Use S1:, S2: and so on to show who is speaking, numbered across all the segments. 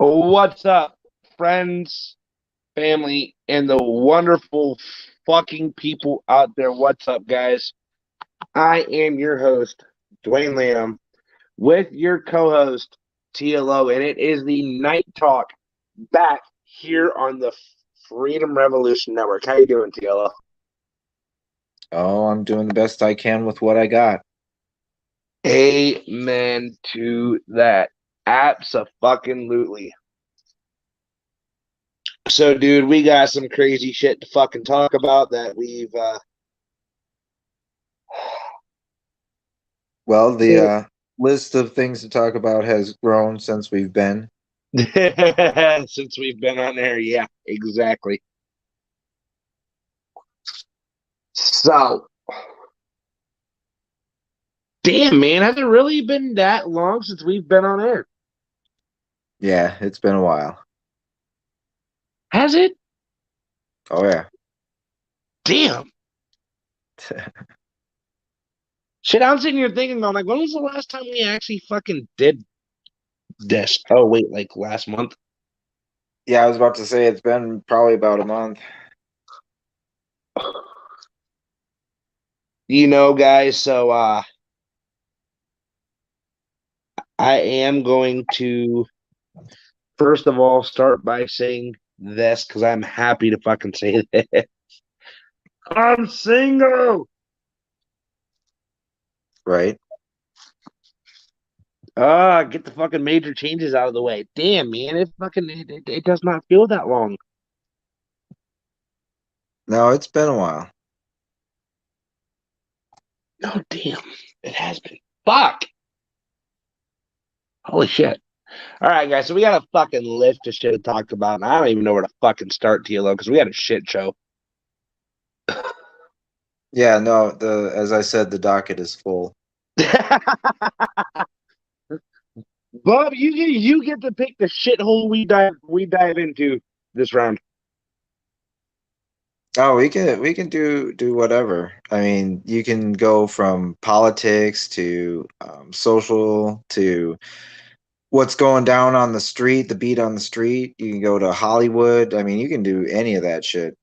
S1: What's up, friends, family, and the wonderful fucking people out there? What's up, guys? I am your host, Dwayne Lamb, with your co host, TLO, and it is the Night Talk back here on the Freedom Revolution Network. How you doing, TLO?
S2: Oh, I'm doing the best I can with what I got.
S1: Amen to that. Abso-fucking-lutely. So, dude, we got some crazy shit to fucking talk about that we've
S2: Well, the list of things to talk about has grown since we've been.
S1: since we've been on there. Yeah, exactly. So, damn, man, has it really been that long since we've been on air?
S2: Yeah, it's been a while.
S1: Has it?
S2: Oh, yeah.
S1: Damn. Shit, I'm sitting here thinking about, like, when was the last time we actually fucking did this? Oh, wait, like last month?
S2: Yeah, I was about to say it's been probably about a month.
S1: Guys, so I am going to, first of all, start by saying this because I'm happy to fucking say this. I'm single.
S2: Right?
S1: Get the fucking major changes out of the way. Damn, man, it does not feel that long.
S2: No, it's been a while.
S1: No, damn, it has been. Fuck. Holy shit. All right, guys, so we got a fucking list of shit to talk about, and I don't even know where to fucking start, TLO, because we had a shit show.
S2: Yeah, no, as I said, the docket is full.
S1: Bob, you get to pick the shithole we dive into this round.
S2: Oh, we can do whatever. I mean, you can go from politics to social to what's going down on the street, the beat on the street. You can go to Hollywood. I mean, you can do any of that shit.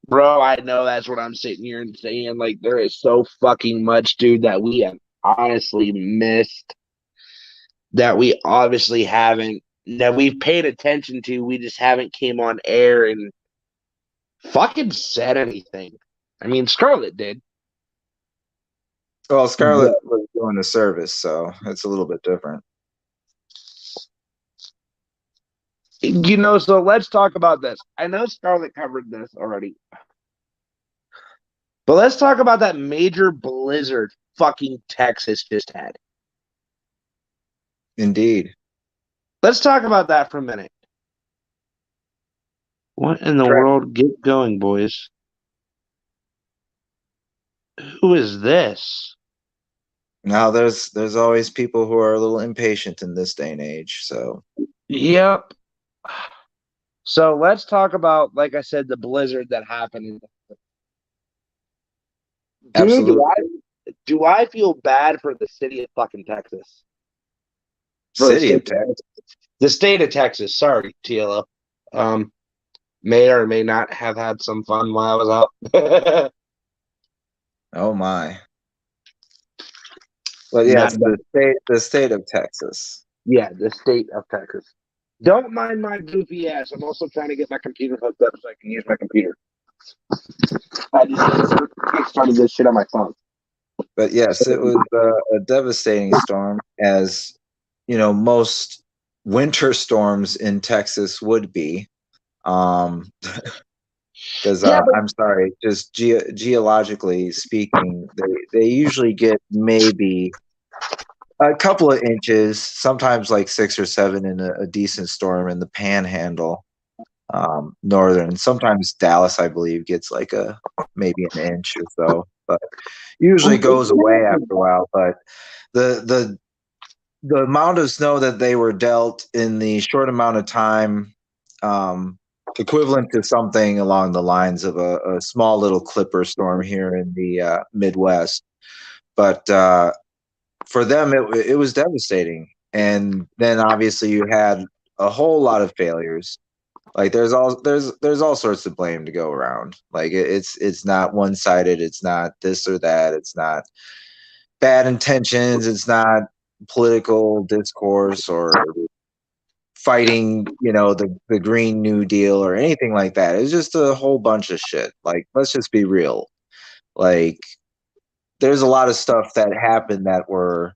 S1: Bro, I know that's what I'm sitting here and saying. Like, there is so fucking much, dude, that we have honestly missed, that we obviously haven't, that we've paid attention to. We just haven't came on air and fucking said anything. I mean, Scarlett did.
S2: Well, Scarlett
S1: But,
S2: was doing a service, so it's a little bit different.
S1: so let's talk about this. I know Scarlett covered this already, but let's talk about that major blizzard fucking Texas just had.
S2: Indeed.
S1: Let's talk about that for a minute. What in the
S2: Correct.
S1: world? Get going, boys. Who is this?
S2: Now there's always people who are a little impatient in this day and age. So
S1: Yep. So let's talk about, like I said, the blizzard that happened. Dude, do
S2: absolutely,
S1: I feel bad for the city of fucking Texas? For
S2: city of Tech.
S1: the state of Texas. Sorry, TLO. Um, may or may not have had some fun while I was out.
S2: Oh my. But
S1: Not
S2: yes,
S1: bad.
S2: the state of Texas.
S1: Yeah, the state of Texas. Don't mind my goofy ass. I'm also trying to get my computer hooked up so I can use my computer. I just started this shit on my phone.
S2: But yes, it was a devastating storm, as most winter storms in Texas would be. Um, because
S1: Yeah, but
S2: I'm sorry, just geologically speaking, they usually get maybe a couple of inches, sometimes like 6 or 7 in a decent storm in the Panhandle, northern. Sometimes Dallas, I believe, gets like a maybe an inch or so, but usually goes away after a while. But the the the amount of snow that they were dealt in the short amount of time, um, equivalent to something along the lines of a small little clipper storm here in the Midwest. But for them, it was devastating. and then obviously you had a whole lot of failures. Like there's all sorts of blame to go around. Like it's not one sided. It's not this or that. It's not bad intentions. It's not political discourse or fighting, the Green New Deal or anything like that. It's just a whole bunch of shit. Like, let's just be real. Like, there's a lot of stuff that happened that were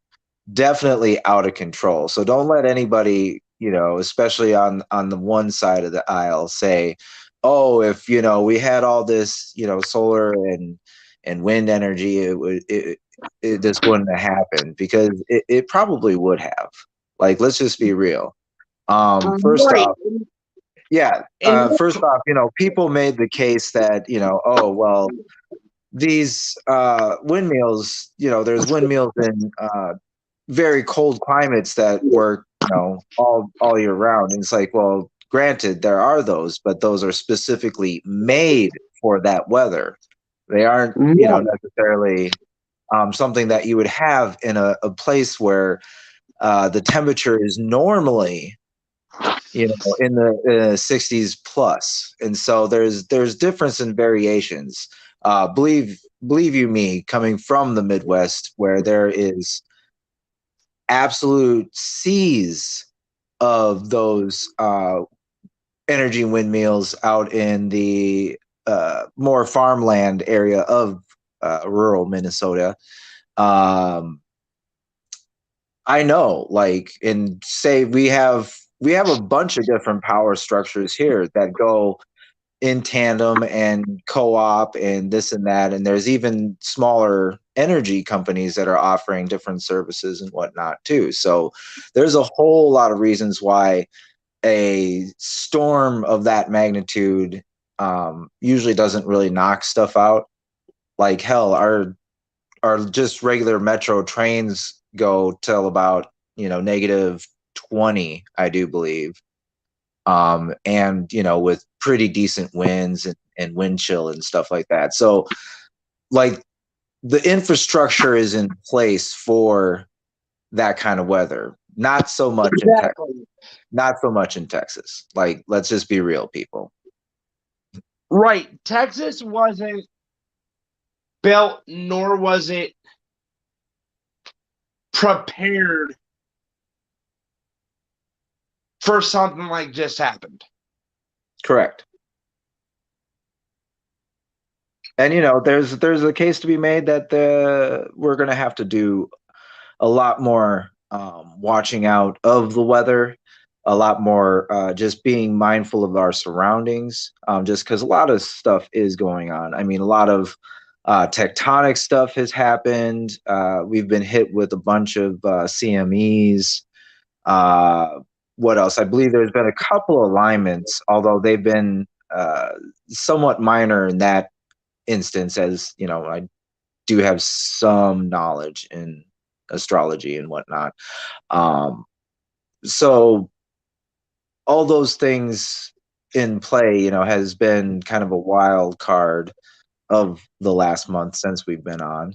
S2: definitely out of control. So don't let anybody, especially on the one side of the aisle, say, "Oh, if we had all this, solar and wind energy, this wouldn't have happened," because it probably would have. Like, let's just be real. First
S1: Right.
S2: off, yeah.
S1: And
S2: First off, people made the case that oh well, these windmills, there's windmills in very cold climates that work, all year round. And it's like, well, granted, there are those, but those are specifically made for that weather. They aren't,
S1: right.
S2: necessarily something that you would have in a place where the temperature is normally in the 60s plus. And so there's difference in variations. Believe you me, coming from the Midwest, where there is absolute seas of those energy windmills out in the more farmland area of rural Minnesota. I know, like, and say we have a bunch of different power structures here that go in tandem and co-op and this and that, and there's even smaller energy companies that are offering different services and whatnot too. So there's a whole lot of reasons why a storm of that magnitude usually doesn't really knock stuff out. Like hell, our just regular metro trains go till about negative 20, I do believe, and with pretty decent winds and wind chill and stuff like that. So like the infrastructure is in place for that kind of weather. Not so much in Texas.
S1: Exactly.
S2: Not so much in Texas. Like, let's just be real, people.
S1: Right. Texas wasn't built, nor was it prepared for something like just happened.
S2: Correct. And there's a case to be made that we're going to have to do a lot more watching out of the weather, a lot more just being mindful of our surroundings, just because a lot of stuff is going on. I mean, a lot of tectonic stuff has happened. We've been hit with a bunch of CMEs. What else? I believe there's been a couple alignments, although they've been somewhat minor in that instance, as I do have some knowledge in astrology and whatnot. So all those things in play, has been kind of a wild card of the last month since we've been on.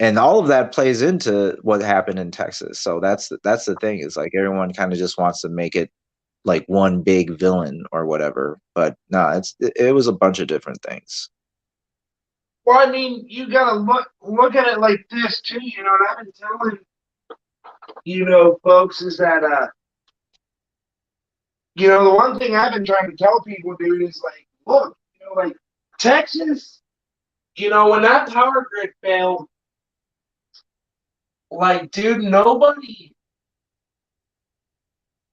S2: And all of that plays into what happened in Texas. So that's the thing, is like everyone kind of just wants to make it like one big villain or whatever. But no, it was a bunch of different things.
S1: Well, I mean, you gotta look at it like this too. And I've been telling folks is that the one thing I've been trying to tell people, dude, is like, look, like Texas, when that power grid failed, like, dude, nobody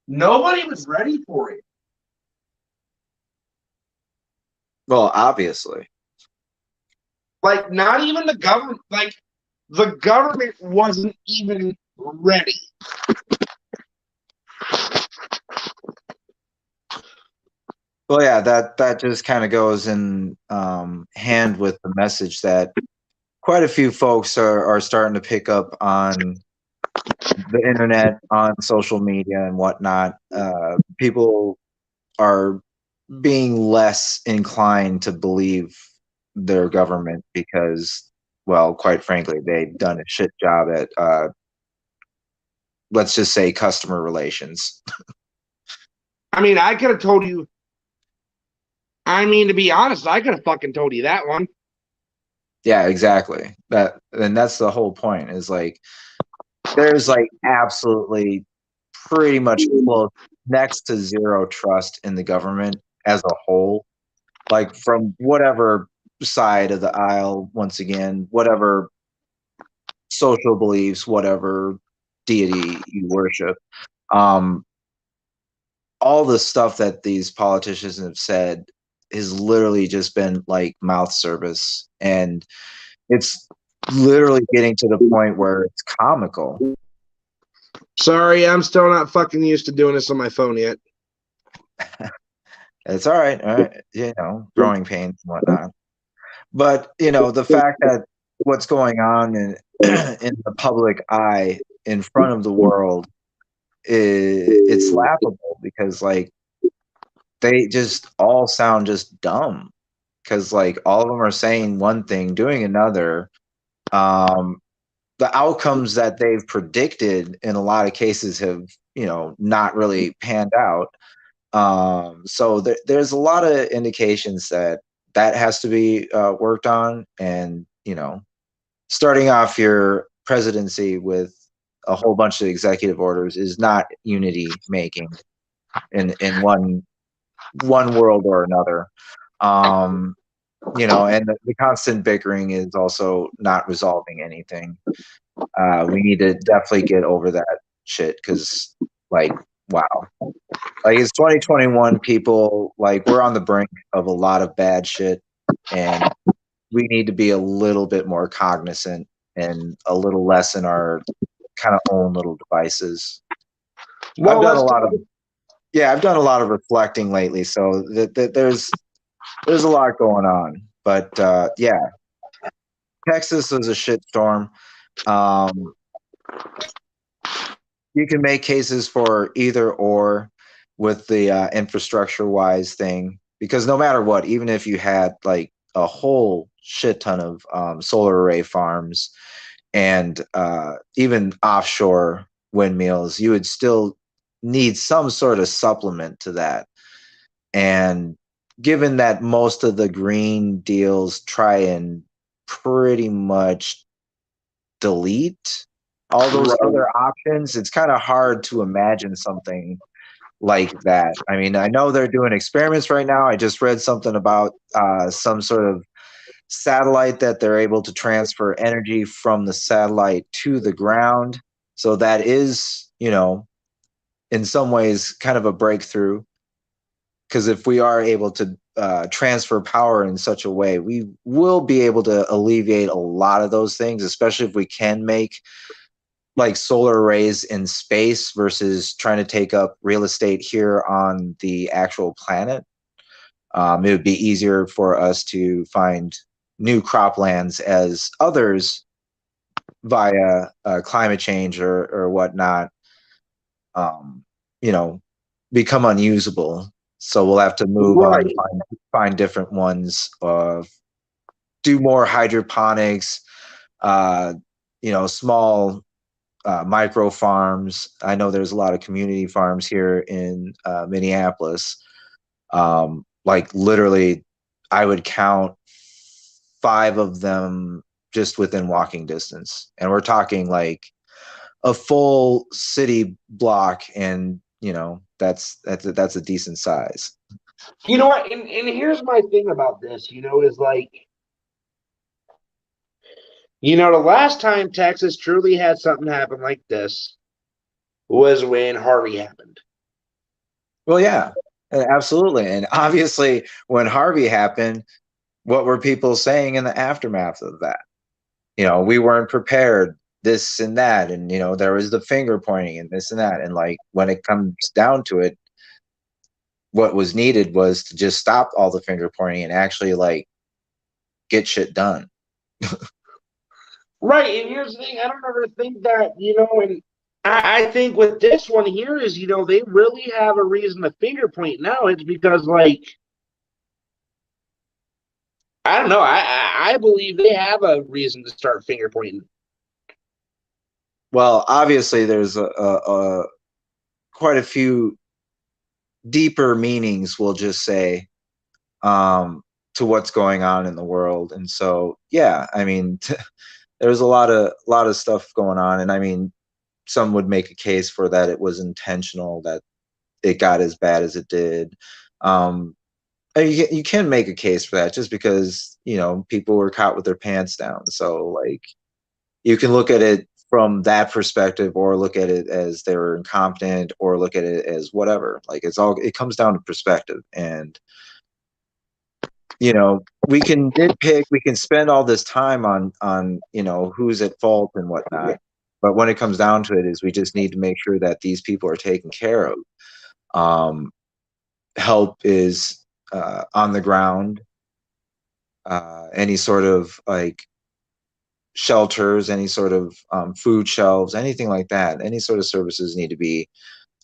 S1: was ready for it.
S2: Well, obviously.
S1: Like, not even the government. Like, the government wasn't even ready.
S2: Well, yeah, that just kind of goes in hand with the message that quite a few folks are starting to pick up on the internet, on social media and whatnot. People are being less inclined to believe their government because, well, quite frankly, they've done a shit job at let's just say, customer relations.
S1: I mean, I could have told you. I mean, to be honest, I could have fucking told you that one.
S2: Yeah, exactly. And that's the whole point, is like there's like absolutely pretty much close next to zero trust in the government as a whole, like from whatever side of the aisle, once again, whatever social beliefs, whatever deity you worship. Um, all the stuff that these politicians have said has literally just been like mouth service, and it's literally getting to the point where it's comical.
S1: Sorry, I'm still not fucking used to doing this on my phone yet.
S2: It's all right, growing pains and whatnot. But the fact that what's going on in in the public eye in front of the world, it's laughable, because like they just all sound just dumb, because like all of them are saying one thing, doing another. The outcomes that they've predicted in a lot of cases have not really panned out. So there's a lot of indications that has to be worked on, and starting off your presidency with a whole bunch of executive orders is not unity making in one world or another. And the constant bickering is also not resolving anything. We need to definitely get over that shit, because like, wow, like it's 2021, people. Like, we're on the brink of a lot of bad shit, and we need to be a little bit more cognizant and a little less in our kind of own little devices.
S1: Well,
S2: I've done a lot of reflecting lately, so there's a lot going on. But yeah, Texas was a shitstorm. You can make cases for either or with the infrastructure wise thing, because no matter what, even if you had like a whole shit ton of solar array farms and even offshore windmills, you would still need some sort of supplement to that. And given that most of the green deals try and pretty much delete all those other options, it's kind of hard to imagine something like that. I mean, I know they're doing experiments right now. I just read something about some sort of satellite that they're able to transfer energy from the satellite to the ground. So that is, in some ways kind of a breakthrough, because if we are able to transfer power in such a way, we will be able to alleviate a lot of those things, especially if we can make like solar arrays in space versus trying to take up real estate here on the actual planet. It would be easier for us to find new croplands as others via climate change or whatnot, um, you know, become unusable. So we'll have to move on, find different ones, do more hydroponics, small micro farms. I know there's a lot of community farms here in Minneapolis. Like literally, I would count 5 of them just within walking distance, and we're talking like a full city block, and that's a decent size.
S1: You know what? And here's my thing about this, is like, the last time Texas truly had something happen like this was when Harvey happened.
S2: Well, yeah, absolutely. And obviously, when Harvey happened, what were people saying in the aftermath of that? We weren't prepared, this and that. And, there was the finger pointing and this and that. And like, when it comes down to it, what was needed was to just stop all the finger pointing and actually like get shit done.
S1: Right. And here's the thing. I don't ever think that, and I think with this one here is, they really have a reason to finger point now. It's because, like, I don't know. I believe they have a reason to start finger pointing.
S2: well, obviously there's a quite a few deeper meanings, we'll just say, to what's going on in the world. And so, yeah, I mean, there's a lot of stuff going on. And I mean, some would make a case for that it was intentional, that it got as bad as it did. You can make a case for that just because, people were caught with their pants down. So, like, you can look at it from that perspective, or look at it as they were incompetent, or look at it as whatever. Like, it comes down to perspective. And, we can nitpick, we can spend all this time on who's at fault and whatnot. But when it comes down to it, is we just need to make sure that these people are taken care of. Help is on the ground. Any sort of like shelters, any sort of food shelves, anything like that, any sort of services need to be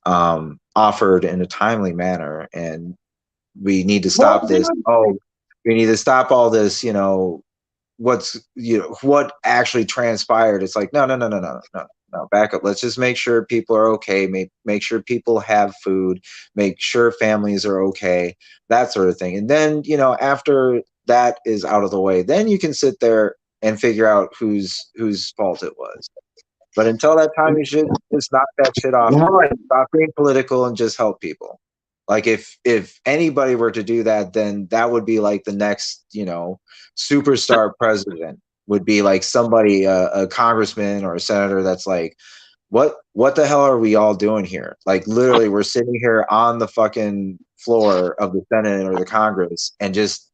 S2: offered in a timely manner. And we need to stop this. We need to stop all this, what actually transpired. It's like, no, back up. Let's just make sure people are okay. Make sure people have food, make sure families are okay, that sort of thing. And then, after that is out of the way, then you can sit there and figure out whose fault it was. But until that time, you should just knock that shit off. Stop being political and just help people. Like, if anybody were to do that, then that would be like the next, superstar president, would be like somebody, a congressman or a senator that's like, what the hell are we all doing here? Like, literally, we're sitting here on the fucking floor of the Senate or the Congress and just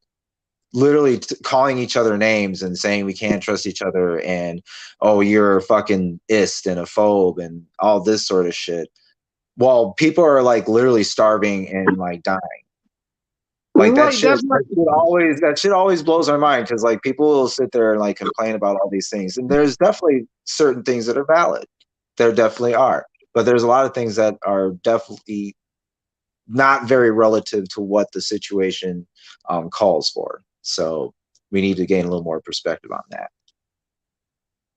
S2: literally calling each other names and saying we can't trust each other, and, oh, you're a fucking ist and a phobe and all this sort of shit, while people are like literally starving and like dying. Like, that shit always blows our mind, because like people will sit there and like complain about all these things, and there's definitely certain things that are valid. There definitely are, but there's a lot of things that are definitely not very relative to what the situation calls for. So we need to gain a little more perspective on that.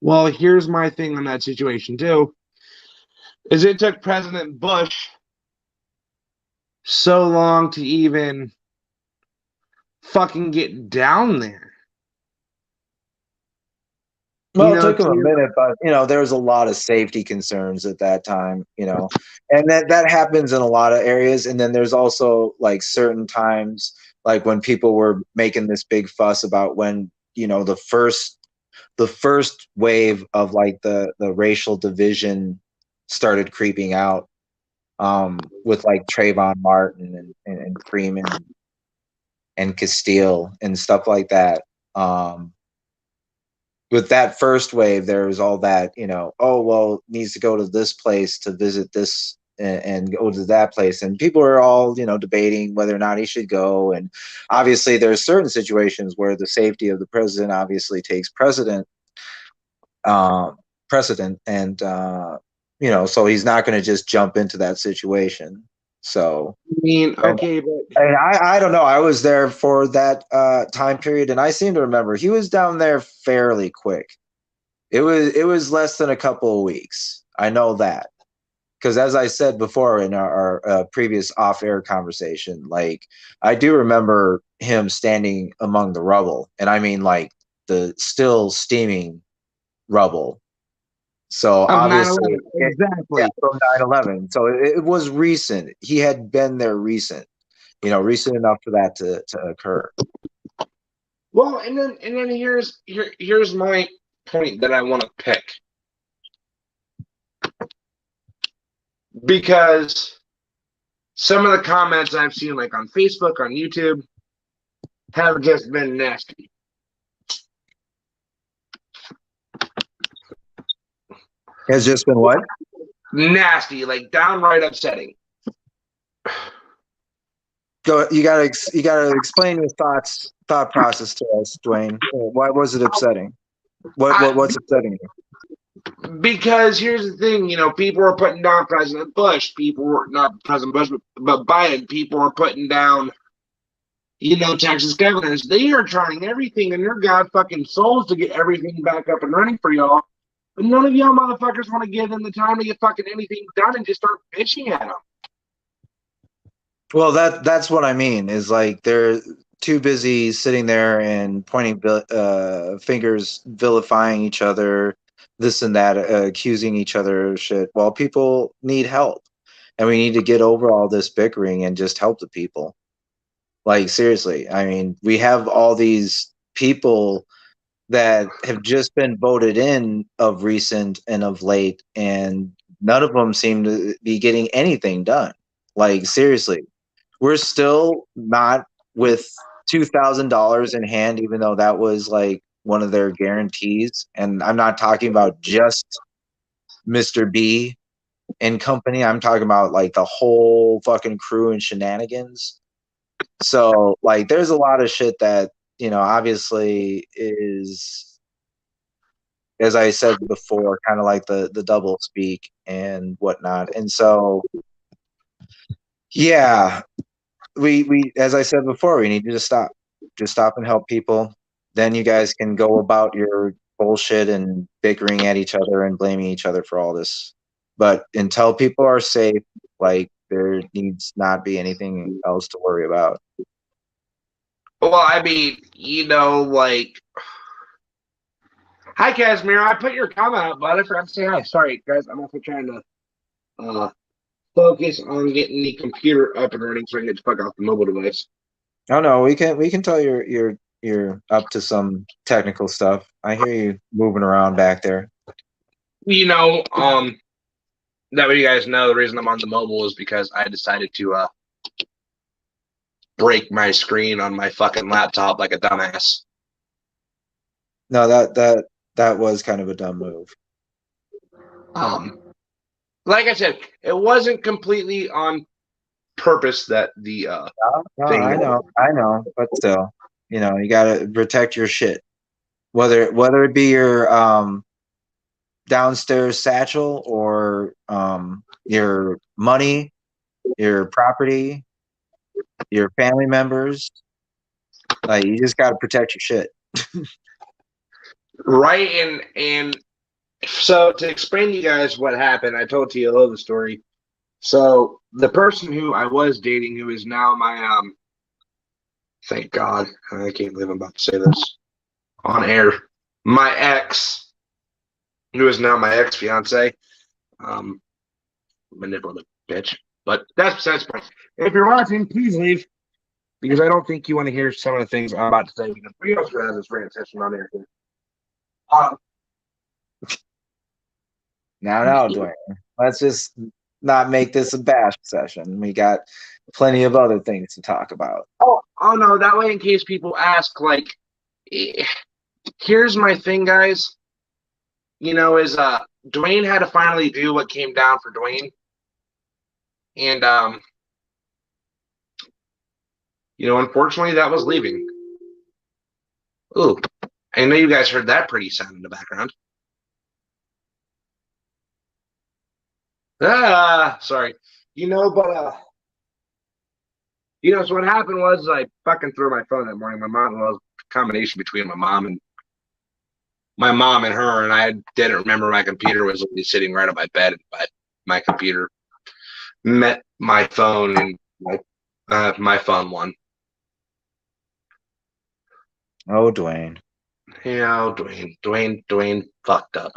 S1: Well, here's my thing on that situation too. Is it took President Bush so long to even fucking get down there.
S2: Well, it took him a minute, but there was a lot of safety concerns at that time, and that happens in a lot of areas. And then there's also like certain times, like when people were making this big fuss about when the first wave of like the racial division started creeping out, with like Trayvon Martin and Freeman and Castile and stuff like that. With that first wave, there was all that, oh, well, needs to go to this place to visit this and go to that place. And people are all, debating whether or not he should go. And obviously there's certain situations where the safety of the president obviously takes precedent. And, so he's not going to just jump into that situation. So,
S1: I mean, okay, but
S2: I don't know. I was there for that time period, and I seem to remember he was down there fairly quick. It was less than a couple of weeks. I know that, because as I said before in our previous off-air conversation, like, I do remember him standing among the rubble, and I mean like the still steaming rubble. So obviously,
S1: exactly,
S2: from 9/11. So it was recent. He had been there recent enough for that to occur.
S1: Well, and then here's my point that I want to pick, because some of the comments I've seen, like on Facebook, on YouTube, have just been nasty.
S2: Has just been what?
S1: Nasty, like downright upsetting.
S2: Go. You gotta explain your thought process to us, Dwayne. Why was it upsetting? What's upsetting you?
S1: Because here's the thing, people were putting down President Bush. People were not President Bush, but Biden. People were putting down, Texas governors. They are trying everything in their god fucking souls to get everything back up and running for y'all. None of y'all motherfuckers want to give them the time to get fucking anything done and just start bitching at them.
S2: Well, that's what I mean. Is like they're too busy sitting there and pointing fingers, vilifying each other, this and that, accusing each other of shit. While people need help, and we need to get over all this bickering and just help the people. Like seriously, I mean, we have all these people that have just been voted in of recent and of late, and none of them seem to be getting anything done. Like seriously, we're still not with $2,000 in hand, even though that was like one of their guarantees. And I'm not talking about just Mr. B and company. I'm talking about like the whole fucking crew and shenanigans. So like there's a lot of shit that, obviously is, as I said before, kind of like the double speak and whatnot. And so yeah, we as I said before, we need to just stop and help people. Then you guys can go about your bullshit and bickering at each other and blaming each other for all this. But until people are safe, like there needs not be anything else to worry about.
S1: Well, I mean, like, hi, Casimir. I put your comment up, but I forgot to say hi. Sorry, guys. I'm also trying to focus on getting the computer up and running so I can get the fuck off the mobile device.
S2: Oh no, we can tell you're up to some technical stuff. I hear you moving around back there.
S1: That way you guys know the reason I'm on the mobile is because I decided to break my screen on my fucking laptop like a dumbass.
S2: No, that was kind of a dumb move.
S1: Like I said, it wasn't completely on purpose that the
S2: No,
S1: thing.
S2: I know, but still, you gotta protect your shit. Whether it be your downstairs satchel or your money, your property, your family members, like you just gotta protect your shit.
S1: Right, and so to explain to you guys what happened, I told you a little the story. So the person who I was dating, who is now my thank God, I can't believe I'm about to say this on air. My ex, who is now my ex-fiance, manipulative bitch. But that's besides the point. If you're watching, please leave because I don't think you want to hear some of the things I'm about to say because we also have this rant session on air.
S2: Now, Dwayne, let's just not make this a bash session. We got plenty of other things to talk about.
S1: Oh no, that way in case people ask, like, here's my thing, guys. Is Dwayne had to finally do what came down for Dwayne. And unfortunately that was leaving. Ooh. I know you guys heard that pretty sound in the background. Sorry. So what happened was I fucking threw my phone that morning. My mom was a combination between my mom and her, and I didn't remember my computer was sitting right on my bed, but my computer met my phone and my phone won.
S2: Oh, Dwayne.
S1: Yeah, Dwayne fucked up.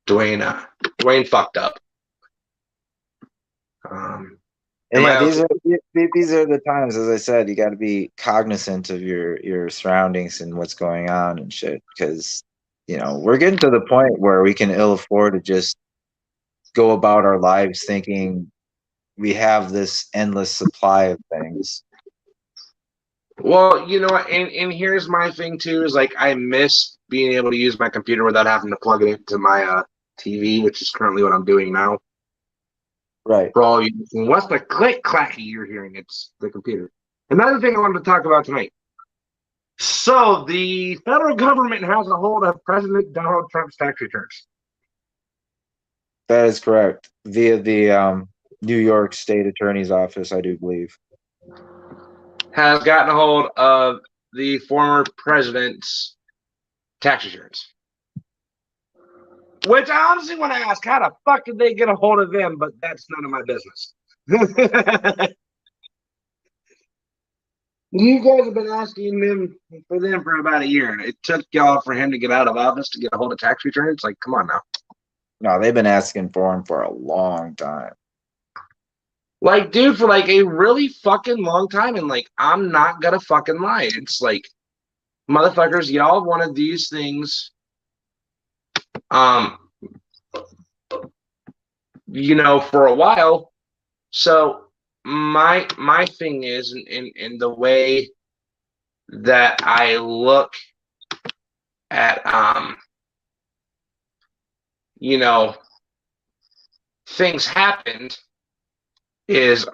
S1: Dwayne fucked up.
S2: And yeah, these are the times, as I said, you got to be cognizant of your surroundings and what's going on and shit. Because we're getting to the point where we can ill afford to just go about our lives thinking we have this endless supply of things.
S1: Well, and here's my thing too is like I miss being able to use my computer without having to plug it into my TV, which is currently what I'm doing now.
S2: Right.
S1: For all you, what's the click clacky you're hearing? It's the computer. Another thing I wanted to talk about tonight. So the federal government has a hold of President Donald Trump's tax returns.
S2: That is correct. Via the New York State Attorney's Office, I do believe.
S1: Has gotten a hold of the former president's tax returns. Which I honestly want to ask, how the fuck did they get a hold of them? But that's none of my business. You guys have been asking them for about a year. It took y'all for him to get out of office to get a hold of tax returns. Like, come on now.
S2: No, they've been asking for him for a long time.
S1: Like, dude, for like a really fucking long time. And like, I'm not gonna fucking lie. It's like, motherfuckers, y'all wanted these things, for a while. So my thing is, in the way that I look at, things happened is,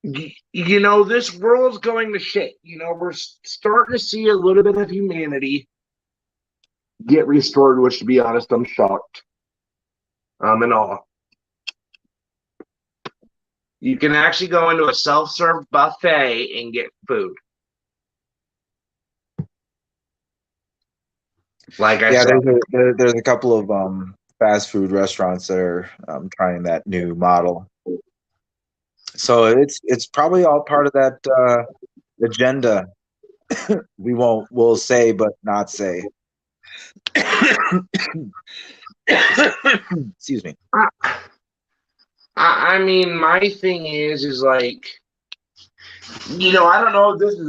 S1: this world's going to shit. We're starting to see a little bit of humanity get restored, which, to be honest, I'm shocked. And all. You can actually go into a self-serve buffet and get food. Like I said,
S2: there's a couple of fast food restaurants that are trying that new model. So it's probably all part of that agenda. We'll say but not say. Excuse me.
S1: I mean, my thing is like, I don't know if this is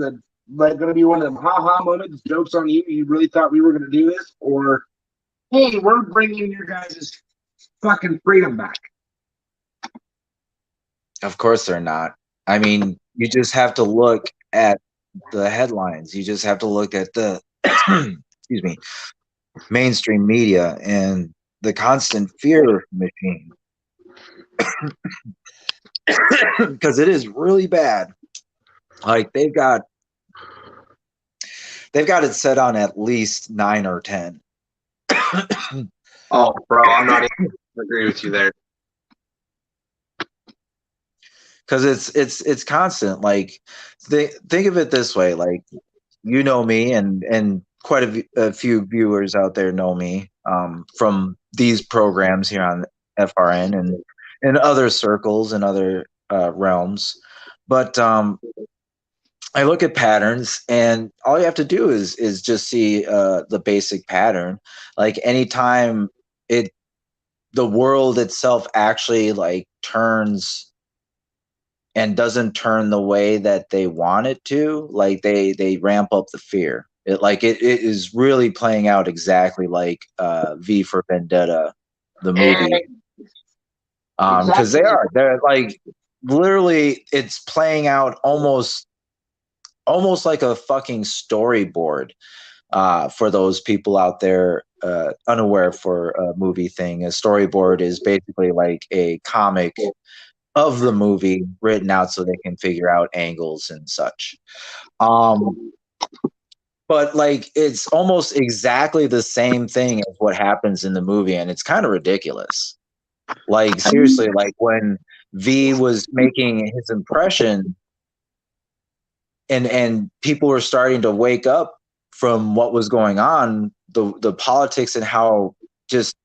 S1: going to be one of them ha-ha moments, jokes on you. You really thought we were going to do this? Or, hey, we're bringing your guys' fucking freedom back.
S2: Of course they're not. I mean, you just have to look at the headlines. You just have to look at the, excuse me, mainstream media and the constant fear machine. Because it is really bad. Like they've got it set on at least 9 or 10.
S1: Oh, bro, I'm not even agree with you there.
S2: Because it's constant. Like think of it this way. Like me, and quite a few viewers out there know me from these programs here on FRN and in other circles and other realms. But I look at patterns, and all you have to do is just see the basic pattern. Like anytime the world itself actually like turns and doesn't turn the way that they want it to, like they ramp up the fear. It is really playing out exactly like V for Vendetta, the movie. Because they're like literally, it's playing out almost like a fucking storyboard for those people out there unaware for a movie thing. A storyboard is basically like a comic of the movie written out so they can figure out angles and such. But like it's almost exactly the same thing as what happens in the movie, and it's kind of ridiculous. Like seriously, like when V was making his impression and people were starting to wake up from what was going on, the politics and how just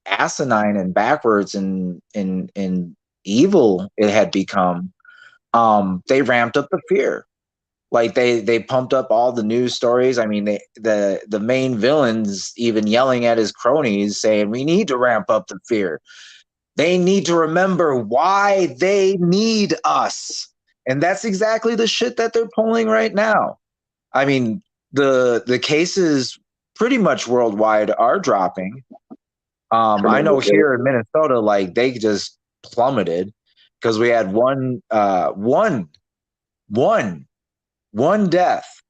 S2: asinine and backwards and evil it had become, they ramped up the fear. Like they pumped up all the news stories. I mean, the main villains even yelling at his cronies saying, we need to ramp up the fear. They need to remember why they need us. And that's exactly the shit that they're pulling right now. I mean, the cases pretty much worldwide are dropping. I know here in Minnesota, like they just plummeted because we had one death.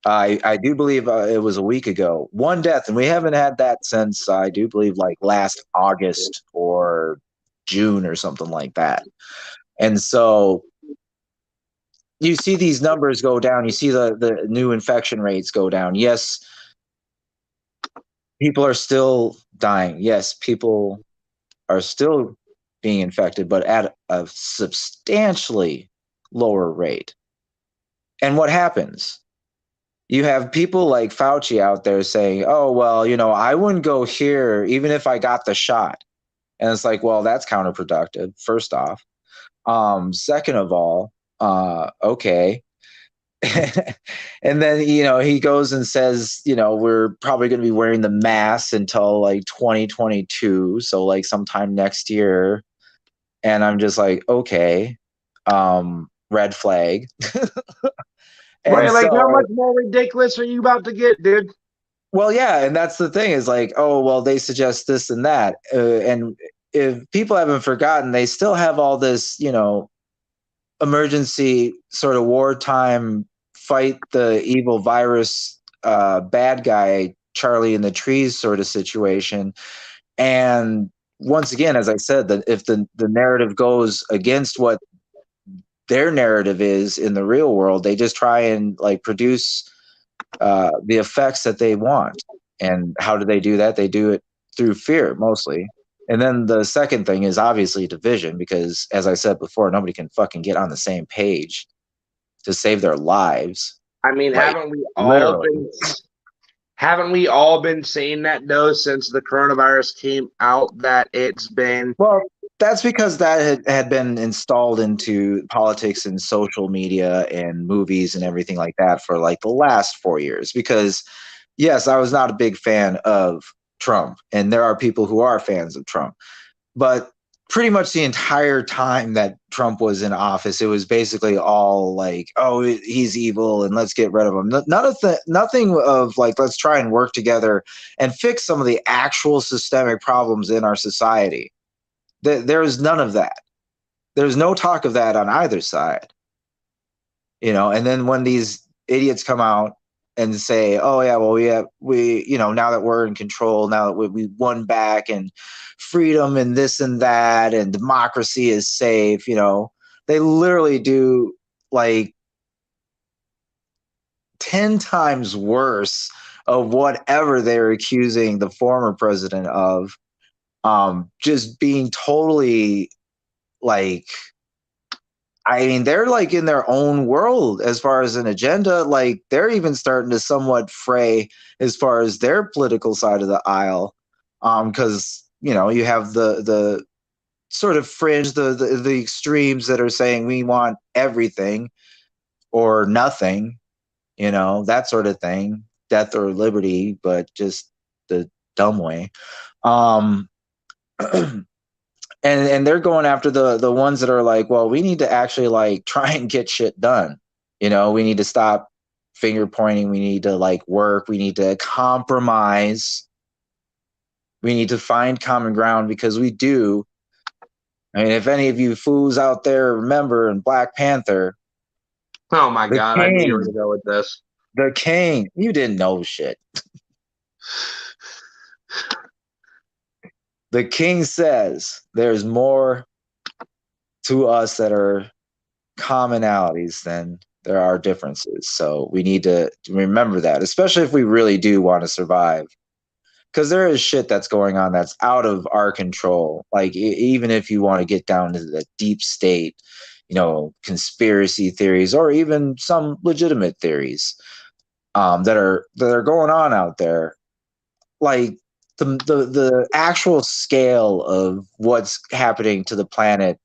S2: I do believe it was a week ago. One death, and we haven't had that since I do believe like last August or June or something like that. And so you see these numbers go down. You see the new infection rates go down. Yes, people are still dying. Yes, people are still being infected, but at a substantially lower rate. And what happens? You have people like Fauci out there saying, oh, well, I wouldn't go here even if I got the shot. And it's like, well, that's counterproductive, first off. Second of all, okay. And then, he goes and says, we're probably going to be wearing the mask until like 2022. So like sometime next year. And I'm just like, okay, red flag. And
S1: Right, like how
S2: so,
S1: much more ridiculous are you about to get, dude?
S2: well, yeah, and that's the thing is like, oh, well, they suggest this and that, and if people haven't forgotten, they still have all this, emergency sort of wartime fight the evil virus, bad guy Charlie in the trees sort of situation, and once again, as I said, that if the narrative goes against what their narrative is in the real world, they just try and like produce the effects that they want. And how do they do that? They do it through fear mostly. And then the second thing is obviously division, because as I said before, nobody can fucking get on the same page to save their lives.
S1: I mean,
S2: Like literally.
S1: haven't we all been saying that though since the coronavirus came out that it's been
S2: Well, that's because that had been installed into politics and social media and movies and everything like that for like the last 4 years. Because yes, I was not a big fan of Trump, and there are people who are fans of Trump. But pretty much the entire time that Trump was in office, it was basically all like, "Oh, he's evil, and let's get rid of him." Nothing of like, let's try and work together and fix some of the actual systemic problems in our society. There is none of that. There's no talk of that on either side. And then when these idiots come out and say, oh yeah, well, now that we're in control, now that we won back, and freedom and this and that and democracy is safe, they literally do like 10 times worse of whatever they're accusing the former president of, just being totally like, I mean, they're like in their own world as far as an agenda. Like they're even starting to somewhat fray as far as their political side of the aisle. Because you have the sort of fringe, the extremes that are saying we want everything or nothing, that sort of thing, death or liberty, but just the dumb way. Um, and they're going after the ones that are like, well, we need to actually like try and get shit done. We need to stop finger pointing. We need to like work. We need to compromise. We need to find common ground, because we do. I mean, if any of you fools out there remember in Black Panther,
S1: oh my
S2: the
S1: god, I knew you were
S2: king,
S1: gonna go with this.
S2: you didn't know shit. The king says there's more to us that are commonalities than there are differences. So we need to remember that, especially if we really do want to survive. Because there is shit that's going on that's out of our control. Like even if you want to get down to the deep state, conspiracy theories, or even some legitimate theories, that are going on out there. Like the actual scale of what's happening to the planet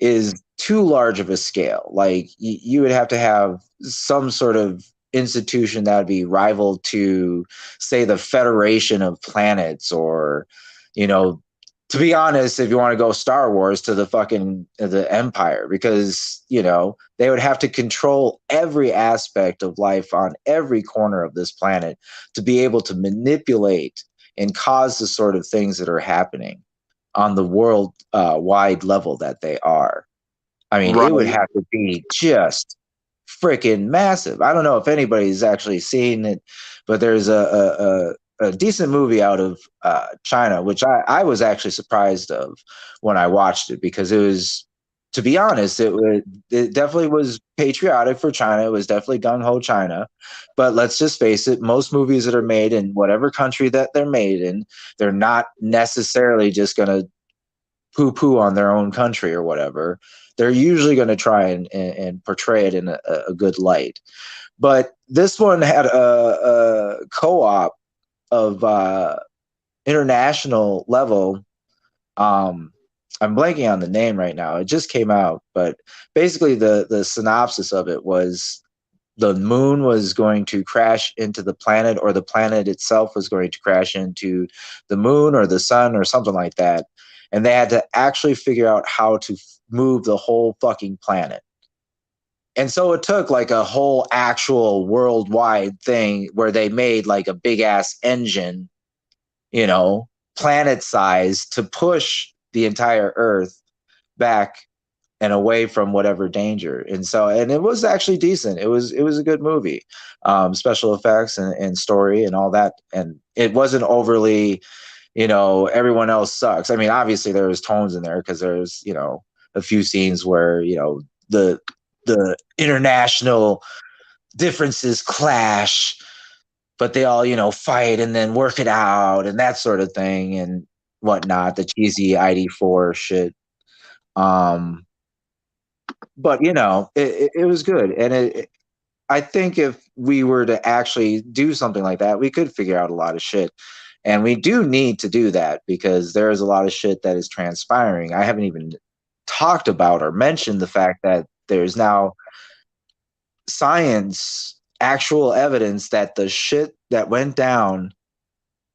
S2: is too large of a scale. Like you would have to have some sort of institution that would be rival to, say, the Federation of Planets, or, to be honest, if you want to go Star Wars, to the Empire, because, they would have to control every aspect of life on every corner of this planet to be able to manipulate and cause the sort of things that are happening on the world wide level that they are. I mean, it would
S1: Right.
S2: have to be just freaking massive. I don't know if anybody's actually seen it, but there's a decent movie out of China, which I was actually surprised of when I watched it, because it was, to be honest, it definitely was patriotic for China. It was definitely gung ho China. But let's just face it, most movies that are made in whatever country that they're made in, they're not necessarily just going to poo-poo on their own country or whatever. They're usually going to try and portray it in a good light. But this one had a co-op of international level. I'm blanking on the name right now. It just came out, but basically the synopsis of it was the moon was going to crash into the planet, or the planet itself was going to crash into the moon or the sun or something like that. And they had to actually figure out how to move the whole fucking planet. And so it took like a whole actual worldwide thing where they made like a big ass engine, you know, planet size, to push the entire Earth back and away from whatever danger. And it was actually decent. It was a good movie. Special effects and story and all that. And it wasn't overly, everyone else sucks. I mean, obviously there was tones in there because there's, a few scenes where, the international differences clash, but they all, fight and then work it out and that sort of thing and whatnot, the cheesy ID4 shit. But it was good. And I think if we were to actually do something like that, we could figure out a lot of shit. And we do need to do that because there is a lot of shit that is transpiring. I haven't even talked about or mentioned the fact that there's now science, actual evidence that the shit that went down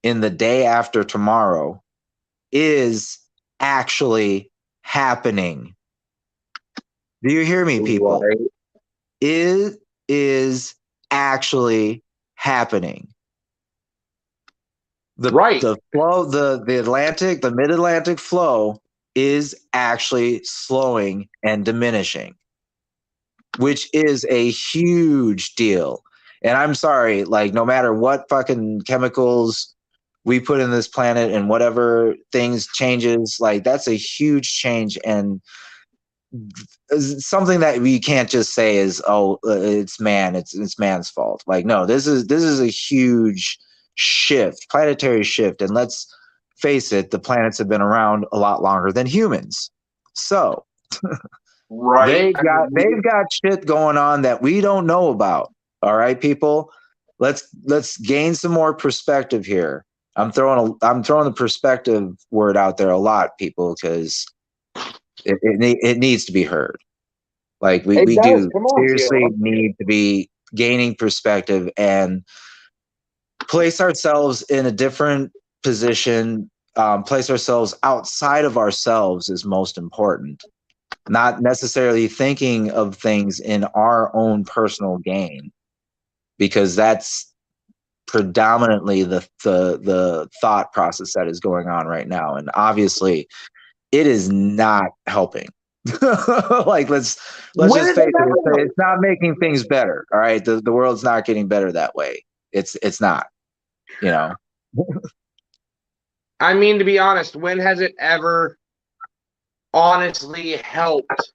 S2: in the day after tomorrow is actually happening. Do you hear me, people?
S1: Right.
S2: It is actually happening. The flow, the Atlantic, the mid-Atlantic flow is actually slowing and diminishing, which is a huge deal. And I'm sorry, like, no matter what fucking chemicals we put in this planet and whatever things changes, like, that's a huge change. And something that we can't just say is, it's man's fault. Like, no, this is a huge shift, planetary shift. And let's face it, the planets have been around a lot longer than humans. So
S1: Right.
S2: they've got shit going on that we don't know about. All right, people, let's gain some more perspective here. I'm throwing the perspective word out there a lot, people, because it needs to be heard. Like we do seriously need to be gaining perspective and place ourselves in a different position. Place ourselves outside of ourselves is most important. Not necessarily thinking of things in our own personal gain, because that's predominantly the thought process that is going on right now. And obviously it is not helping. Like, let's just face it, it's not making things better. All right. The world's not getting better that way. It's not,
S1: I mean, to be honest, when has it ever honestly helped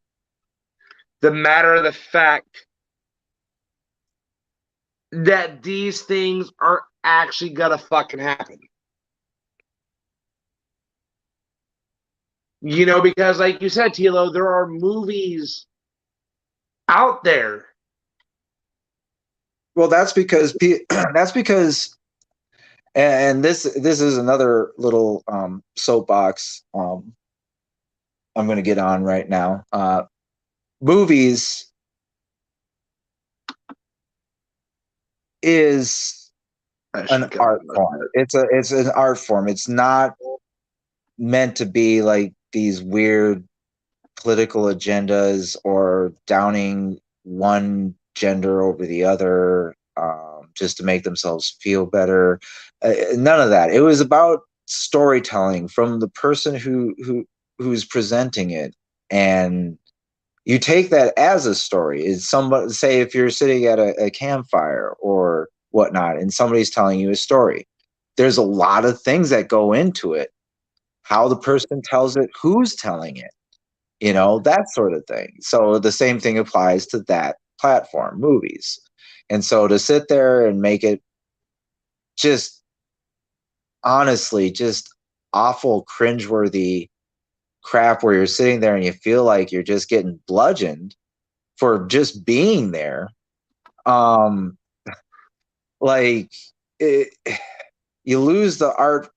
S1: the matter of the fact that these things are actually gonna fucking happen? Because like you said, Tilo, there are movies out there.
S2: Well, that's because and this is another little soapbox I'm going to get on right now. Movies is an art form. It's an art form. It's not meant to be like these weird political agendas or downing one gender over the other just to make themselves feel better. None of that. It was about storytelling from the person who's presenting it, and you take that as a story. Is somebody, say, if you're sitting at a campfire or whatnot, and somebody's telling you a story, there's a lot of things that go into it. How the person tells it, who's telling it, that sort of thing. So the same thing applies to that platform, movies. And so to sit there and make it just honestly just awful, cringeworthy crap where you're sitting there and you feel like you're just getting bludgeoned for just being there. Like it, you lose the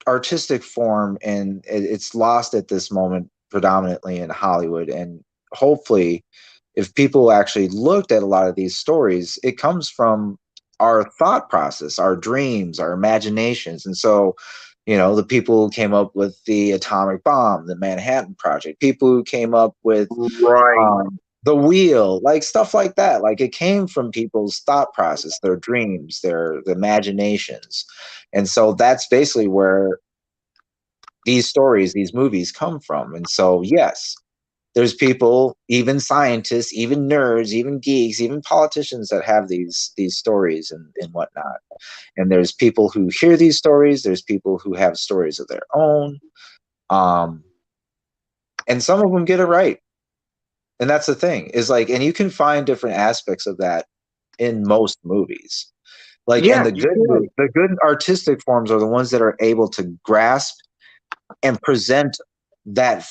S2: artistic form, and it's lost at this moment predominantly in Hollywood. And hopefully, if people actually looked at a lot of these stories, it comes from our thought process, our dreams, our imaginations. And so, the people who came up with the atomic bomb, the Manhattan Project, people who came up with
S1: Right.
S2: the wheel, like stuff like that. Like it came from people's thought process, their dreams, their imaginations. And so that's basically where these stories, these movies come from. And so, yes, there's people, even scientists, even nerds, even geeks, even politicians that have these stories and whatnot. And there's people who hear these stories. There's people who have stories of their own. And some of them get it right. And that's the thing, is like, and you can find different aspects of that in most movies. Like, and
S1: Yeah, you can.
S2: the good artistic forms are the ones that are able to grasp and present that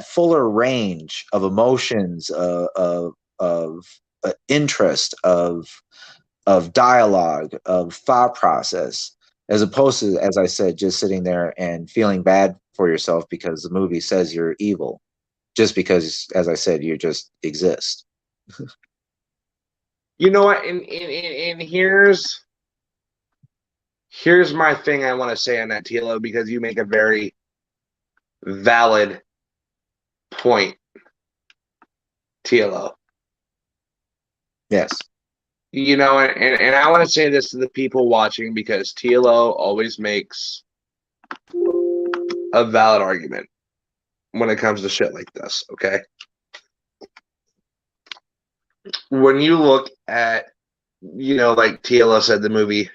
S2: fuller range of emotions, of interest, of dialogue, of thought process, as opposed to, as I said, just sitting there and feeling bad for yourself because the movie says you're evil, just because, as I said, you just exist.
S1: You know what? And here's my thing I want to say on that, Tilo, because you make a very valid point, Tilo.
S2: Yes.
S1: And I want to say this to the people watching, because TLO always makes a valid argument when it comes to shit like this, okay? When you look at, like TLO said, the movie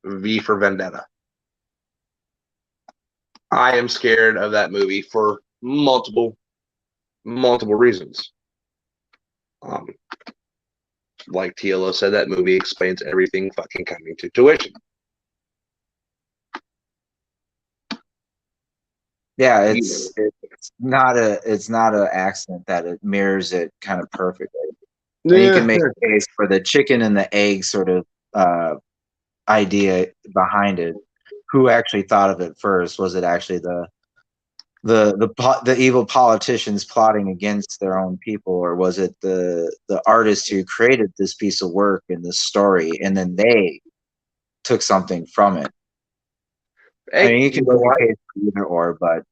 S1: V for Vendetta, I am scared of that movie for multiple reasons. Like TLO said, that movie explains everything fucking coming to tuition.
S2: Yeah, it's not an accident that it mirrors it kind of perfectly. And you can make a case for the chicken and the egg sort of idea behind it. Who actually thought of it first? Was it actually the evil politicians plotting against their own people, or was it the artist who created this piece of work and this story, and then they took something from it?
S1: Hey,
S2: I mean, you can make a case for either or, but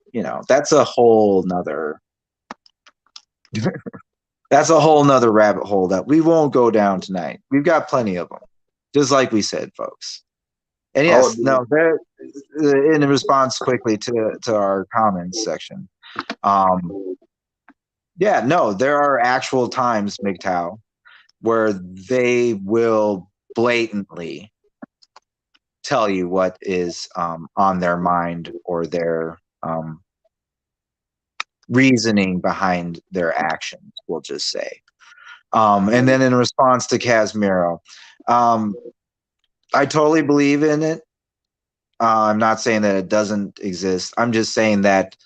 S2: that's a whole nother that's a whole nother rabbit hole that we won't go down tonight. We've got plenty of them, just like we said, folks. And yes, no, in response quickly to our comments section, yeah, no, there are actual times, MGTOW, where they will blatantly tell you what is on their mind, or their reasoning behind their actions, we'll just say. And then in response to Casimiro, I totally believe in it. I'm not saying that it doesn't exist. I'm just saying that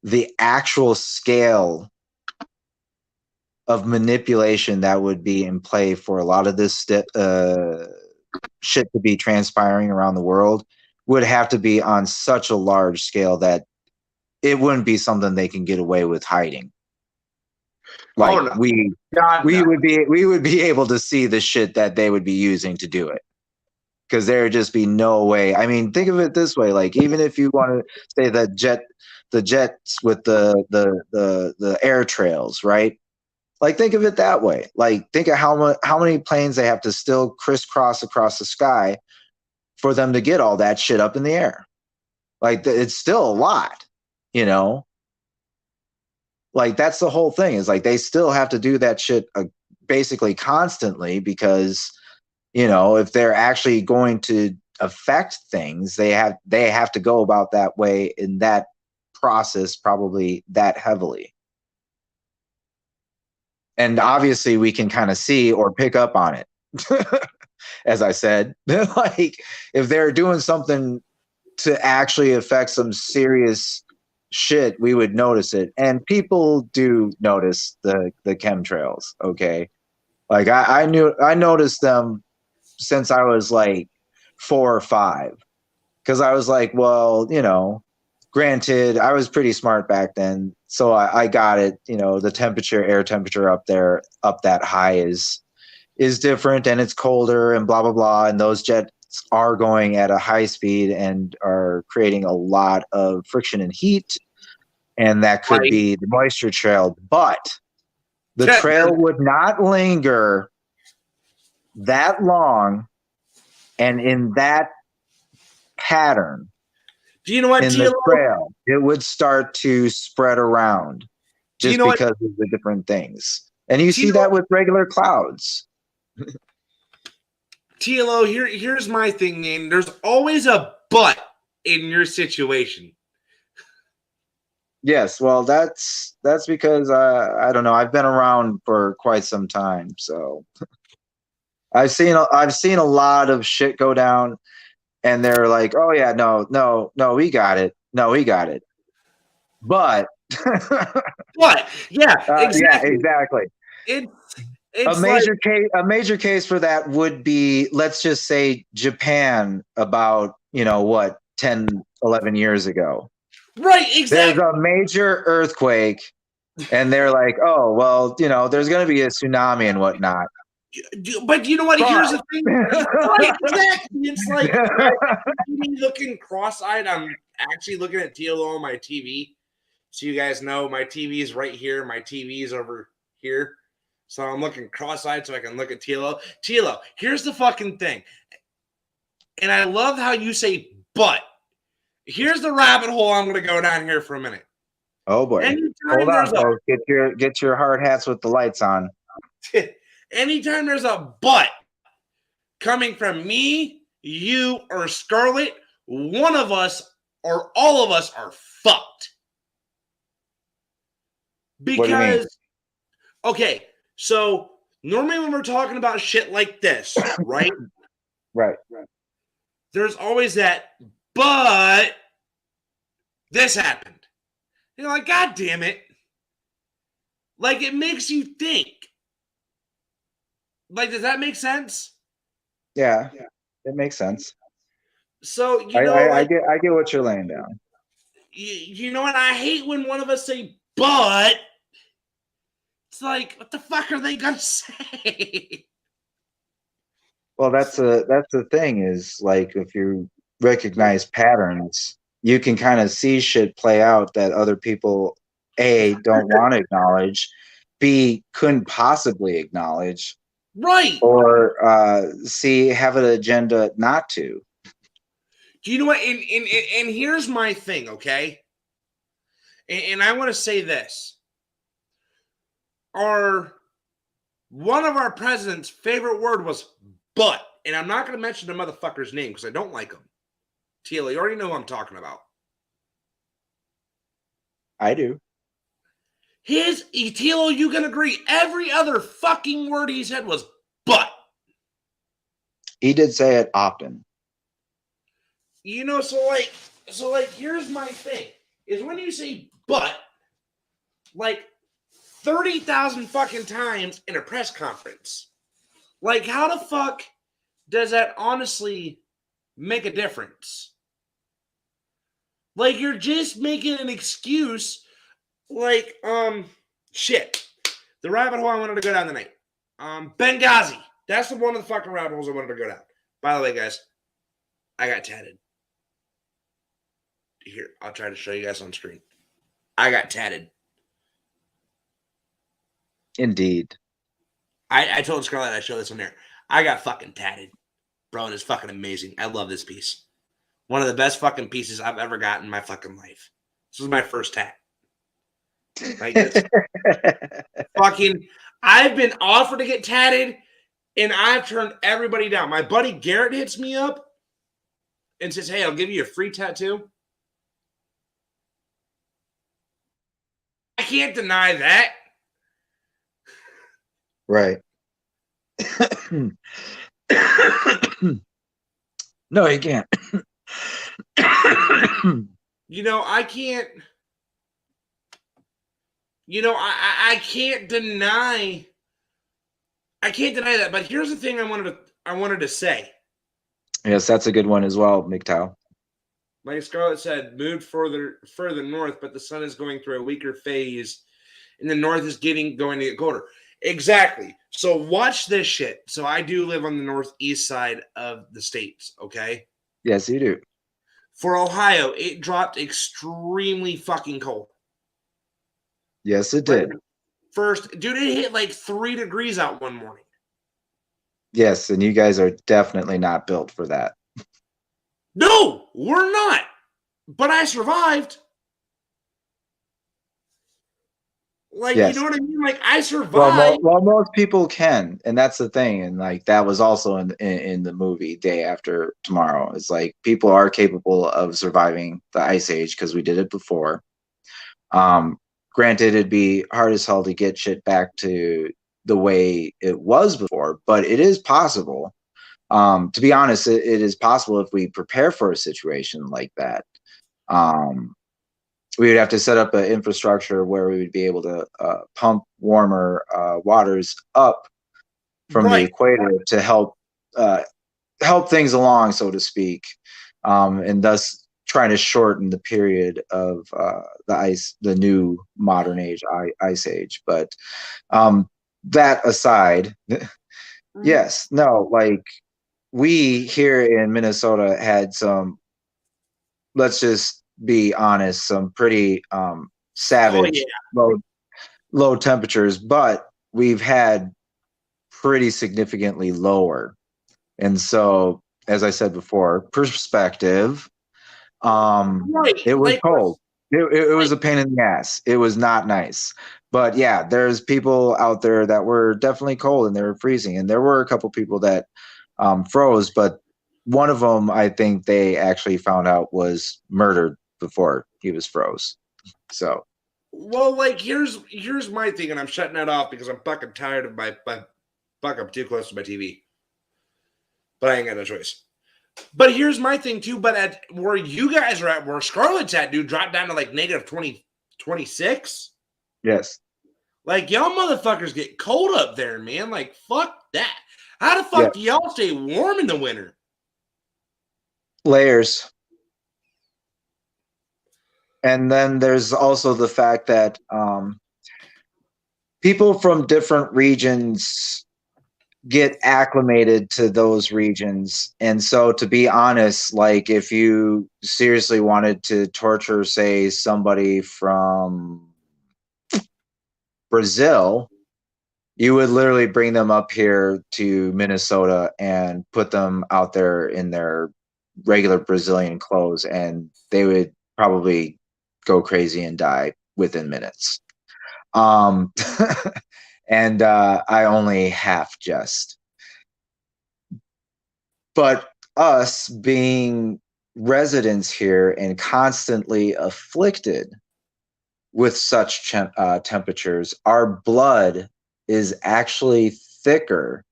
S2: the actual scale of manipulation that would be in play for a lot of this shit to be transpiring around the world would have to be on such a large scale that it wouldn't be something they can get away with hiding. Like,
S1: no.
S2: we would be able to see the shit that they would be using to do it, because there would just be no way. I mean, think of it this way: like, even if you want to say the jets with the air trails, right? Like, think of it that way. Like, think of how many planes they have to still crisscross across the sky for them to get all that shit up in the air. Like, it's still a lot, Like, that's the whole thing, is like they still have to do that shit basically constantly, because if they're actually going to affect things, they have to go about that way, in that process, probably that heavily. And obviously we can kind of see or pick up on it. As I said, like, if they're doing something to actually affect some serious shit, we would notice it. And people do notice the chemtrails, okay? Like I noticed them since I was like 4 or 5. Because I was like, well, granted, I was pretty smart back then, so I got it. The air temperature up there, up that high is different, and it's colder, and blah blah blah. And those jets are going at a high speed and are creating a lot of friction and heat, and that could be the moisture trail. But the trail would not linger that long, and in that pattern.
S3: Do you know what,
S2: in the trail, it would start to spread around just because of the different things. And you see that with regular clouds.
S3: TLO, here's my thing, man. There's always a but in your situation.
S2: Yes, well, that's because I don't know. I've been around for quite some time, so I've seen a lot of shit go down. And they're like, oh, yeah, no, we got it. No, we got it. But.
S3: What? Yeah, exactly.
S2: Yeah, exactly.
S3: It's
S2: a major case for that would be, let's just say, Japan about, 10, 11 years ago.
S3: Right, exactly.
S2: There's a major earthquake, and they're like, oh, well, there's going to be a tsunami and whatnot.
S3: But you know what? Here's the thing. Right, exactly. It's like me looking cross-eyed. I'm actually looking at TLO on my TV. So you guys know my TV is right here. My TV is over here. So I'm looking cross-eyed so I can look at TLO. TLO, here's the fucking thing. And I love how you say but. Here's the rabbit hole I'm going to go down here for a minute.
S2: Oh, boy. Hold on, folks. Get your hard hats with the lights on.
S3: Anytime there's a but coming from me, you, or Scarlett, one of us or all of us are fucked. Because, okay, so normally when we're talking about shit like this, right?
S2: Right.
S3: There's always that, but this happened. You're like, God damn it. Like, it makes you think. Like, does that make sense?
S2: Yeah, it makes sense.
S3: So,
S2: I get what you're laying down.
S3: You know what? I hate when one of us say, but it's like, what the fuck are they gonna say?
S2: Well, that's the thing is, like, if you recognize patterns, you can kind of see shit play out that other people, A, don't want to acknowledge, B, couldn't possibly acknowledge.
S3: Right.
S2: Or C, have an agenda not to.
S3: Do you know what? And here's my thing, okay? And I want to say this. One of our president's favorite word was but. And I'm not going to mention the motherfucker's name because I don't like him. Teal, you already know who I'm talking about.
S2: I do.
S3: Teal, you can agree, every other fucking word he said was but.
S2: He did say it often.
S3: So here's my thing. Is when you say but, like 30,000 fucking times in a press conference. Like, how the fuck does that honestly make a difference? Like, you're just making an excuse. Like, shit. The rabbit hole I wanted to go down tonight. Benghazi. That's the one of the fucking rabbit holes I wanted to go down. By the way, guys, I got tatted. Here, I'll try to show you guys on screen. I got tatted.
S2: Indeed.
S3: I told Scarlett I'd show this on there. I got fucking tatted. Bro, it is fucking amazing. I love this piece. One of the best fucking pieces I've ever gotten in my fucking life. This was my first tat. Like this. Fucking, I've been offered to get tatted, and I've turned everybody down. My buddy Garrett hits me up and says, hey, I'll give you a free tattoo. I can't deny that.
S2: Right. No, you can't.
S3: You know, I can't. You know, I can't deny. I can't deny that. But here's the thing I wanted to say.
S2: Yes, that's a good one as well, MGTOW.
S3: Like Scarlett said, moved further north, but the sun is going through a weaker phase, and the north is going to get colder. Exactly. So watch this shit. So I do live on the northeast side of the states. Okay.
S2: Yes, you do.
S3: For Ohio, it dropped extremely fucking cold.
S2: Yes, it did.
S3: First, dude, it hit like 3 degrees out one morning.
S2: Yes, and you guys are definitely not built for that.
S3: No, we're not. But I survived. Like,
S2: yes.
S3: You know what I mean? Like, I survived.
S2: Well, most people can, and that's the thing. And like that was also in the movie Day After Tomorrow. It's like people are capable of surviving the ice age because we did it before. Granted, it'd be hard as hell to get shit back to the way it was before, but it is possible. To be honest, it is possible if we prepare for a situation like that. We would have to set up an infrastructure where we would be able to pump warmer waters up from the equator to help things along, so to speak, and thus trying to shorten the period of the new modern age ice age. But that aside, yes, no, like we here in Minnesota had some, let's just be honest, some pretty savage low temperatures, but we've had pretty significantly lower. And so, as I said before, perspective, it was cold. It was a pain in the ass. It was not nice. But yeah, there's people out there that were definitely cold and they were freezing. And there were a couple people that froze, but one of them, I think they actually found out was murdered before he was froze. So,
S3: well, like here's my thing, and I'm shutting that off because I'm fucking tired of my fuck up too close to my TV. But I ain't got no choice. But here's my thing too. But at where you guys are at, where Scarlett's at, dude, dropped down to like negative 20, 26.
S2: Yes.
S3: Like y'all motherfuckers get cold up there, man. Like fuck that. How the fuck do y'all stay warm in the winter?
S2: Layers. And then there's also the fact that people from different regions get acclimated to those regions. And so, to be honest, like if you seriously wanted to torture, say, somebody from Brazil, you would literally bring them up here to Minnesota and put them out there in their regular Brazilian clothes, and they would probably go crazy and die within minutes. And I only half jest. But us being residents here and constantly afflicted with such temperatures, our blood is actually thicker.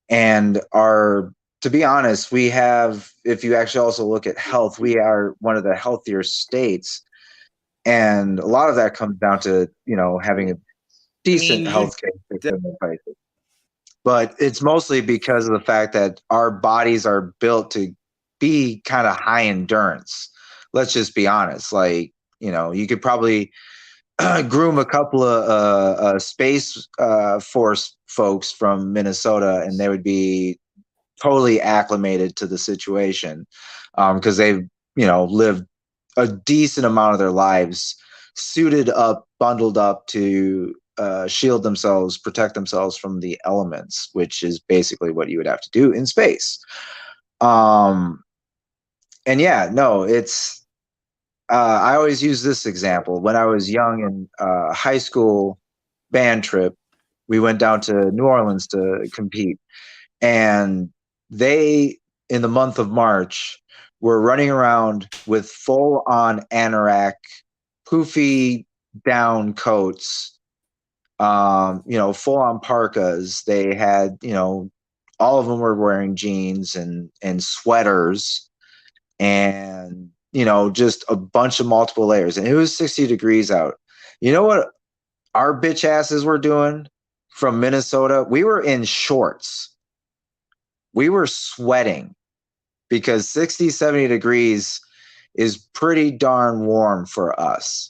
S2: And to be honest, we have, if you actually also look at health, we are one of the healthier states. And a lot of that comes down to, having a decent healthcare system in place. But it's mostly because of the fact that our bodies are built to be kind of high endurance. Let's just be honest. Like, you could probably groom a couple of Space Force folks from Minnesota, and they would be totally acclimated to the situation because they've, lived a decent amount of their lives suited up, bundled up to shield themselves, protect themselves from the elements, which is basically what you would have to do in space. And yeah, no, it's, I always use this example. When I was young in high school band trip, we went down to New Orleans to compete, and they, in the month of March, were running around with full-on anorak, poofy down coats, full-on parkas. They had, all of them were wearing jeans and sweaters, and just a bunch of multiple layers, and it was 60 degrees out. You know what our bitch asses were doing from Minnesota? We were in shorts. We were sweating because 60, 70 degrees is pretty darn warm for us.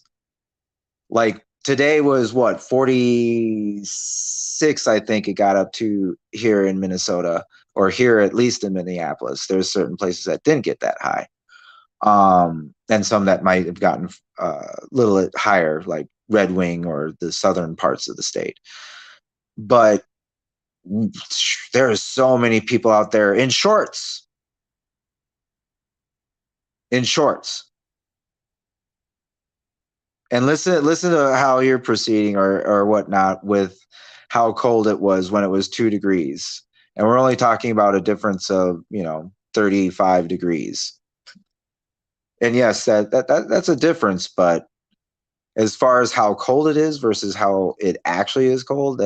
S2: Like today was what, 46, I think it got up to here in Minnesota, or here at least in Minneapolis. There's certain places that didn't get that high. And some that might have gotten a little bit higher, like Red Wing or the southern parts of the state. But there are so many people out there in shorts. In shorts. And listen to how you're proceeding or whatnot with how cold it was when it was 2 degrees. And we're only talking about a difference of, 35 degrees. And yes, that's a difference, but as far as how cold it is versus how it actually is cold,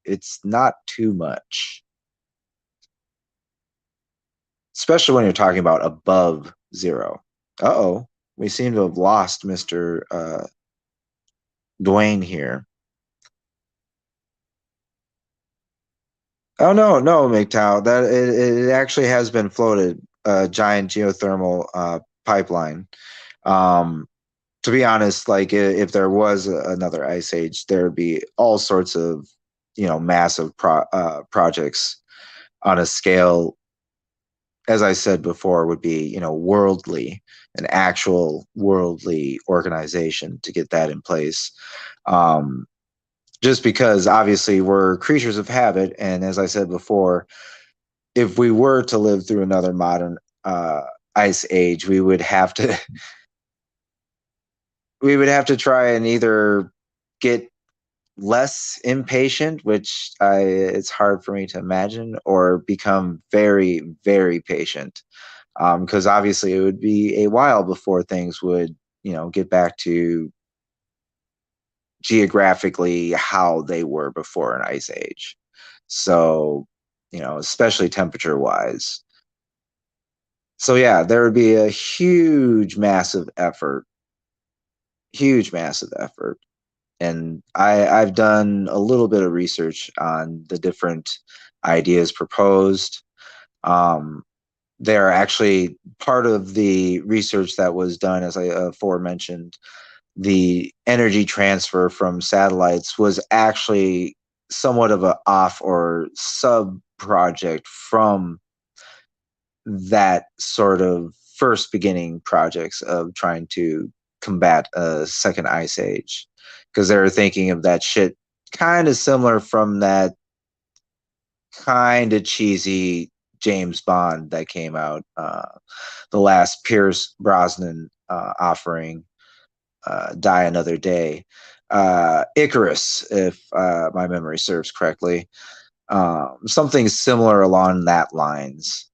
S2: it's not too much. Especially when you're talking about above zero. Uh-oh. We seem to have lost Mr. Dwayne here. Oh no, MGTOW. That it actually has been floated, a giant geothermal pipeline. To be honest, like if there was another ice age, there would be all sorts of, massive projects on a scale, as I said before, would be, worldly, an actual worldly organization to get that in place. Just because obviously we're creatures of habit, and as I said before, if we were to live through another modern ice age, we would have to try and either get less impatient, which it's hard for me to imagine, or become very, very patient. Because obviously it would be a while before things would, get back to geographically how they were before an ice age. So, especially temperature wise. So yeah, there would be a huge, massive effort. And I've done a little bit of research on the different ideas proposed. They're actually part of the research that was done, as I aforementioned. The energy transfer from satellites was actually somewhat of a off or sub project from that sort of first beginning projects of trying to combat a second ice age, because they were thinking of that shit kind of similar from that kind of cheesy James Bond that came out, the last Pierce Brosnan offering, Die Another Day, Icarus, if my memory serves correctly, something similar along that lines.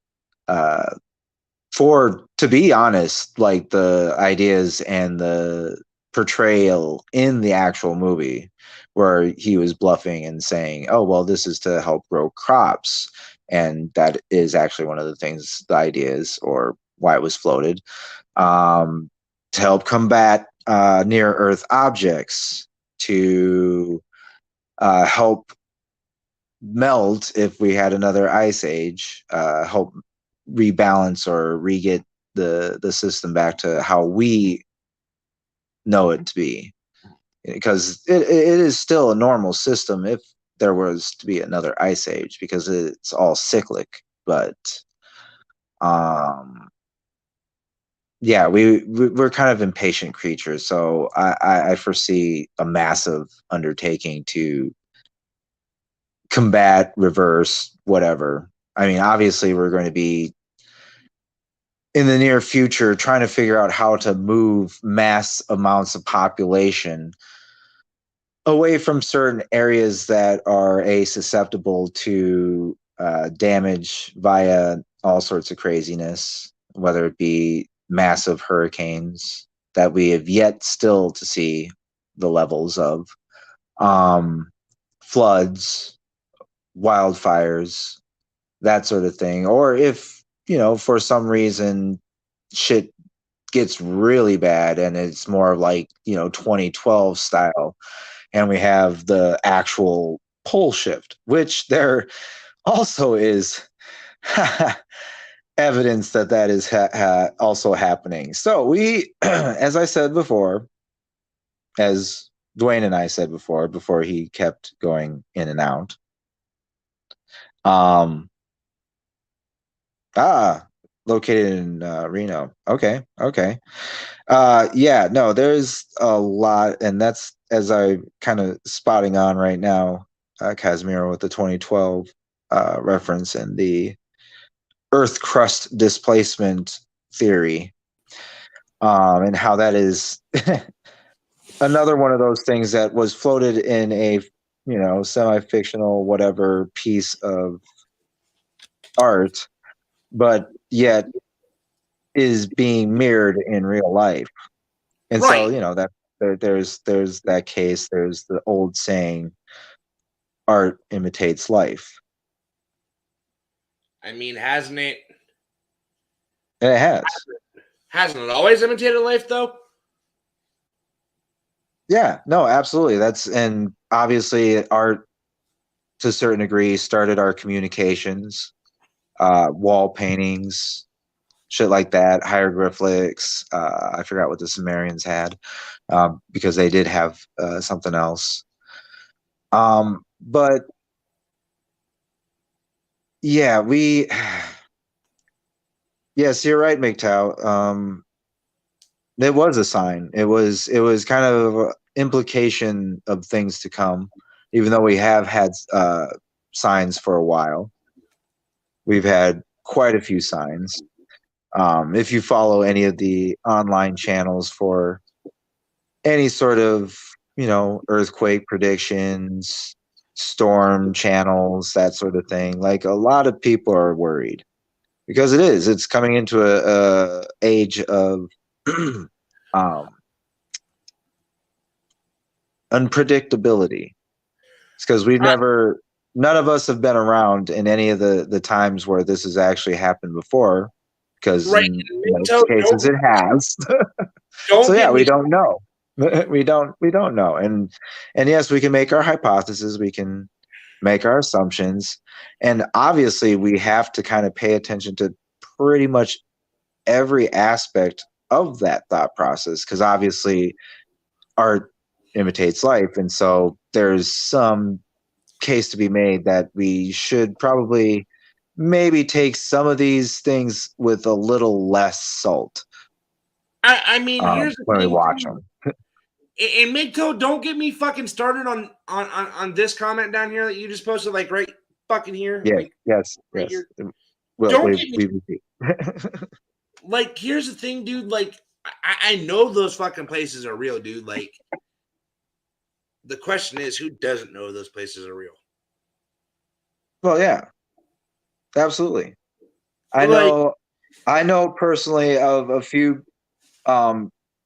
S2: To be honest, like the ideas and the portrayal in the actual movie, where he was bluffing and saying, "Oh, well, this is to help grow crops," and that is actually one of the things, the ideas, or why it was floated, to help combat near Earth objects, to help melt if we had another ice age, help rebalance or re-get the system back to how we know it to be, because it is still a normal system if there was to be another ice age, because it's all cyclic. But yeah, we're kind of impatient creatures, so I foresee a massive undertaking to combat, reverse, whatever. I mean, obviously we're going to be in the near future trying to figure out how to move mass amounts of population away from certain areas that are susceptible to damage via all sorts of craziness, whether it be massive hurricanes that we have yet still to see the levels of, floods, wildfires, that sort of thing. Or if, for some reason shit gets really bad and it's more like, 2012 style, and we have the actual pole shift, which there also is evidence that is also happening. So we, as I said before, as Dwayne and I said before he kept going in and out. Located in Reno. Okay. Yeah, no, there's a lot, and that's as I kind of spotting on right now, Casimiro, with the 2012 reference and the Earth crust displacement theory, and how that is another one of those things that was floated in a semi-fictional whatever piece of art, but yet is being mirrored in real life. And
S3: Right.
S2: so that there's that case. There's the old saying, art imitates life.
S3: I mean, hasn't it?
S2: And it has.
S3: Hasn't it always imitated life, though?
S2: Yeah, no, absolutely. And obviously art, to a certain degree, started our communications, wall paintings, shit like that, hieroglyphics. I forgot what the Sumerians had, because they did have something else. But yeah, yes, you're right, MGTOW. It was a sign. It was kind of an implication of things to come, even though we have had signs for a while. We've had quite a few signs. If you follow any of the online channels for any sort of, earthquake predictions, storm channels, that sort of thing, like a lot of people are worried because it's coming into a age of unpredictability. It's because none of us have been around in any of the times where this has actually happened before, because
S3: Right.
S2: in most cases it has. So yeah, we don't know. we don't know. And yes, we can make our hypotheses, we can make our assumptions, and obviously we have to kind of pay attention to pretty much every aspect of that thought process, because obviously art imitates life, and so there's some case to be made that we should probably maybe take some of these things with a little less salt.
S3: I mean, here's the
S2: when
S3: thing,
S2: we watch them.
S3: And Migto, don't get me fucking started on this comment down here that you just posted, like right fucking here.
S2: Yes,
S3: like,
S2: yes,
S3: right
S2: yes.
S3: Here.
S2: Well,
S3: Don't get me.
S2: we
S3: Like, here's the thing, dude. Like, I know those fucking places are real, dude. Like, the question is, who doesn't know those places are real?
S2: Well, yeah, absolutely.
S3: Like,
S2: I know personally of a few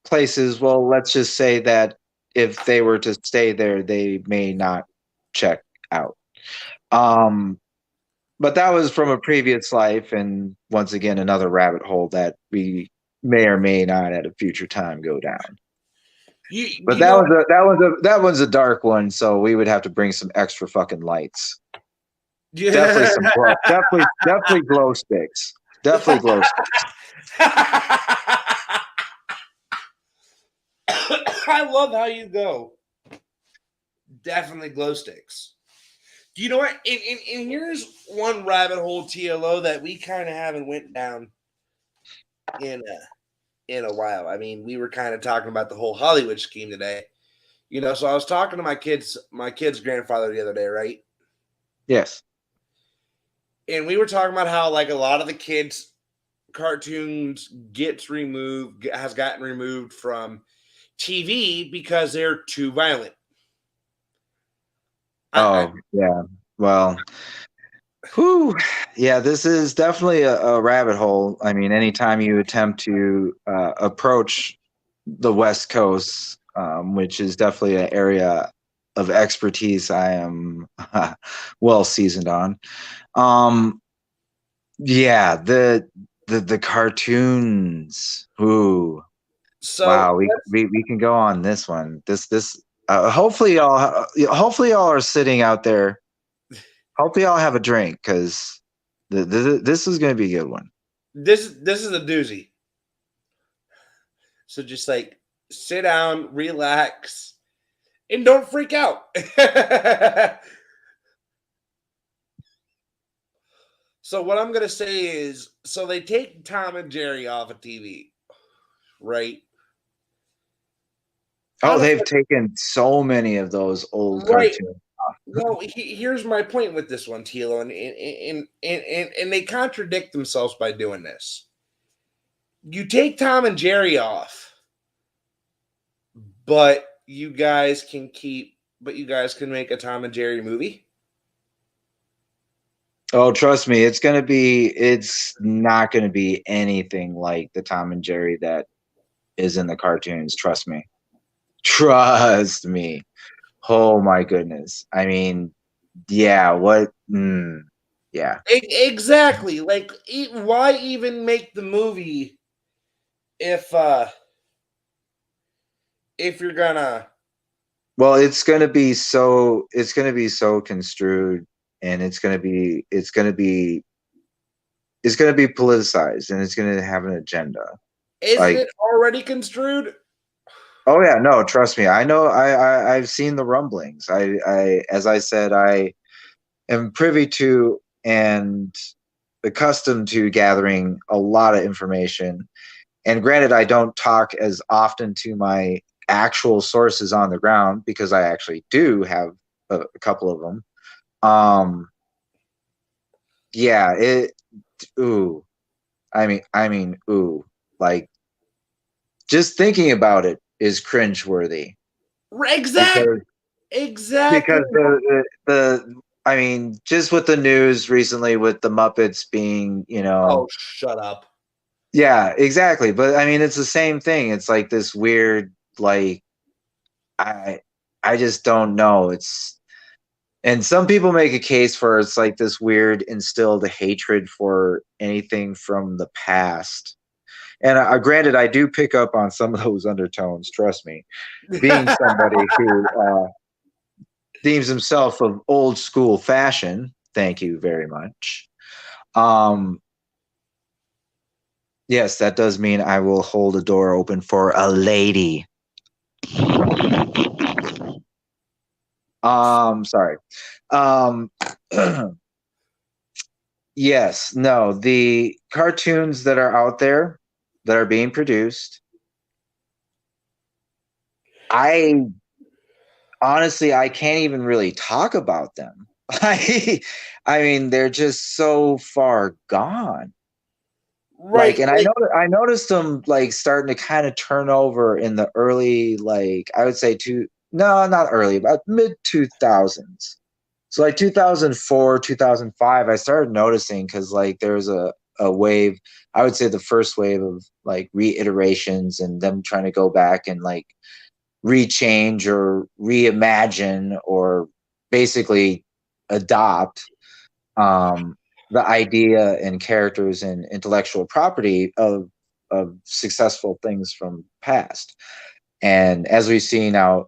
S2: places. Well, let's just say that if they were to stay there, they may not check out. But that was from a previous life, and once again, another rabbit hole that we may or may not at a future time go down. But that one's a dark one, so we would have to bring some extra fucking lights.
S3: Yeah.
S2: Definitely some definitely glow sticks. Definitely glow sticks.
S3: I love how you go. Definitely glow sticks. Do you know what? And here's one rabbit hole, TLO, that we kind of haven't went down in a while. I mean, we were kind of talking about the whole Hollywood scheme today. So I was talking to my kid's grandfather the other day, right?
S2: Yes.
S3: And we were talking about how, like, a lot of the kids' cartoons has gotten removed from TV because they're too violent.
S2: Yeah. Well, whew. Yeah, this is definitely a rabbit hole. I mean, anytime you attempt to approach the West Coast, which is definitely an area of expertise I am well seasoned on. Yeah, the cartoons. Ooh,
S3: So
S2: wow. We can go on this one. This. Hopefully y'all are sitting out there. Hopefully y'all have a drink because this is going to be a good one.
S3: this is a doozy. So just like sit down, relax, and don't freak out. So what I'm gonna say is, so they take Tom and Jerry off of TV, right? How
S2: Oh,
S3: the
S2: they've
S3: fuck,
S2: taken so many of those old
S3: right?
S2: cartoons.
S3: Well, here's my point with this one, Tilo, and they contradict themselves by doing this. You take Tom and Jerry off, but you guys can make a Tom and Jerry movie.
S2: Oh, trust me, it's not gonna be anything like the Tom and Jerry that is in the cartoons. Trust me. Trust me. Oh my goodness. I mean, yeah, what yeah.
S3: Exactly. Like, why even make the movie if you're gonna?
S2: Well, it's gonna be so construed and it's gonna be politicized and it's gonna have an agenda.
S3: Isn't
S2: Like,
S3: it already construed?
S2: oh yeah, no, trust me. I know I've seen the rumblings. I as I said, I am privy to and accustomed to gathering a lot of information. And granted, I don't talk as often to my actual sources on the ground because I actually do have a couple of them. Um, yeah, ooh, ooh, like just thinking about it is cringeworthy
S3: Exactly.
S2: because
S3: Exactly.
S2: because the I mean, just with the news recently with the Muppets being,
S3: Oh, shut up.
S2: yeah, exactly. But I mean, it's the same thing. It's like this weird, like I I just don't know. And some people make a case for it's like this weird instilled hatred for anything from the past. And granted, I do pick up on some of those undertones. Trust me, being somebody who deems himself of old school fashion. Thank you very much. Um, yes, that does mean I will hold a door open for a lady. Sorry. Um, yes, no, the cartoons that are out there that are being produced, I honestly I can't even really talk about them. I mean, they're just so far gone. Like,
S3: Right.
S2: and
S3: Like,
S2: I noticed them like starting to kind of turn over in the early, like I would say no, not early, about mid 2000s. So like 2004, 2005, I started noticing because like there was a wave. I would say the first wave of like reiterations and them trying to go back and like rechange or reimagine or basically adopt um, the idea and characters and intellectual property of successful things from past. And as we've seen now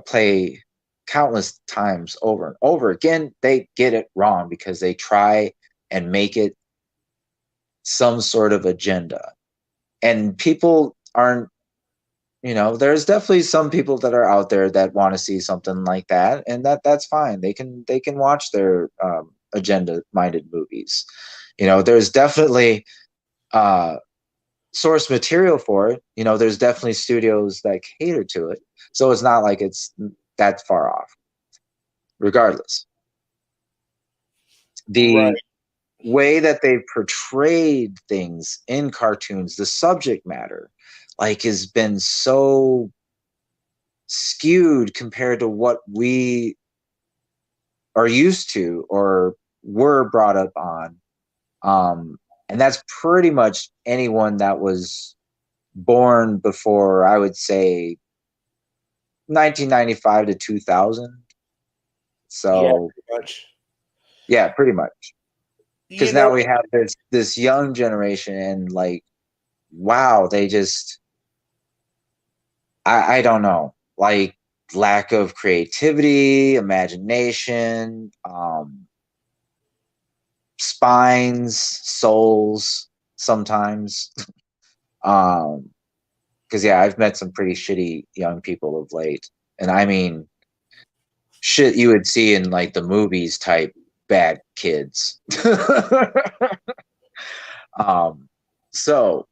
S2: play countless times over and over again, they get it wrong because they try and make it some sort of agenda. And people aren't, there's definitely some people that are out there that want to see something like that, and that's fine. They can watch their agenda minded movies. There's definitely uh source material for it. There's definitely studios that cater to it. So it's not like it's that far off. Regardless,
S3: right.
S2: the way that they've portrayed things in cartoons, the subject matter, like, has been so skewed compared to what we are used to or were brought up on. And that's pretty much anyone that was born before, I would say, 1995 to 2000.
S3: Yeah,
S2: So
S3: pretty much.
S2: yeah, pretty much. because
S3: You
S2: now
S3: know,
S2: we have this young generation, and like, wow, they just, I don't know, like lack of creativity, imagination, spines, souls sometimes. Because yeah, I've met some pretty shitty young people of late, and I mean shit you would see in like the movies type bad kids. um, so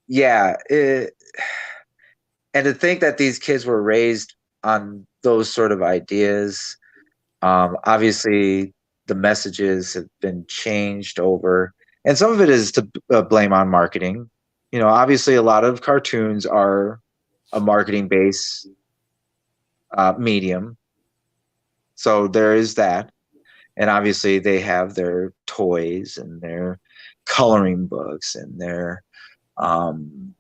S2: yeah, and to think that these kids were raised on those sort of ideas, obviously the messages have been changed over, and some of it is to blame on marketing. You know, obviously a lot of cartoons are a marketing base medium, so there is that. And obviously they have their toys and their coloring books and their um,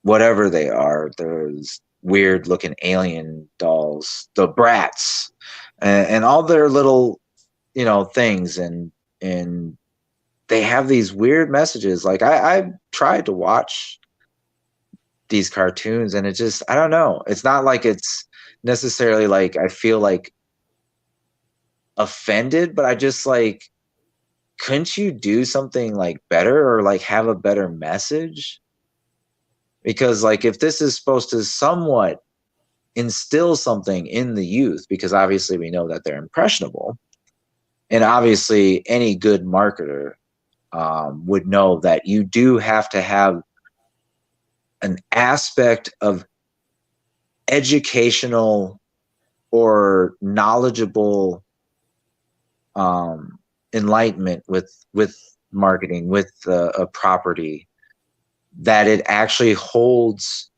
S2: whatever they are. There's weird looking alien dolls, the brats, and all their little, you know, things, and they have these weird messages. Like I tried to watch these cartoons, and it just, I don't know. It's not like it's necessarily like I feel like offended, but I just like, couldn't you do something like better or like have a better message? Because like if this is supposed to somewhat instill something in the youth, because obviously we know that they're impressionable, and obviously any good marketer would know that you do have to have an aspect of educational or knowledgeable enlightenment with marketing, with a property, that it actually holds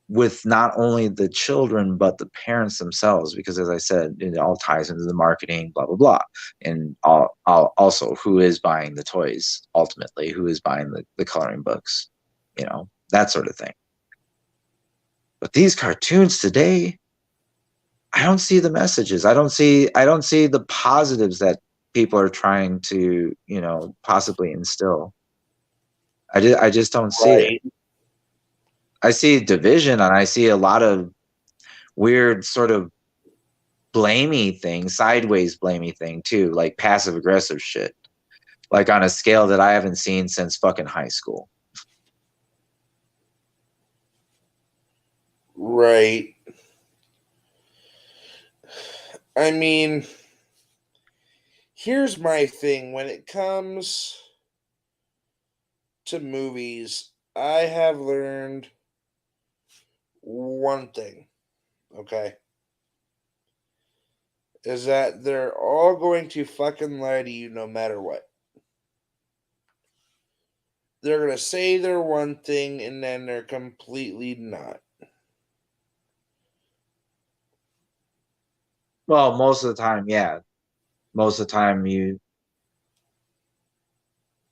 S2: with not only the children but the parents themselves, because as I said, it all ties into the marketing, blah blah blah, and also who is buying the toys, ultimately who is buying the coloring books, you know, that sort of thing. But these cartoons today, I don't see the messages. I don't see the positives that people are trying to, you know, possibly instill. I just don't see it.
S3: right?
S2: I see division, and I see a lot of weird sort of blamey thing, sideways blamey thing too, like passive aggressive shit, like on a scale that I haven't seen since fucking high school.
S3: Right. I mean, here's my thing when it comes to movies. I have learned one thing, okay? Is that they're all going to fucking lie to you no matter what. They're going to say they're one thing and then they're completely not.
S2: Well, most of the time, yeah. Most of the time you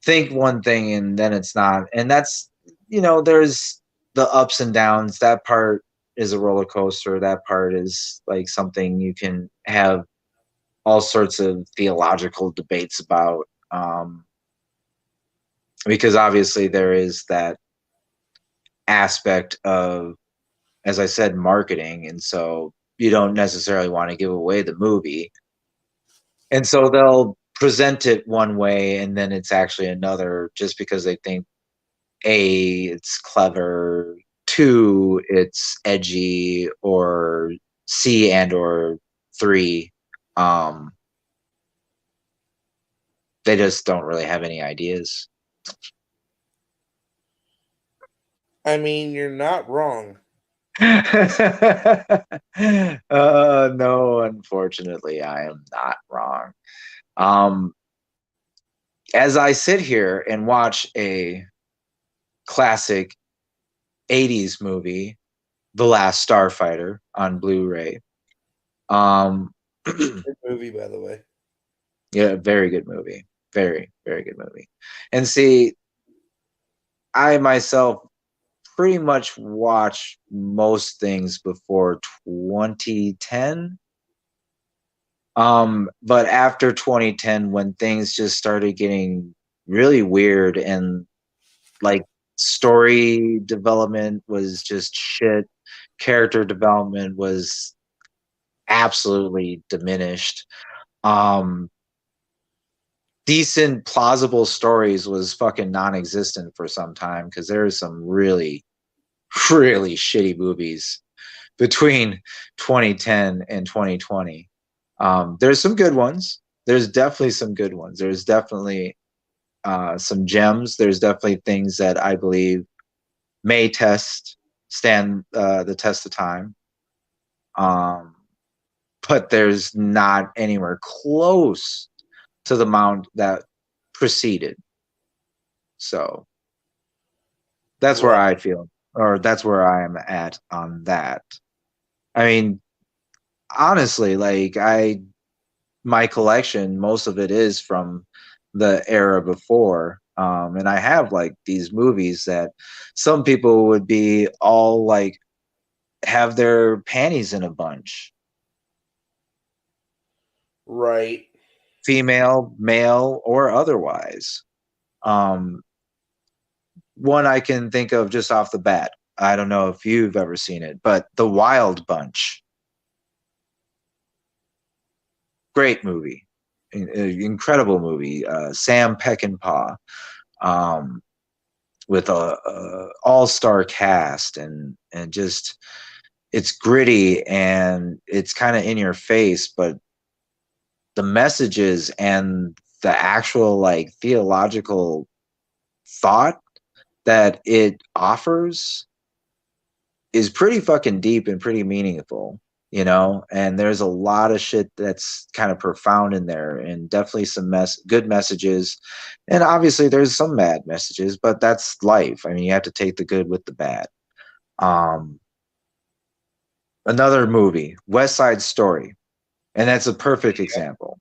S2: think one thing and then it's not. And that's, you know, there's the ups and downs. That part is a roller coaster. That part is like something you can have all sorts of theological debates about. Because obviously there is that aspect of, as I said, marketing. And so you don't necessarily want to give away the movie. And so they'll present it one way and then it's actually another, just because they think A, it's clever, two, it's edgy, or C and or three, um, they just don't really have any ideas.
S3: I mean, you're not wrong.
S2: No, unfortunately, I am not wrong. Um, as I sit here and watch a classic 80s movie, The Last Starfighter, on Blu-ray.
S3: Good movie, by the way.
S2: Yeah, very good movie. Very, very good movie. And see, I myself pretty much watch most things before 2010. But after 2010, when things just started getting really weird and like story development was just shit, character development was absolutely diminished. Um, Decent, plausible stories was fucking non-existent for some time because there are some really, really shitty movies between 2010 and 2020. There's some good ones. There's definitely some good ones. There's definitely some gems. There's definitely things that I believe may stand the test of time. But there's not anywhere close to the amount that preceded. So that's where I feel, or that's where I am at on that. I mean, honestly, like my collection, most of it is from the era before. And I have like these movies that some people would be all like have their panties in a bunch.
S3: Right.
S2: Female, male, or otherwise. Um, One I can think of just off the bat. I don't know if you've ever seen it, but The Wild Bunch. Great movie. Incredible movie. Sam Peckinpah. With a all-star cast and just it's gritty and it's kind of in your face, but the messages and the actual like theological thought that it offers is pretty fucking deep and pretty meaningful, you know. And there's a lot of shit that's kind of profound in there, and definitely some good messages, and obviously there's some bad messages, but that's life. I mean, you have to take the good with the bad. Another movie, West Side Story, and that's a perfect example.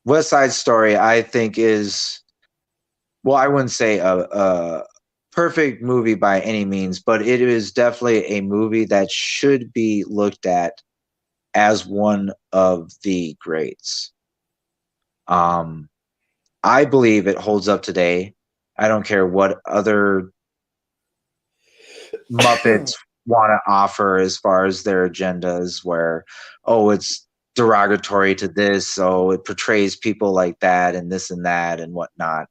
S2: West Side Story, I think, is, well, I wouldn't say a perfect movie by any means, but it is definitely a movie that should be looked at as one of the greats. I believe it holds up today. I don't care what other Muppets want to offer as far as their agendas, where, oh, it's derogatory to this, so it portrays people like that and this and that and whatnot.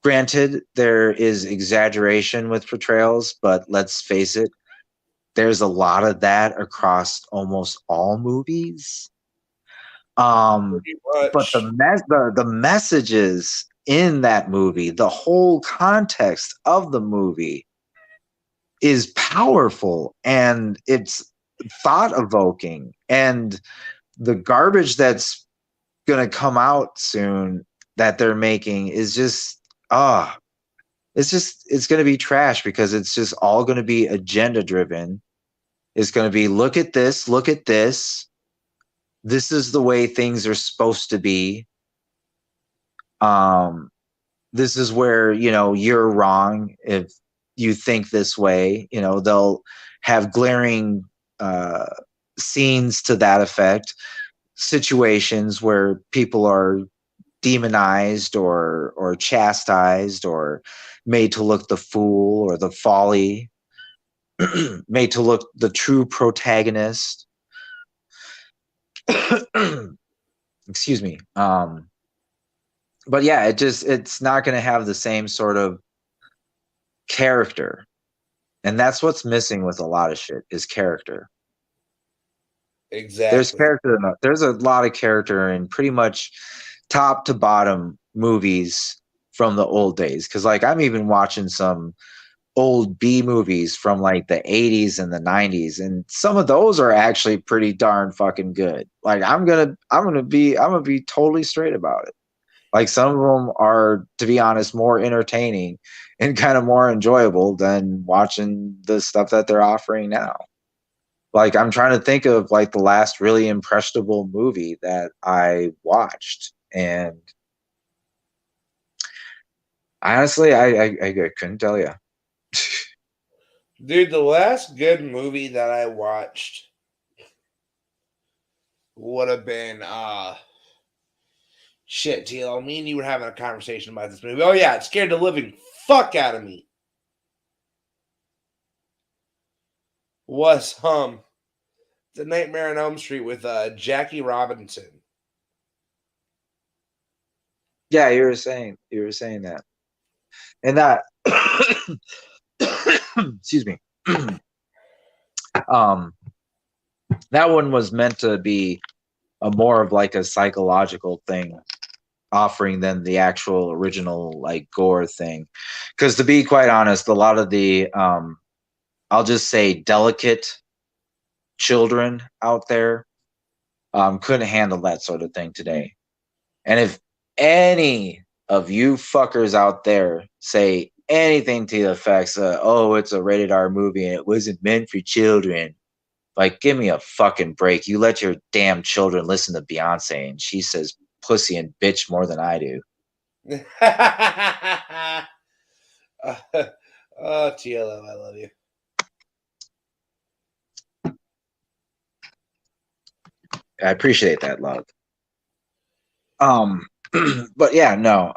S2: Granted, there is exaggeration with portrayals, but let's face it, there's a lot of that across almost all movies. But the messages in that movie, the whole context of the movie is powerful and it's thought evoking, and the garbage that's gonna come out soon that they're making is just it's going to be trash because it's just all going to be agenda driven. It's going to be, look at this, this is the way things are supposed to be. This is where, you know, you're wrong if you think this way. You know, they'll have glaring scenes to that effect, situations where people are demonized or chastised or made to look the fool or the folly, made to look the true protagonist. Excuse me. But yeah, it's not going to have the same sort of character, and that's what's missing with a lot of shit is character.
S3: Exactly.
S2: There's character. There's a lot of character in pretty much top to bottom movies from the old days. Because like I'm even watching some old B movies from like the 80s and the 90s, and some of those are actually pretty darn fucking good. Like I'm gonna be totally straight about it. Like some of them are, to be honest, more entertaining and kind of more enjoyable than watching the stuff that they're offering now. Like I'm trying to think of like the last really impressionable movie that I watched, and honestly, I couldn't tell you.
S3: Dude, the last good movie that I watched would have been shit, TL. Me and you were having a conversation about this movie. Oh yeah, it scared the living fuck out of me. Was The Nightmare on Elm Street with Jackie Robinson.
S2: Yeah, you were saying that. And that excuse me. That one was meant to be a more of like a psychological thing offering than the actual original like gore thing. Because to be quite honest, a lot of the I'll just say delicate children out there couldn't handle that sort of thing today. And if any of you fuckers out there say anything to the effects of, oh, it's a rated R movie and it wasn't meant for children, like, give me a fucking break. You let your damn children listen to Beyonce and she says pussy and bitch more than I do.
S3: Oh, TLO, I love you.
S2: I appreciate that, love. But yeah, no.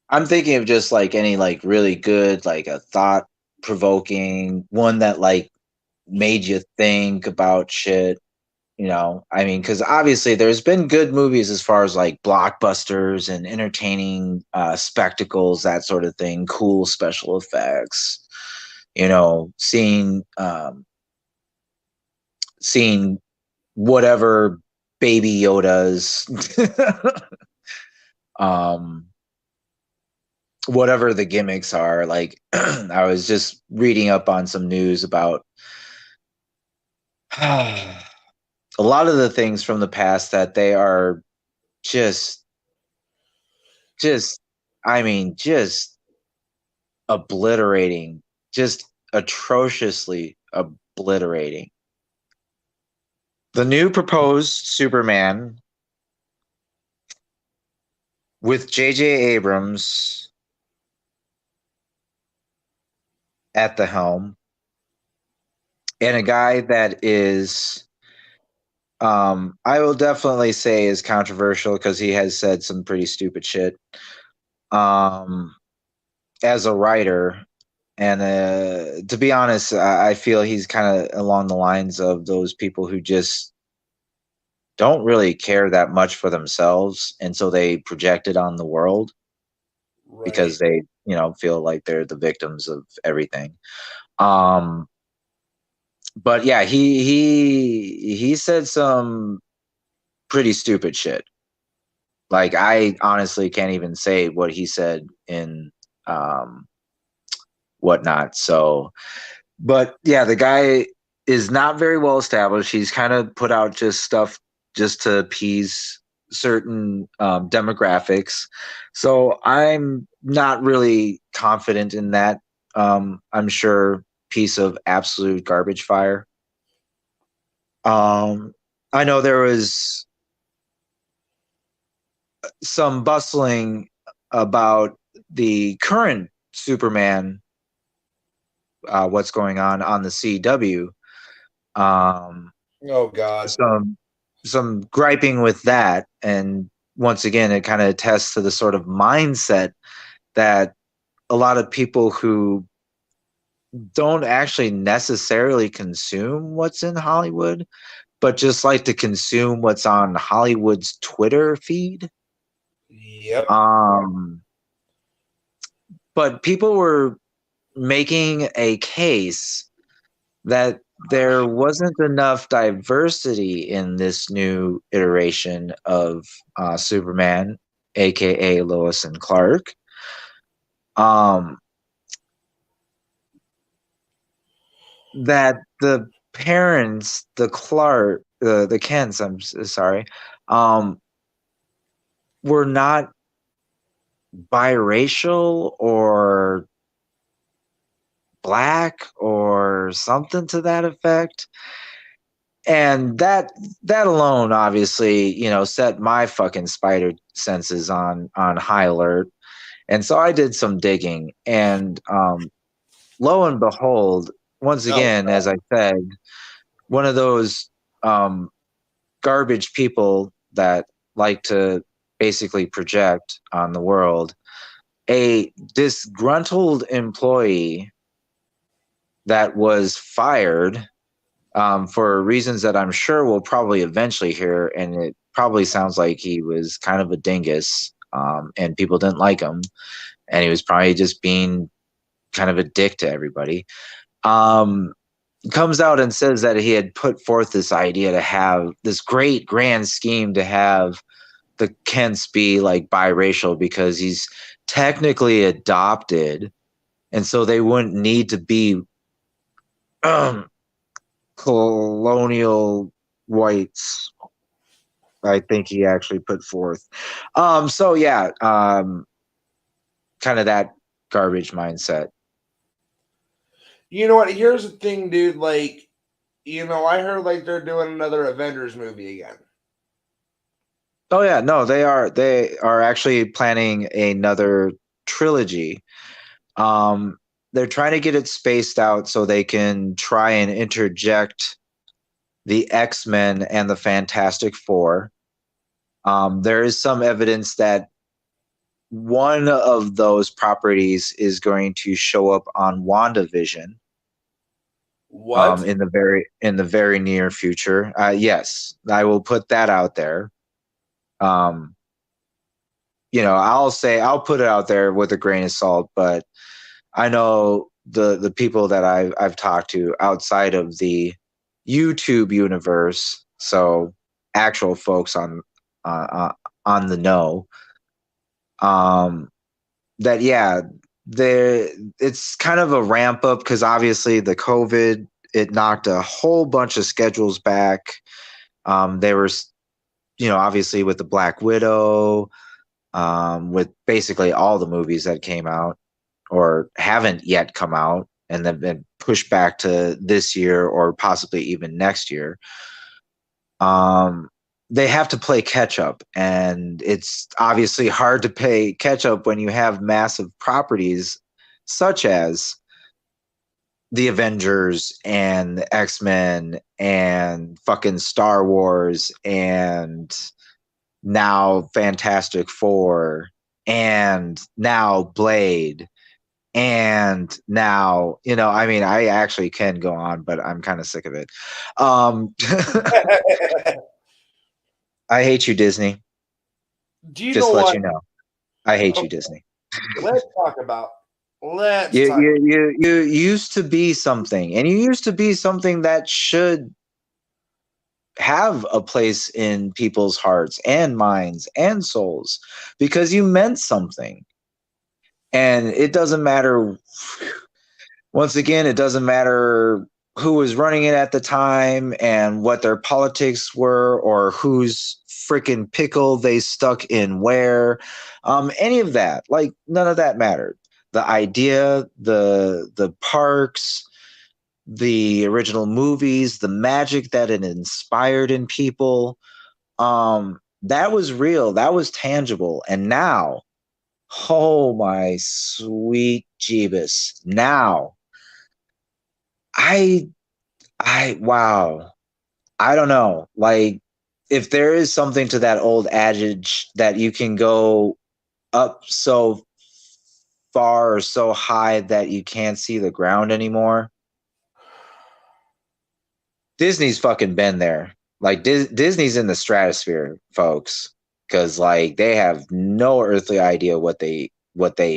S2: I'm thinking of just like any like really good, like a thought provoking one that like made you think about shit. You know, I mean, because obviously there's been good movies as far as like blockbusters and entertaining spectacles, that sort of thing, cool special effects. You know, seeing whatever baby Yodas, whatever the gimmicks are. Like, I was just reading up on some news about a lot of the things from the past that they are just I mean, just obliterating, just atrociously obliterating. The new proposed Superman with J.J. Abrams at the helm and a guy that is I will definitely say is controversial because he has said some pretty stupid shit as a writer. And to be honest, I feel he's kind of along the lines of those people who just don't really care that much for themselves. And so they project it on the world because they, feel like they're the victims of everything. But yeah, he said some pretty stupid shit. Like, I honestly can't even say what he said in whatnot. So, but yeah, the guy is not very well established. He's kind of put out just stuff just to appease certain demographics. So I'm not really confident in that. I'm sure piece of absolute garbage fire. I know there was some bustling about the current Superman, what's going on the CW.
S3: Oh God.
S2: Some griping with that, and once again, it kind of attests to the sort of mindset that a lot of people who don't actually necessarily consume what's in Hollywood, but just like to consume what's on Hollywood's Twitter feed.
S3: Yep.
S2: But people were making a case that there wasn't enough diversity in this new iteration of Superman, aka Lois and Clark. That the parents, the Kents, I'm sorry, were not biracial or black or something to that effect. And that alone obviously, set my fucking spider senses on high alert. And so I did some digging, and lo and behold, once again, as I said, one of those garbage people that like to basically project on the world, a disgruntled employee that was fired for reasons that I'm sure we'll probably eventually hear, and it probably sounds like he was kind of a dingus, and people didn't like him, and he was probably just being kind of a dick to everybody. Comes out and says that he had put forth this idea to have this great grand scheme to have the Kents be like biracial because he's technically adopted, and so they wouldn't need to be colonial whites. I think he actually put forth. So yeah, kind of that garbage mindset.
S3: You know what? Here's the thing, dude. Like, I heard like they're doing another Avengers movie again.
S2: Oh yeah, no, they are actually planning another trilogy. They're trying to get it spaced out so they can try and interject the X-Men and the Fantastic Four. There is some evidence that one of those properties is going to show up on WandaVision.
S3: What?
S2: In the very near future. Yes, I will put that out there. I'll put it out there with a grain of salt, but I know the people that I've talked to outside of the YouTube universe, so actual folks on the know, that yeah, it's kind of a ramp up because obviously the COVID, it knocked a whole bunch of schedules back. They were, obviously with the Black Widow, with basically all the movies that came out or haven't yet come out and then been pushed back to this year or possibly even next year. They have to play catch up, and it's obviously hard to play catch up when you have massive properties such as the Avengers and the X-Men and fucking Star Wars and now Fantastic Four and now Blade and now, I actually can go on, but I'm kind of sick of it. I hate you, Disney.
S3: Do you
S2: Just
S3: know
S2: let
S3: what?
S2: you know. I hate you, Disney.
S3: Let's talk about.
S2: You used to be something, and you used to be something that should have a place in people's hearts and minds and souls because you meant something. And it doesn't matter. Once again, it doesn't matter who was running it at the time and what their politics were or whose freaking pickle they stuck in where. Any of that, like none of that mattered. The idea, the parks, the original movies, the magic that it inspired in people, that was real, that was tangible. And now, oh my sweet Jeebus, now wow, I don't know, like if there is something to that old adage that you can go up so far or so high that you can't see the ground anymore. Disney's fucking been there. Like Disney's in the stratosphere, folks, because like they have no earthly idea what they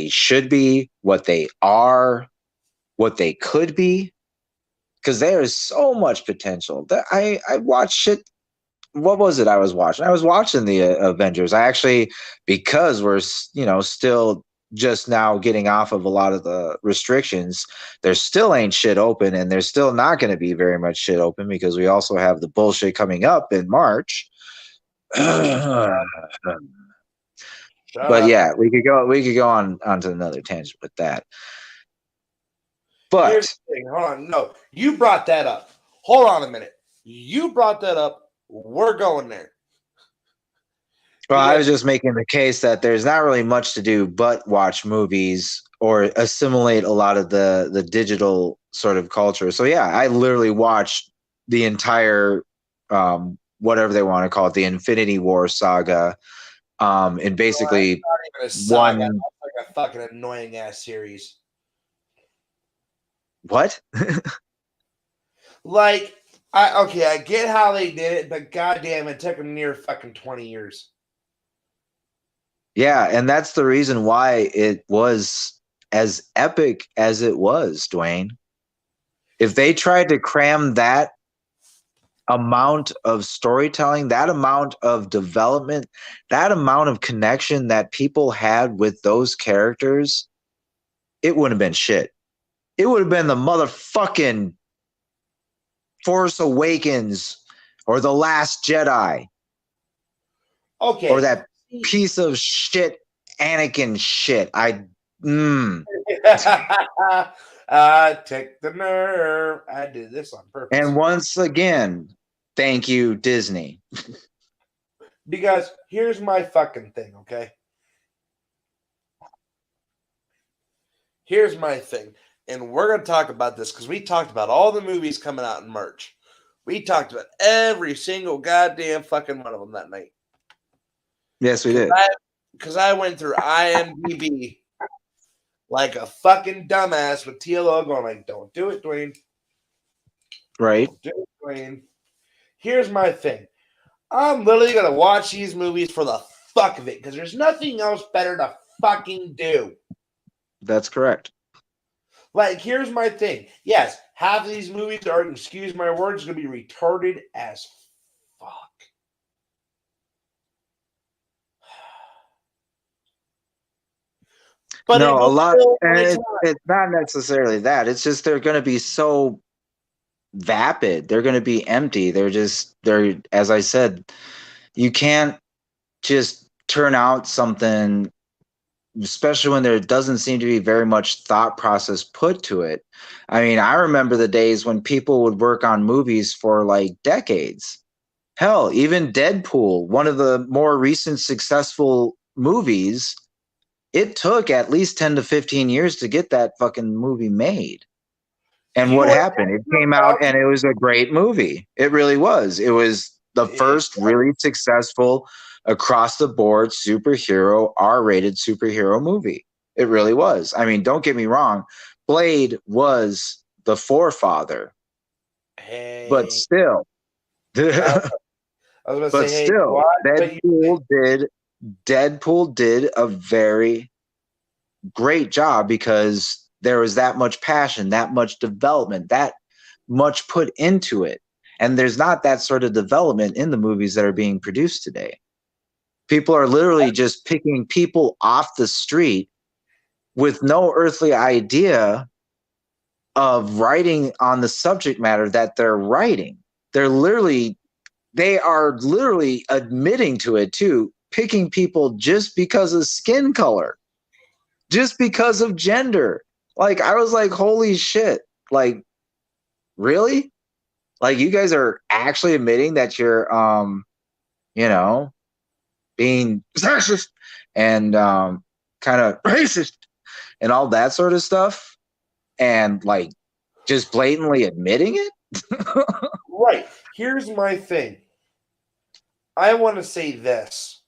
S2: should be, what they are, what they could be, because there is so much potential. That I watched shit. What was it I was watching? I was watching the Avengers. I actually, because we're still just now getting off of a lot of the restrictions, there still ain't shit open, and there's still not going to be very much shit open because we also have the bullshit coming up in March. But yeah, we could go on to another tangent with that. But
S3: here's the thing. Hold on. No, you brought that up. Hold on a minute. You brought that up. We're going there.
S2: Well, I was just making the case that there's not really much to do but watch movies or assimilate a lot of the digital sort of culture. So yeah, I literally watched the entire whatever they want to call it, the Infinity War saga. And basically
S3: It's not even a saga.
S2: one.
S3: It's like a fucking annoying ass series.
S2: What?
S3: Like, I get how they did it, but goddamn, it took them near fucking 20 years.
S2: Yeah, and that's the reason why it was as epic as it was, Dwayne. If they tried to cram that amount of storytelling, that amount of development, that amount of connection that people had with those characters, it wouldn't have been shit. It would have been the motherfucking Force Awakens or The Last Jedi.
S3: Okay.
S2: Or that piece of shit Anakin shit.
S3: Take the nerve. I did this on purpose.
S2: And once again, thank you, Disney.
S3: Because here's my fucking thing, okay? Here's my thing. And we're going to talk about this because we talked about all the movies coming out in March. We talked about every single goddamn fucking one of them that night.
S2: Yes, we did.
S3: Because I went through IMDb like a fucking dumbass with TLO going like, don't do it, Dwayne.
S2: Right.
S3: Don't do it, Dwayne. Here's my thing. I'm literally going to watch these movies for the fuck of it because there's nothing else better to fucking do.
S2: That's correct.
S3: Like, here's my thing. Yes, half of these movies are, excuse my words, going to be retarded as fuck. But
S2: no, a lot. And it's not necessarily that. It's just they're going to be so vapid. They're going to be empty. They're, as I said, you can't just turn out something, especially when there doesn't seem to be very much thought process put to it. I mean, I remember the days when people would work on movies for like decades. Hell, even Deadpool, one of the more recent successful movies, it took at least 10 to 15 years to get that fucking movie made. And what happened? It came out and it was a great movie. It really was. It was the first really successful across the board superhero, R-rated superhero movie. It really was. I mean, don't get me wrong. Blade was the forefather. But still. Deadpool did a very great job because there was that much passion, that much development, that much put into it. And there's not that sort of development in the movies that are being produced today. People are literally just picking people off the street with no earthly idea of writing on the subject matter that they're writing. They are literally admitting to it too, picking people just because of skin color, just because of gender. Like, I was like, holy shit. Like, really? Like, you guys are actually admitting that you're, being sexist and kind of racist and all that sort of stuff, and like just blatantly admitting it.
S3: Right. Here's my thing. I want to say this.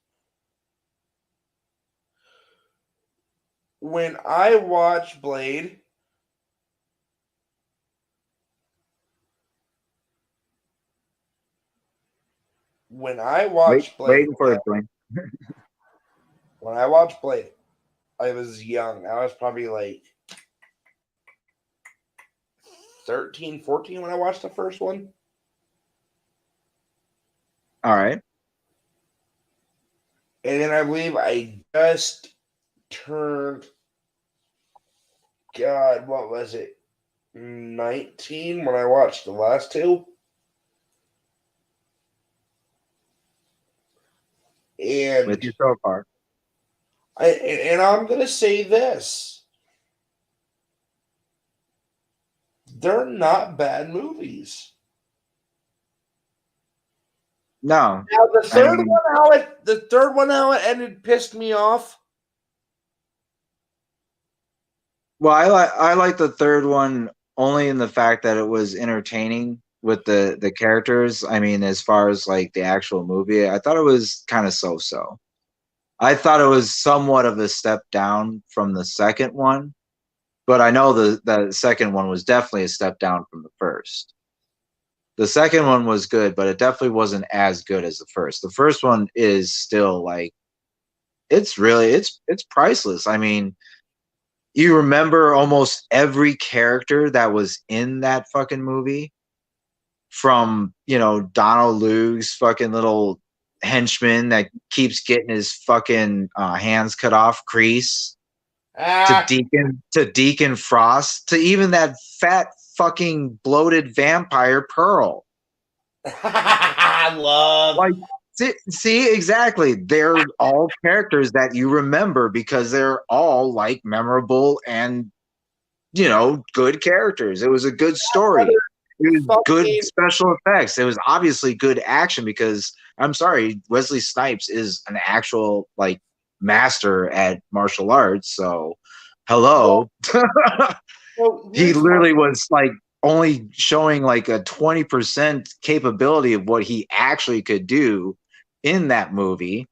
S3: When I watch Blade, when I watched Blade, I was young. I was probably like 13, 14 when I watched the first one.
S2: All right.
S3: And then I believe I just turned, God, what was it? 19 when I watched the last two. And
S2: with you so far.
S3: And I'm going to say this. They're not bad movies.
S2: No.
S3: Now the third one how it ended pissed me off.
S2: Well, I like the third one only in the fact that it was entertaining with the characters. I mean, as far as like the actual movie, I thought it was kind of so-so. I thought it was somewhat of a step down from the second one, but I know the second one was definitely a step down from the first. The second one was good, but it definitely wasn't as good as the first. The first one is still like it's priceless. I mean, you remember almost every character that was in that fucking movie, from Donald Luke's fucking little henchman that keeps getting his fucking hands cut off, Crease, to Deacon Frost, to even that fat fucking bloated vampire Pearl.
S3: I love.
S2: Like, see, exactly. They're all characters that you remember because they're all like memorable and good characters. It was a good story. It was good special effects. It was obviously good action because I'm sorry, Wesley Snipes is an actual like master at martial arts. So, hello. He literally was like only showing like a 20% capability of what he actually could do in that movie.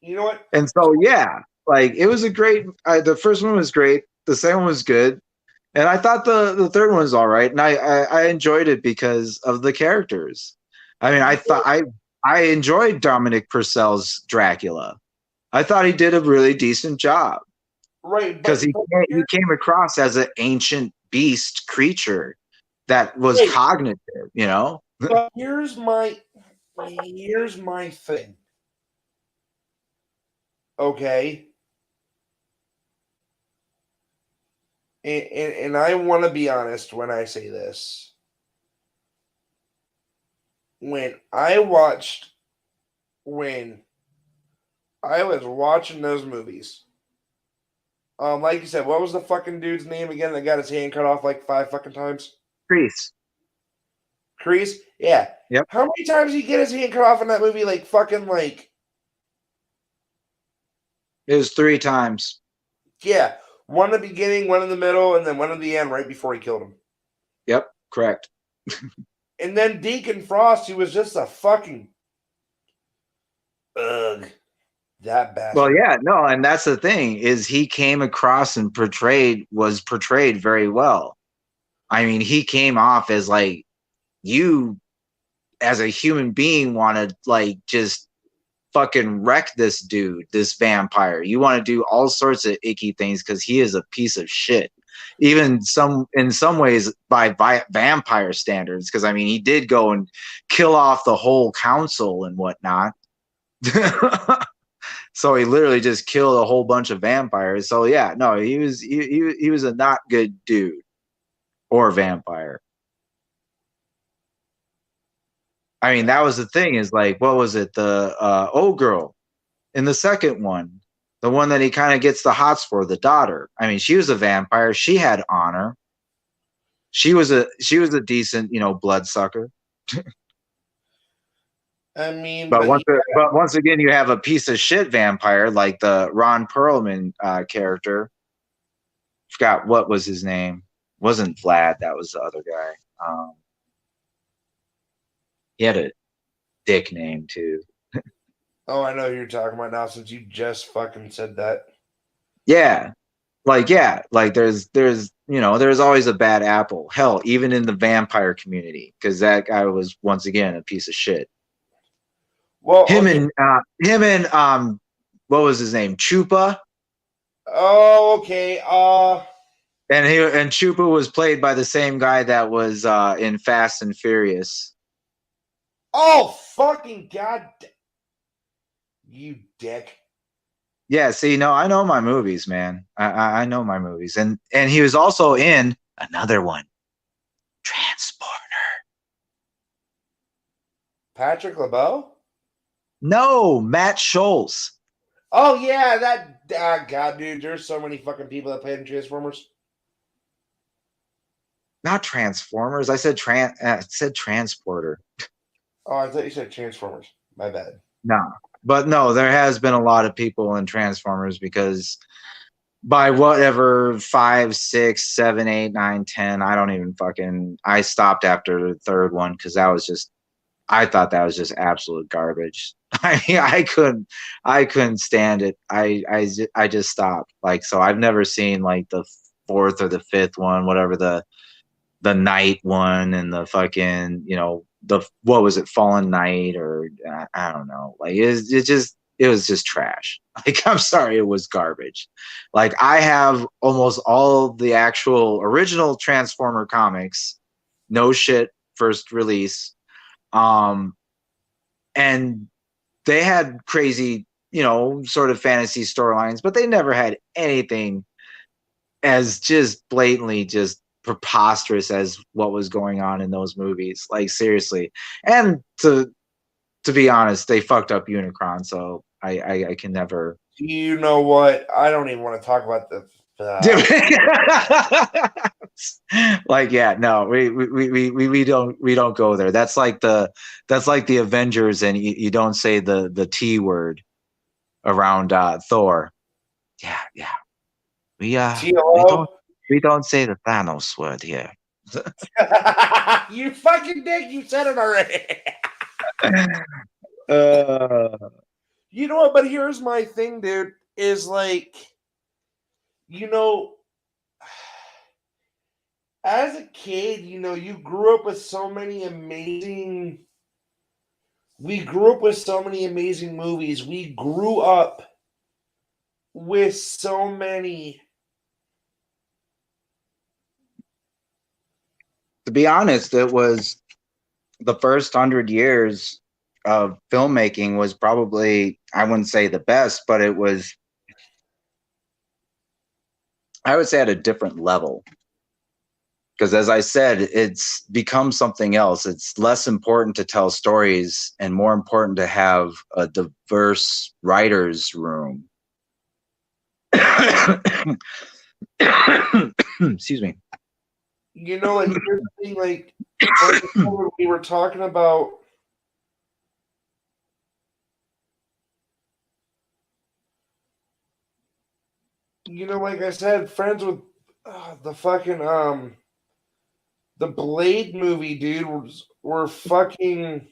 S3: You know what?
S2: And so, yeah, like it was a great. The first one was great. The second one was good. And I thought the third one was all right, and I enjoyed it because of the characters. I mean, I enjoyed Dominic Purcell's Dracula. I thought he did a really decent job,
S3: right?
S2: Because he came across as an ancient beast creature that was cognitive,
S3: But here's my thing. Okay. And I want to be honest when I say this. When I was watching those movies, like you said, what was the fucking dude's name again that got his hand cut off like 5 fucking times? Crease? Yeah.
S2: Yep.
S3: How many times did he get his hand cut off in that movie? Like fucking like.
S2: It was 3 times.
S3: Yeah. One in the beginning, one in the middle, and then one in the end right before he killed him.
S2: Yep, correct.
S3: And then Deacon Frost, he was just a fucking ugh. That bastard.
S2: Well, yeah, no, and that's the thing, is he came across and was portrayed very well. I mean, he came off as like, you as a human being want to like just fucking wreck this dude, this vampire. You want to do all sorts of icky things because he is a piece of shit. Even in some ways by vampire standards, because I mean he did go and kill off the whole council and whatnot. So he literally just killed a whole bunch of vampires. So yeah, no, he was a not good dude or vampire. I mean, that was the thing, is like, what was it? The old girl in the second one, the one that he kind of gets the hots for, the daughter. I mean, she was a vampire. She had honor. She was a decent, bloodsucker.
S3: I mean,
S2: but once again, you have a piece of shit vampire like the Ron Perlman character. Forgot what was his name. Wasn't Vlad. That was the other guy. He had a dick name too.
S3: Oh, I know who you're talking about now, since you just fucking said that.
S2: Yeah. Like there's always a bad apple. Hell, even in the vampire community, because that guy was once again a piece of shit.
S3: Well,
S2: him and what was his name? Chupa.
S3: Oh, okay.
S2: And Chupa was played by the same guy that was in Fast and Furious.
S3: Oh, fucking god. You dick.
S2: Yeah, see, no, I know my movies, man. I know my movies. And he was also in another one, Transporter.
S3: Patrick LeBeau?
S2: No, Matt Scholes.
S3: Oh, yeah, that... God, dude, there's so many fucking people that played in Transformers.
S2: Not Transformers. I said Transporter.
S3: Oh, I thought you said Transformers. My bad.
S2: No. But no, there has been a lot of people in Transformers because by whatever 5, 6, 7, 8, 9, 10. I don't even I stopped after the third one because I thought that was just absolute garbage. I mean, I couldn't stand it. I just stopped. Like, so I've never seen like the fourth or the fifth one, whatever the night one and the fucking, what was it, Fallen Night, or I don't know. Like it was just trash. Like, I'm sorry, it was garbage. Like, I have almost all the actual original Transformer comics, no shit, first release. And they had crazy, sort of fantasy storylines, but they never had anything as just blatantly just preposterous as what was going on in those movies. Like, seriously. And to be honest, they fucked up Unicron, so I can never.
S3: You know what? I don't even want to talk about the.
S2: Like, yeah, no, we don't go there. That's like the Avengers, and you don't say the T word around Thor. Yeah. We don't say the Thanos word here.
S3: You fucking dick! You said it already. You know what? But here's my thing, dude. Is like, as a kid, you grew up with so many amazing. We grew up with so many amazing movies. We grew up with so many.
S2: To be honest, it was the first 100 years of filmmaking was probably, I wouldn't say the best, but it was, I would say, at a different level. Because as I said, it's become something else. It's less important to tell stories and more important to have a diverse writer's room. Excuse me.
S3: Like, here's the thing, like we were talking about. Like I said, friends with the fucking the Blade movie, dude, were fucking.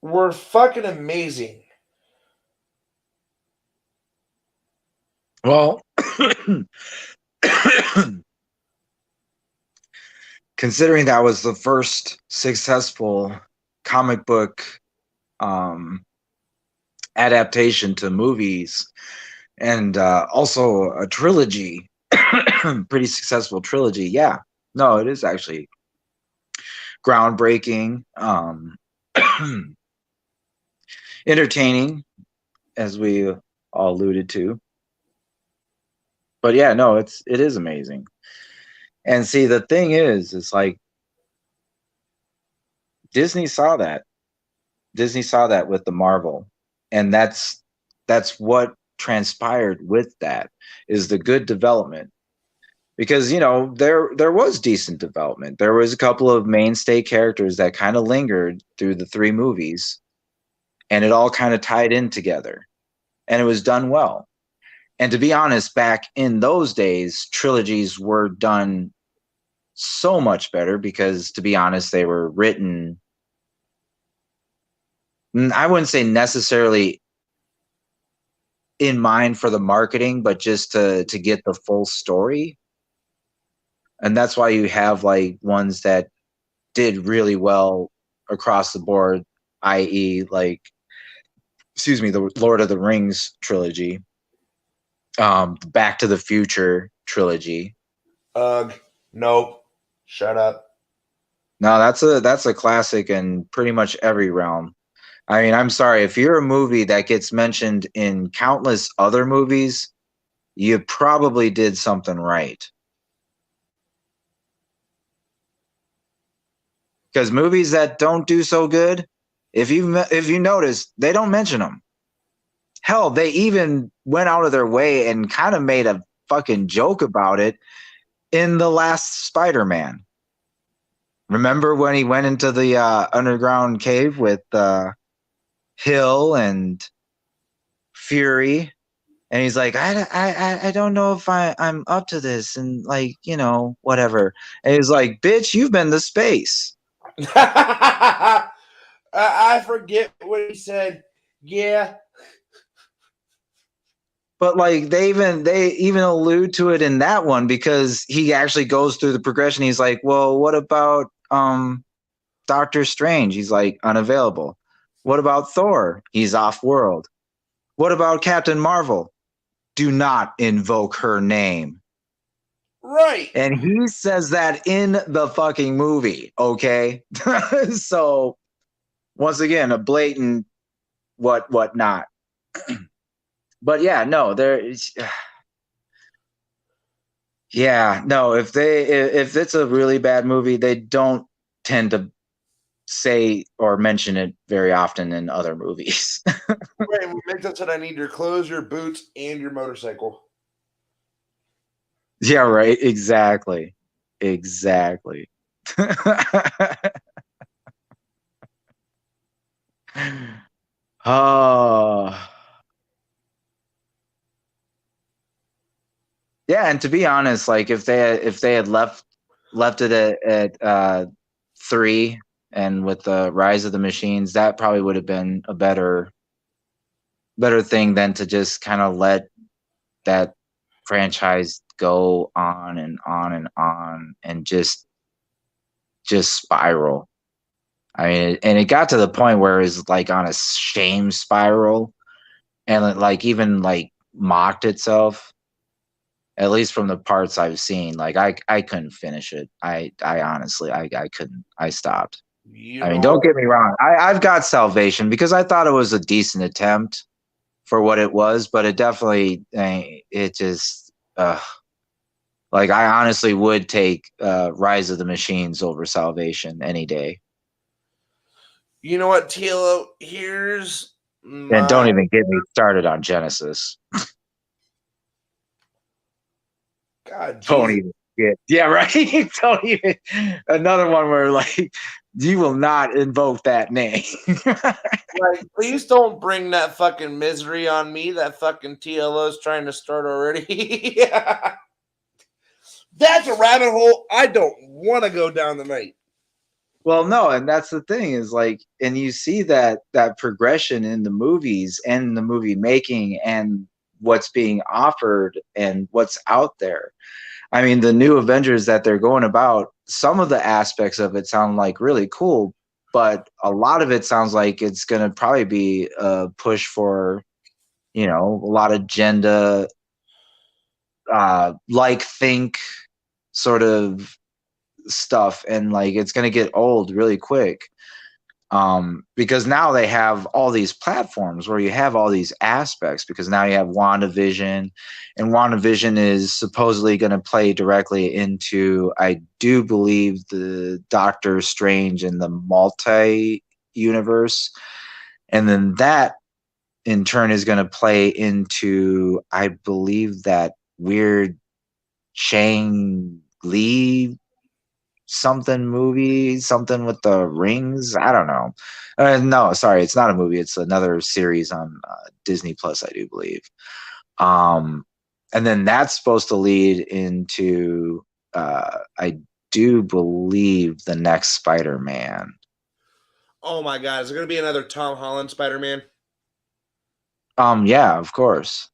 S3: Were fucking amazing.
S2: Well, considering that was the first successful comic book adaptation to movies, and also a trilogy, pretty successful trilogy. Yeah, no, it is actually groundbreaking, entertaining, as we all alluded to. But yeah, no, it is amazing. And see, the thing is, it's like Disney saw that. Disney saw that with the Marvel, and that's what transpired with that, is the good development. Because there was decent development. There was a couple of mainstay characters that kind of lingered through the 3 movies, and it all kind of tied in together, and it was done well. And to be honest, back in those days, trilogies were done so much better because, to be honest, they were written, I wouldn't say necessarily in mind for the marketing, but just to get the full story. And that's why you have like ones that did really well across the board, i.e. like, the Lord of the Rings trilogy, Back to the Future trilogy.
S3: Nope. Shut up.
S2: No, that's a classic in pretty much every realm. I mean, I'm sorry, if you're a movie that gets mentioned in countless other movies, you probably did something right. Because movies that don't do so good, if you notice, they don't mention them. Hell, they even went out of their way and kind of made a fucking joke about it in the last Spider-Man. Remember when he went into the underground cave with Hill and Fury, and he's like, I don't know if I'm up to this, and like, you know, whatever. And he's like, bitch, you've been to space.
S3: I forget what he said. Yeah.
S2: But like they even allude to it in that one, because he actually goes through the progression. He's like, well, what about Doctor Strange? He's like, unavailable. What about Thor? He's off world. What about Captain Marvel? Do not invoke her name.
S3: Right.
S2: And he says that in the fucking movie, okay? So once again, a blatant what not. But yeah, no, there is yeah, no, if it's a really bad movie, they don't tend to say or mention it very often in other movies.
S3: Right, Memento said I need your clothes, your boots, and your motorcycle.
S2: Yeah, right. Exactly. Oh. Yeah, and to be honest, like if they had left it at 3, and with the Rise of the Machines, that probably would have been a better thing than to just kind of let that franchise go on and on and on and just spiral. I mean, and it got to the point where it was like on a shame spiral, and it like even like mocked itself. At least from the parts I've seen, like I couldn't finish it. I honestly I couldn't. I stopped. I mean, don't get me wrong. I've got Salvation because I thought it was a decent attempt for what it was, but it definitely it just like I honestly would take Rise of the Machines over Salvation any day.
S3: You know what, TLO? Here's my...
S2: And don't even get me started on Genesis.
S3: God,
S2: Don't
S3: Jesus.
S2: even get, yeah, right. Don't even, another one where like you will not invoke that name.
S3: Like, please don't bring that fucking misery on me. That fucking TLO's trying to start already. Yeah. That's a rabbit hole I don't want to go down tonight.
S2: Well, no, and that's the thing is like, and you see that progression in the movies and the movie making and what's being offered and what's out there. I mean, the new Avengers that they're going about, some of the aspects of it sound like really cool, but a lot of it sounds like it's going to probably be a push for, you know, a lot of agenda, like think sort of stuff, and like it's going to get old really quick. Because now they have all these platforms where you have all these aspects, because now you have WandaVision, and WandaVision is supposedly going to play directly into, I do believe, the Doctor Strange in the multi-universe. And then that in turn is going to play into, I believe, that weird Shang-Li something movie, something with the rings. I don't know. No, sorry, it's not a movie. It's another series on Disney Plus, I do believe. And then that's supposed to lead into, I do believe, the next Spider-Man.
S3: Oh my God, is there going to be another Tom Holland Spider-Man?
S2: Yeah, of course.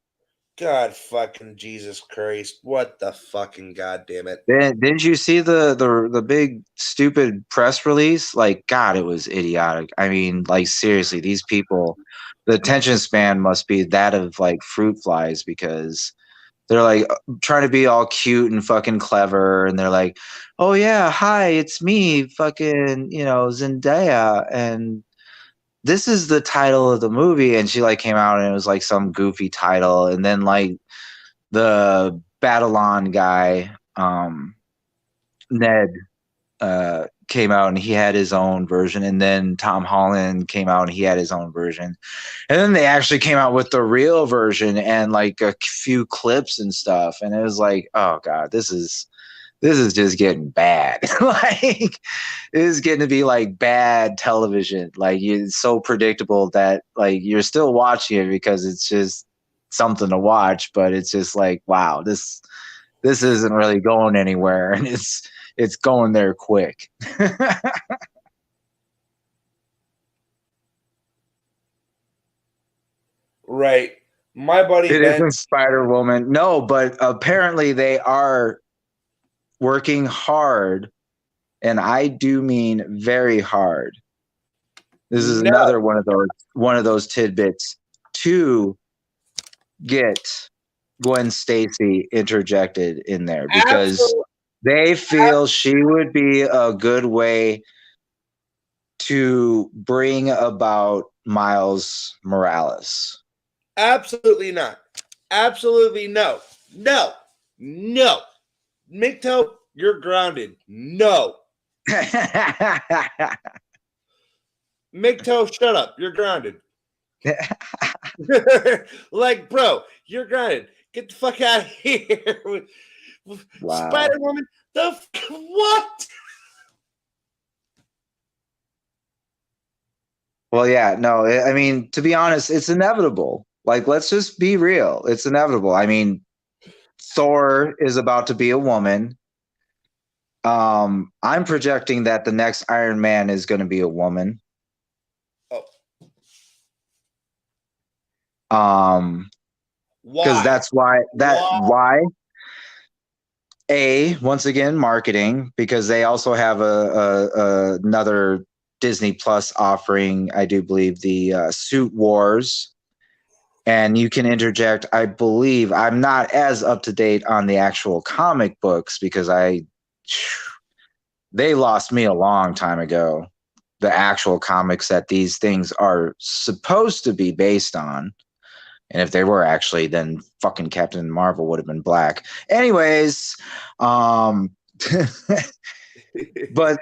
S3: God fucking Jesus Christ. What the fucking goddamn it.
S2: Didn't you see the big stupid press release? Like, God, it was idiotic. I mean, like, seriously, these people, the attention span must be that of like fruit flies, because they're like trying to be all cute and fucking clever, and they're like, oh yeah, hi, it's me, fucking, you know, Zendaya, and this is the title of the movie. And she like came out and it was like some goofy title, and then like the Babylon guy, Ned, came out and he had his own version, and then Tom Holland came out and he had his own version, and then they actually came out with the real version and like a few clips and stuff, and it was like, oh God, this is this is just getting bad. Like, it is getting to be like bad television. Like, it's so predictable that like you're still watching it because it's just something to watch, but it's just like, wow, this isn't really going anywhere, and it's going there quick.
S3: Right. My buddy
S2: It
S3: Ben.
S2: isn't Spider-Woman. No, but apparently they are working hard, and I do mean very hard. This is
S3: No.
S2: another one of those tidbits to get Gwen Stacy interjected in there because
S3: Absolutely.
S2: they feel she would be a good way to bring about Miles Morales.
S3: Absolutely not. Absolutely no. No. No. Mikto, you're grounded. No. Mikto, shut up. You're grounded. Like, bro, you're grounded. Get the fuck out of here.
S2: Wow.
S3: Spider-Woman, what?
S2: Well, yeah, no, I mean, to be honest, it's inevitable. Like, let's just be real. It's inevitable. I mean, Thor is about to be a woman. I'm projecting that the next Iron Man is going to be a woman.
S3: Oh.
S2: Because that's why once again, marketing, because they also have another Disney Plus offering, I do believe, the Suit Wars. And you can interject, I believe, I'm not as up to date on the actual comic books because they lost me a long time ago. The actual comics that these things are supposed to be based on. And if they were actually, then fucking Captain Marvel would have been black. Anyways, but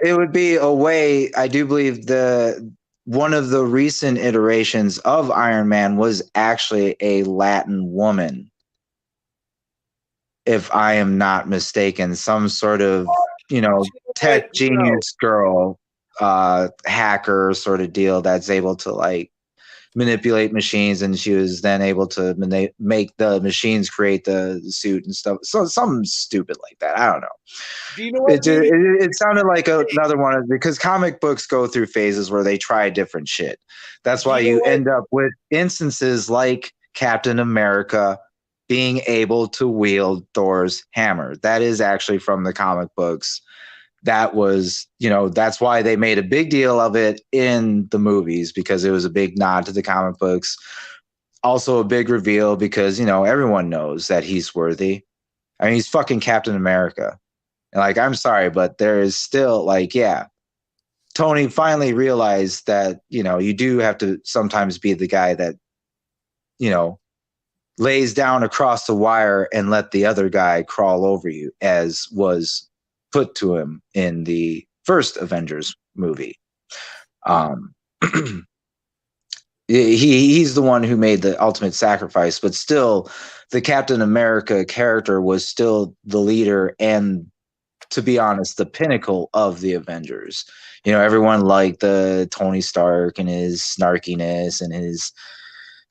S2: it would be a way, I do believe one of the recent iterations of Iron Man was actually a Latin woman. If I am not mistaken, some sort of, tech genius girl, hacker sort of deal that's able to like manipulate machines, and she was then able to make the machines create the suit and stuff. So something stupid like that. I don't know.
S3: Do you know what?
S2: It sounded like another one because comic books go through phases where they try different shit. That's why you end up with instances like Captain America being able to wield Thor's hammer. That is actually from the comic books. That was, that's why they made a big deal of it in the movies, because it was a big nod to the comic books. Also a big reveal because, everyone knows that he's worthy. I mean, he's fucking Captain America. And like, I'm sorry, but there is still like, yeah, Tony finally realized that, you do have to sometimes be the guy that, lays down across the wire and let the other guy crawl over you, as was put to him in the first Avengers movie. He's the one who made the ultimate sacrifice, but still the Captain America character was still the leader and, to be honest, the pinnacle of the Avengers. Everyone liked the Tony Stark and his snarkiness and his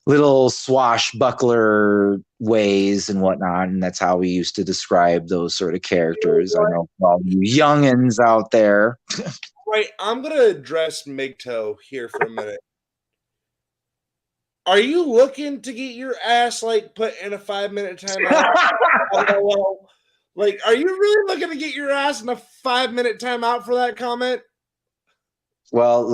S2: little swashbuckler ways and whatnot, and that's how we used to describe those sort of characters. I know all you youngins out there.
S3: Right, I'm gonna address Migto here for a minute. Are you looking to get your ass like put in a 5-minute timeout? Like, are you really looking to get your ass in a 5-minute timeout for that comment?
S2: Well,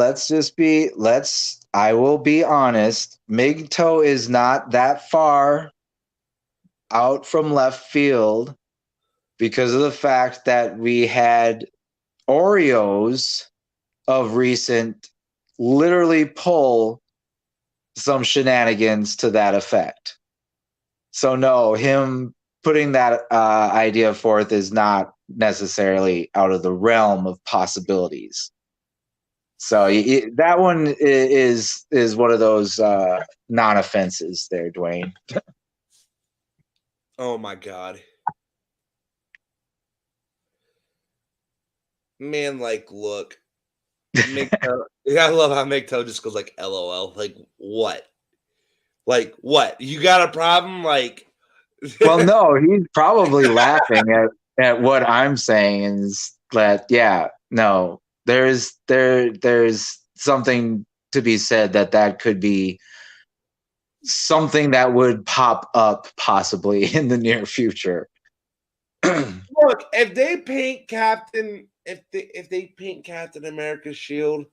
S2: I will be honest. Migto is not that far out from left field because of the fact that we had Oreos of recent literally pull some shenanigans to that effect. So no, him putting that idea forth is not necessarily out of the realm of possibilities. So that one is one of those non-offenses there, Dwayne.
S3: Oh my God. Man, like, look. MGTOW, yeah, I love how MGTOW just goes like LOL. Like, what? Like, what? You got a problem? Like,
S2: Well, no, he's probably laughing at what I'm saying, and is that no, there's something to be said that could be something that would pop up possibly in the near future.
S3: look, if they paint Captain America's shield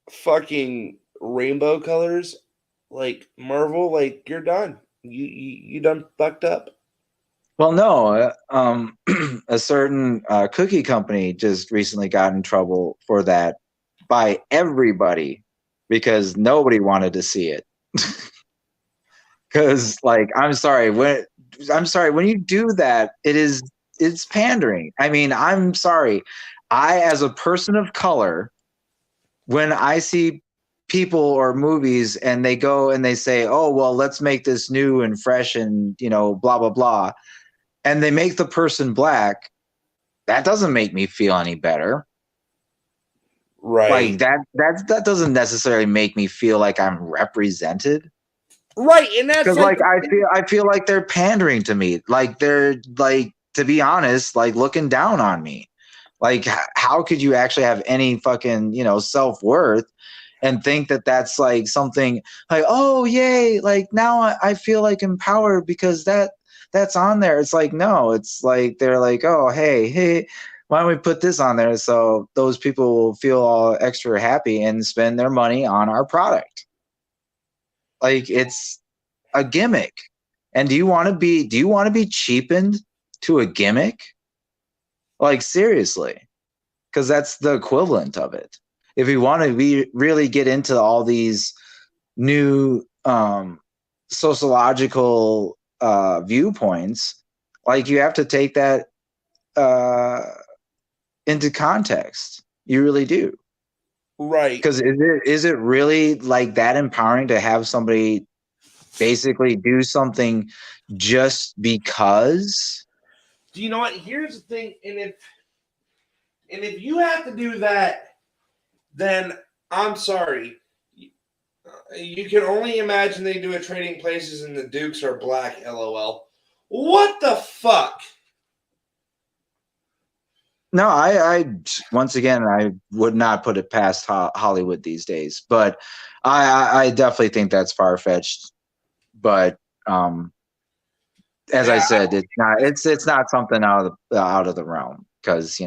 S3: fucking rainbow colors, like Marvel, like you're done. You done fucked up.
S2: Well, no, a certain cookie company just recently got in trouble for that by everybody because nobody wanted to see it. Because, like, I'm sorry when you do that, it's pandering. I mean, I'm sorry. I, as a person of color, when I see people or movies and they go and they say, "Oh, well, let's make this new and fresh and blah blah blah," and they make the person black, that doesn't make me feel any better.
S3: Right.
S2: Like that doesn't necessarily make me feel like I'm represented.
S3: Right, and that's
S2: Because like I feel like they're pandering to me. Like they're like, to be honest, like looking down on me. Like how could you actually have any fucking self-worth and think that that's like something like, oh yay, like now I feel like empowered because that's on there. It's like, no, it's like they're like, oh hey, why don't we put this on there so those people will feel all extra happy and spend their money on our product. Like it's a gimmick. And do you want to be cheapened to a gimmick? Like seriously. Because that's the equivalent of it. If we want to really get into all these new sociological viewpoints, like you have to take that into context. You really do.
S3: right.
S2: Because is it really like that empowering to have somebody basically do something just because?
S3: Do you know what? Here's the thing, and if you have to do that, then I'm sorry. You can only imagine they do it Trading Places and the Dukes are black, LOL. What the fuck?
S2: No, I once again, I would not put it past Hollywood these days, but I definitely think that's far-fetched. But as I said, it's not something out of the realm, because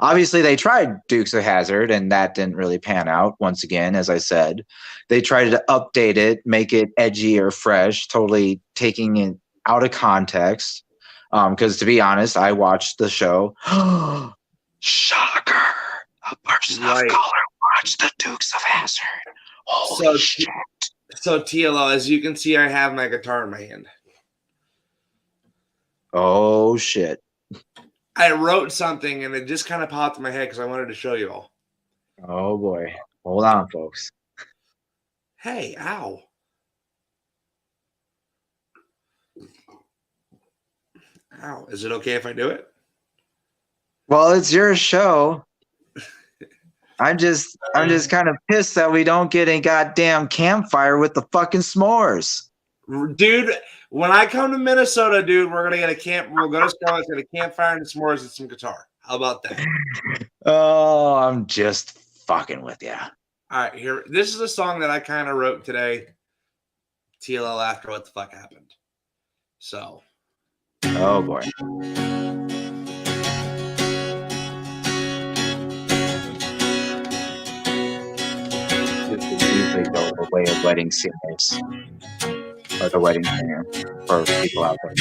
S2: obviously they tried Dukes of Hazzard and that didn't really pan out. Once again, as I said, they tried to update it, make it edgy or fresh, totally taking it out of context. Because to be honest, I watched the show. Shocker! A person of color watched the Dukes of Hazzard. Holy shit!
S3: So TLO, as you can see, I have my guitar in my hand.
S2: Oh shit!
S3: I wrote something and it just kind of popped in my head because I wanted to show you all.
S2: Oh boy! Hold on, folks.
S3: Hey, ow! Ow! Is it okay if I do it?
S2: Well, it's your show. I'm just kind of pissed that we don't get a goddamn campfire with the fucking s'mores.
S3: Dude, when I come to Minnesota, dude, we're gonna get a camp. We'll go to Scarlett's, get a campfire and s'mores and some guitar. How about that?
S2: Oh, I'm just fucking with you.
S3: All right, here. This is a song that I kind of wrote today. TLL after what the fuck happened. So.
S2: Oh boy. This is usually the way of wedding singers, or the wedding singer for people out there.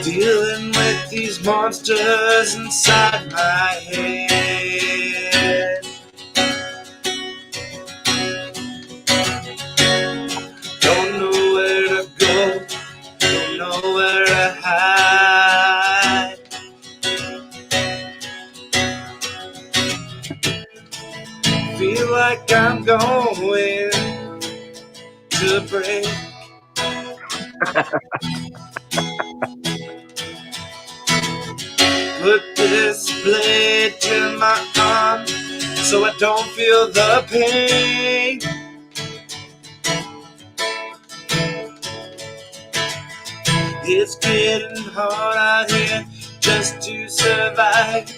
S3: Dealing with these monsters inside my head. Don't know where to go, don't know where to hide. Feel like I'm going to break. Put this blade to my arm so I don't feel the pain. It's getting hard out here just to survive.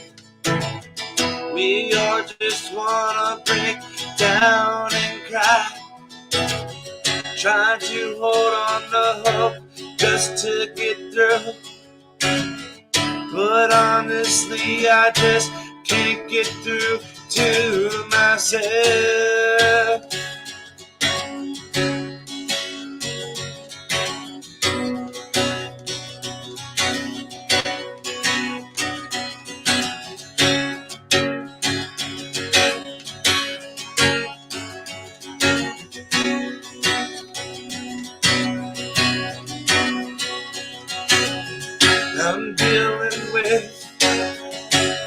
S3: We all just wanna break down and cry, trying to hold on to hope just to get through. But honestly, I just can't get through to myself. I'm dealing with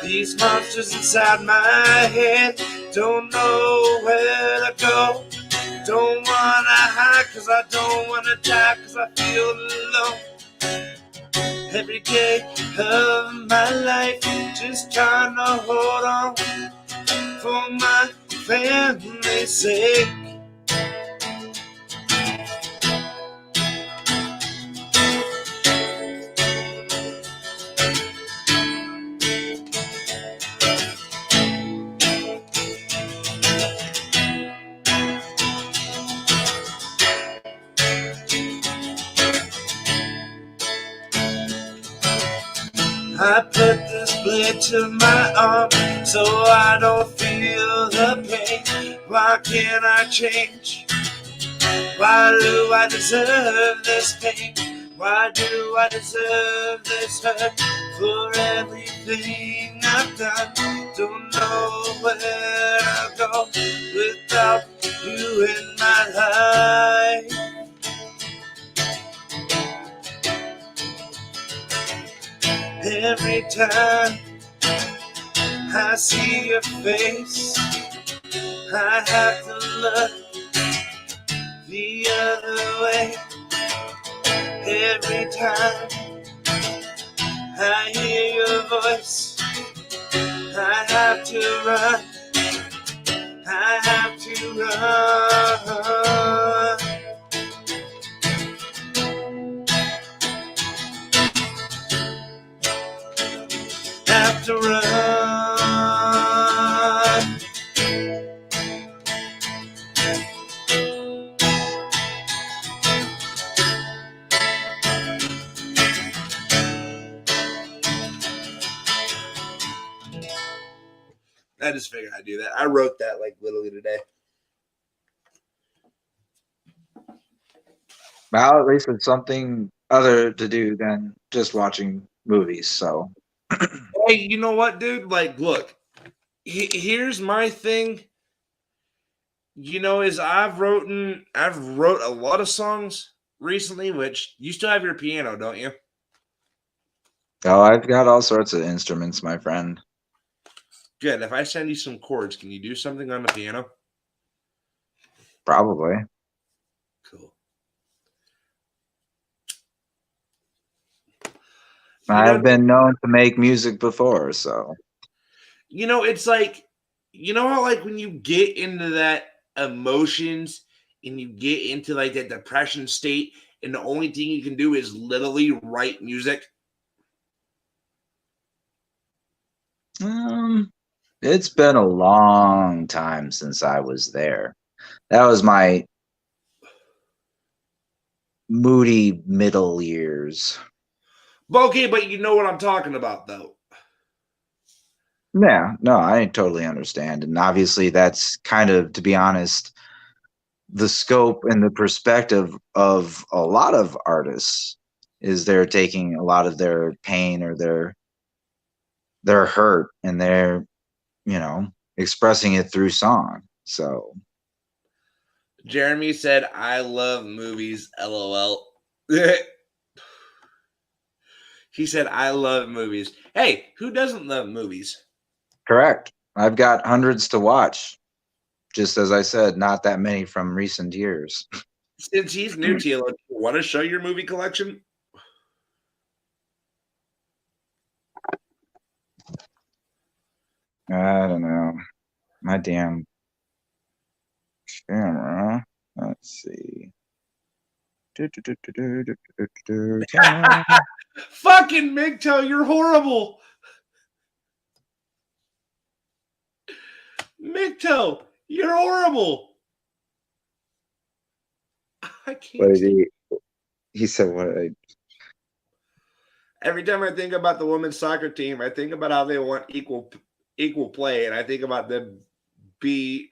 S3: these monsters inside my head. Don't know where to go. Don't wanna hide cause I don't wanna die cause I feel alone. Every day of my life just trying to hold on for my family's sake. I put this blade to my arm so I don't feel the pain. Why can't I change? Why do I deserve this pain? Why do I deserve this hurt for everything I've done? Don't know where to go without you in my life. Every time I see your face, I have to look the other way. Every time I hear your voice, I have to run. I have to run. Have to run. I just figured I'd do that. I wrote that like literally today.
S2: Well, at least it's something other to do than just watching movies. So,
S3: Hey, you know what, dude? Like, look, here's my thing. You know, is I've wrote a lot of songs recently, which you still have your piano, don't you?
S2: oh, I've got all sorts of instruments, my friend.
S3: Good. If I send you some chords, can you do something on the piano?
S2: Probably.
S3: Cool.
S2: I've been known to make music before, so.
S3: You know, it's like, you know how like when you get into that emotions and you get into like that depression state and the only thing you can do is literally write music?
S2: It's been a long time since I was there. That was my moody middle years.
S3: Okay, but you know what I'm talking about, though.
S2: Yeah, no, I totally understand. And obviously that's kind of, to be honest, the scope and the perspective of a lot of artists is they're taking a lot of their pain or their hurt and they're, expressing it through song. So
S3: Jeremy said, I love movies, LOL. He said, I love movies. Hey, who doesn't love movies?
S2: correct. I've got hundreds to watch. Just as I said, not that many from recent years.
S3: Since he's new to you, do you want to show your movie collection?
S2: I don't know. My damn camera. Let's see. Camera.
S3: Fucking Migto, you're horrible. Migto, you're horrible. I can't.
S2: What did he said what?
S3: Every time I think about the women's soccer team, I think about how they want equal play, and I think about them being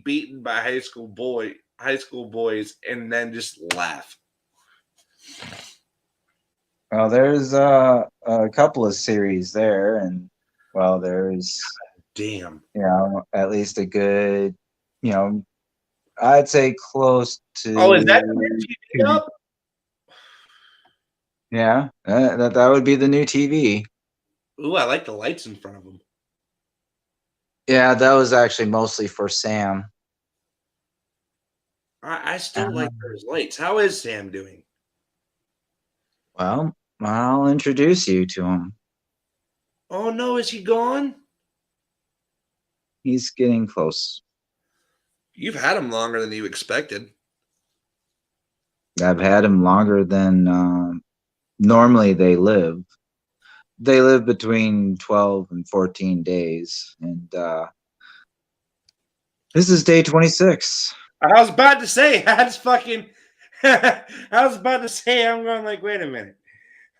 S3: beaten by high school boys, and then just laugh.
S2: Well, there's a couple of series there, and well, there's
S3: Damn.
S2: at least a good, I'd say close to.
S3: Oh, is that the new TV up?
S2: Yeah, that would be the new TV.
S3: Ooh, I like the lights in front of them.
S2: Yeah, that was actually mostly for Sam.
S3: I still like those lights. How is Sam doing?
S2: Well, I'll introduce you to him.
S3: Oh no, is he gone?
S2: He's getting close.
S3: You've had him longer than you expected.
S2: I've had him longer than normally they live. They live between 12 and 14 days. And this is day 26.
S3: I was about to say, that's fucking. I was about to say, I'm going like, wait a minute.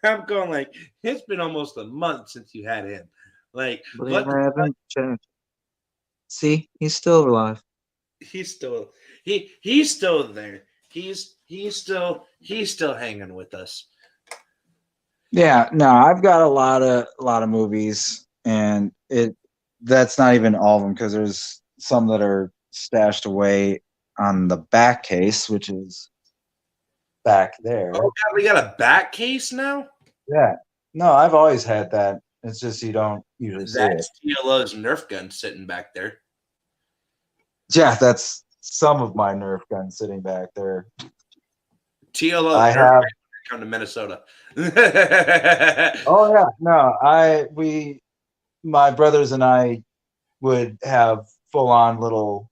S3: I'm going like, it's been almost a month since you had him. Like,
S2: but I haven't checked. See, he's still alive.
S3: He's still he's still there. He's still hanging with us.
S2: Yeah, no, I've got a lot of movies, and that's not even all of them because there's some that are stashed away on the back case, which is back there.
S3: Oh God, we got a back case now?
S2: Yeah. No, I've always had that. It's just you don't usually see it.
S3: That's TLO's Nerf gun sitting back there.
S2: Yeah, that's some of my Nerf guns sitting back there.
S3: TLO
S2: I
S3: Nerf
S2: have
S3: come to Minnesota.
S2: Oh yeah, no, my brothers and I would have full on little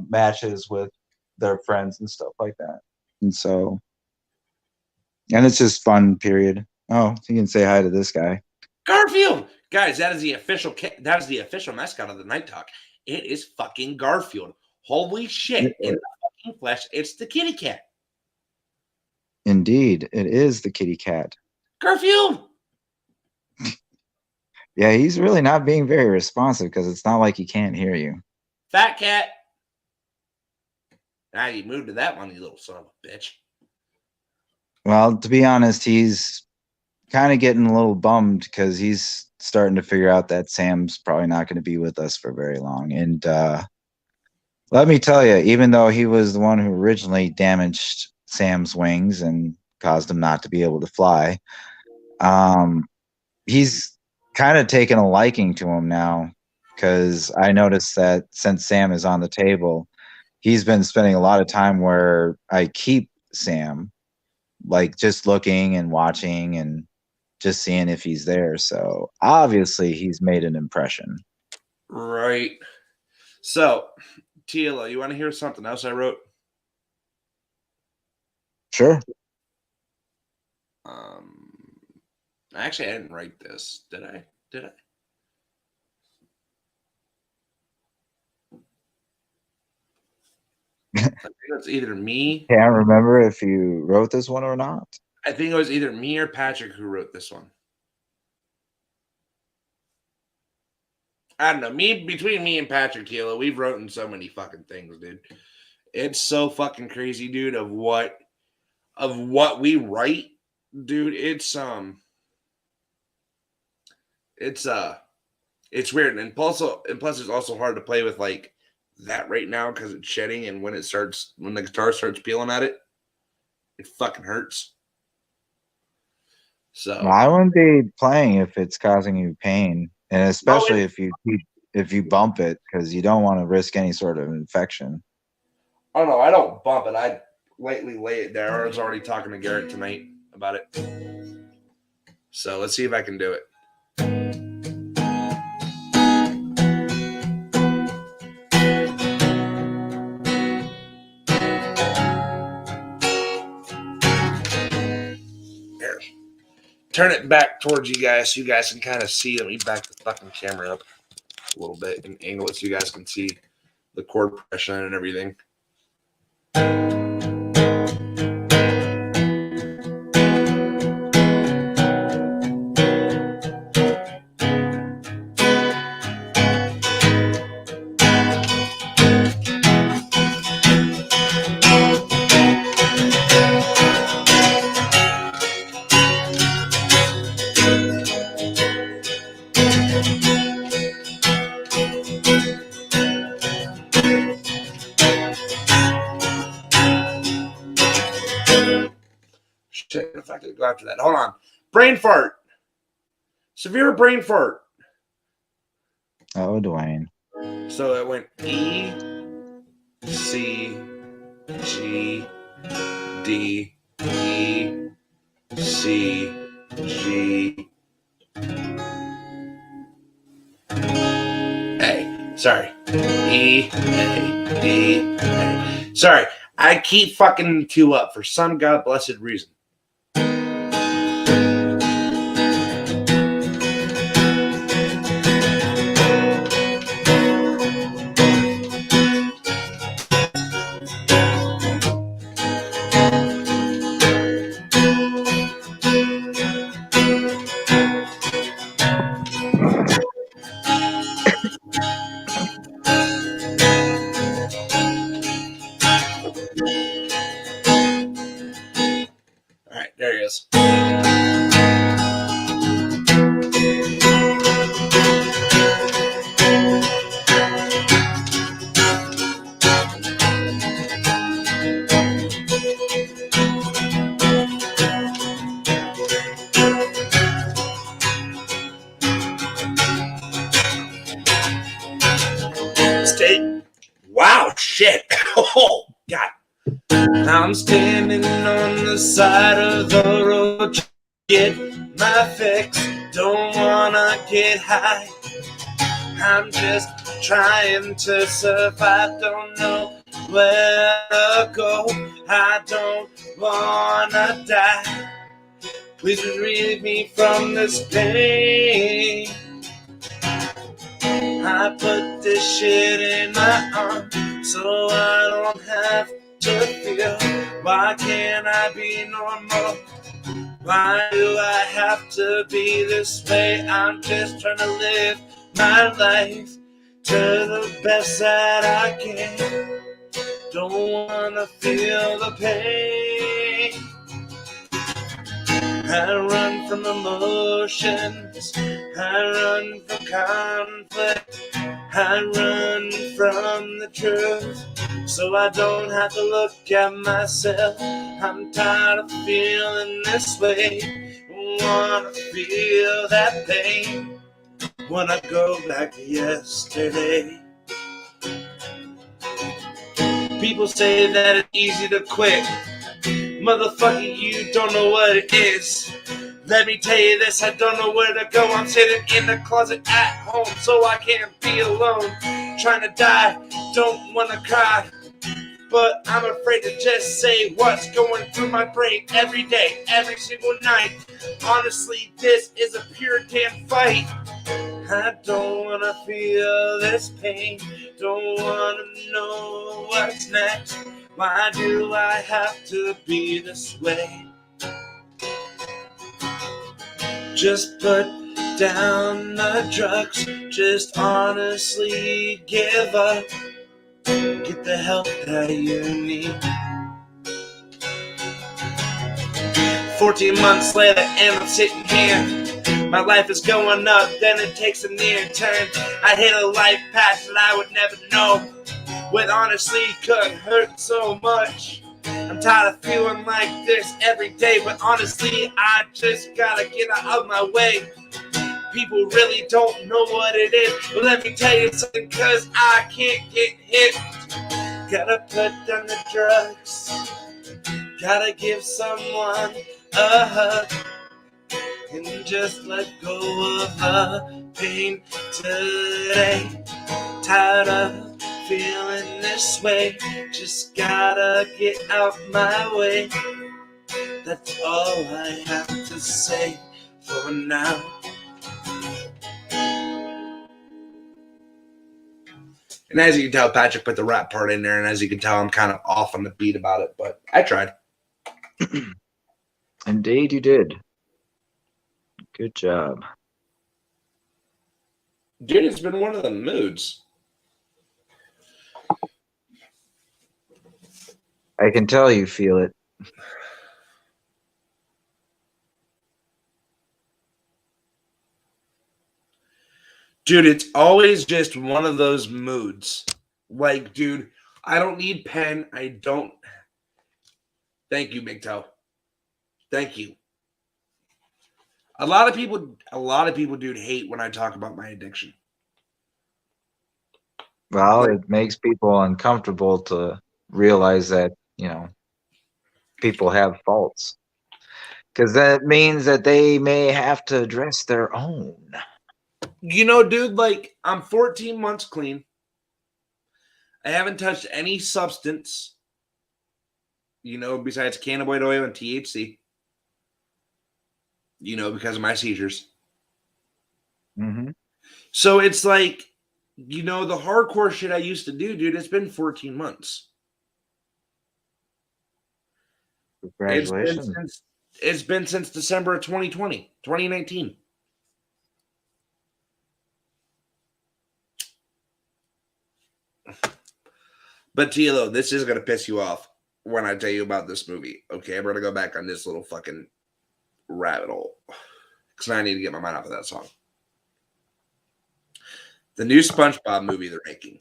S2: matches with their friends and stuff like that, and it's just fun. Period. Oh, you can say hi to this guy,
S3: Garfield, guys. That is the official mascot of the Night Talk. It is fucking Garfield. Holy shit! In the fucking flesh, it's the kitty cat.
S2: Indeed, it is the kitty cat.
S3: Garfield.
S2: Yeah, he's really not being very responsive because it's not like he can't hear you.
S3: Fat cat. Now you moved to that one, you little son of a bitch.
S2: Well, to be honest, he's kind of getting a little bummed because he's starting to figure out that Sam's probably not going to be with us for very long. And let me tell you, even though he was the one who originally damaged Sam's wings and caused him not to be able to fly, he's kind of taken a liking to him now, because I noticed that since Sam is on the table, he's been spending a lot of time where I keep Sam, like just looking and watching and just seeing if he's there. So obviously he's made an impression.
S3: Right. So, Tila, you want to hear something else I wrote?
S2: Sure.
S3: Actually, I didn't write this. Did I? I think it's either me.
S2: Can't remember if you wrote this one or not.
S3: I think it was either me or Patrick who wrote this one. I don't know. Between me and Patrick Tila, we've written so many fucking things, dude. It's so fucking crazy, dude, of what we write, dude. It's weird, and plus it's also hard to play with like that right now because it's shedding, and when the guitar starts peeling at it, it fucking hurts. So
S2: well, I wouldn't be playing if it's causing you pain, and especially if you bump it, because you don't want to risk any sort of infection.
S3: Oh no, I don't bump it. lightly lay it there. I was already talking to Garrett tonight about it. So let's see if I can do it. Here. Turn it back towards you guys so you guys can kind of see. Let me back the fucking camera up a little bit and angle it so you guys can see the chord progression and everything. Shit, if I could go after that. Hold on. Brain fart. Severe brain fart.
S2: Oh, Dwayne.
S3: So it went E, C, G, D, E, C, G, A. Sorry. E, A, D, A. Sorry. I keep fucking two up for some god blessed reason. All right, there he is. Stay. Wow, shit. Oh, God. I'm standing on the side of the road to get my fix. Don't wanna get high. I'm just trying to survive. Don't know where to go. I don't wanna die. Please relieve me from this pain. I put this shit in my arm so I don't have to feel. Why can't I be normal? Why do I have to be this way? I'm just trying to live my life to the best that I can. Don't wanna feel the pain. I run from emotions, I run from conflict, I run from the truth, so I don't have to look at myself. I'm tired of feeling this way, wanna feel that pain when I go back to yesterday. People say that it's easy to quit. Motherfucker, you don't know what it is. Let me tell you this, I don't know where to go. I'm sitting in the closet at home so I can't be alone. Trying to die, don't want to cry, but I'm afraid to just say what's going through my brain every day, every single night. Honestly, this is a pure damn fight. I don't want to feel this pain. Don't want to know what's next. Why do I have to be this way? Just put down the drugs. Just honestly give up. Get the help that you need. 14 months later and I'm sitting here. My life is going up, then it takes a near turn. I hit a life path that I would never know. What honestly could hurt so much. I'm tired of feeling like this every day, but honestly, I just gotta get out of my way. People really don't know what it is, but let me tell you something, cause I can't get hit. Gotta put down the drugs. Gotta give someone a hug and just let go of the pain today. Tired of feeling this way, just gotta get out my way. That's all I have to say for now. And as you can tell, Patrick put the rap part in there, and as you can tell, I'm kind of off on the beat about it, but I tried.
S2: Indeed, you did. Good job.
S3: Dude, it's been one of the moods.
S2: I can tell you feel it.
S3: Dude, it's always just one of those moods. Like, dude, I don't need pen. I don't. Thank you, Big Toe. Thank you. A lot of people, dude, hate when I talk about my addiction.
S2: Well, it makes people uncomfortable to realize that, people have faults. Because that means that they may have to address their own.
S3: Dude, like, I'm 14 months clean. I haven't touched any substance, besides cannabinoid oil and THC, because of my seizures.
S2: Mm-hmm.
S3: So it's like, the hardcore shit I used to do, dude, it's been 14 months.
S2: Congratulations.
S3: It's been since December of 2019. But Tilo, this is going to piss you off when I tell you about this movie. Okay, I'm going to go back on this little fucking rabbit hole. Because I need to get my mind off of that song. The new SpongeBob movie they're making.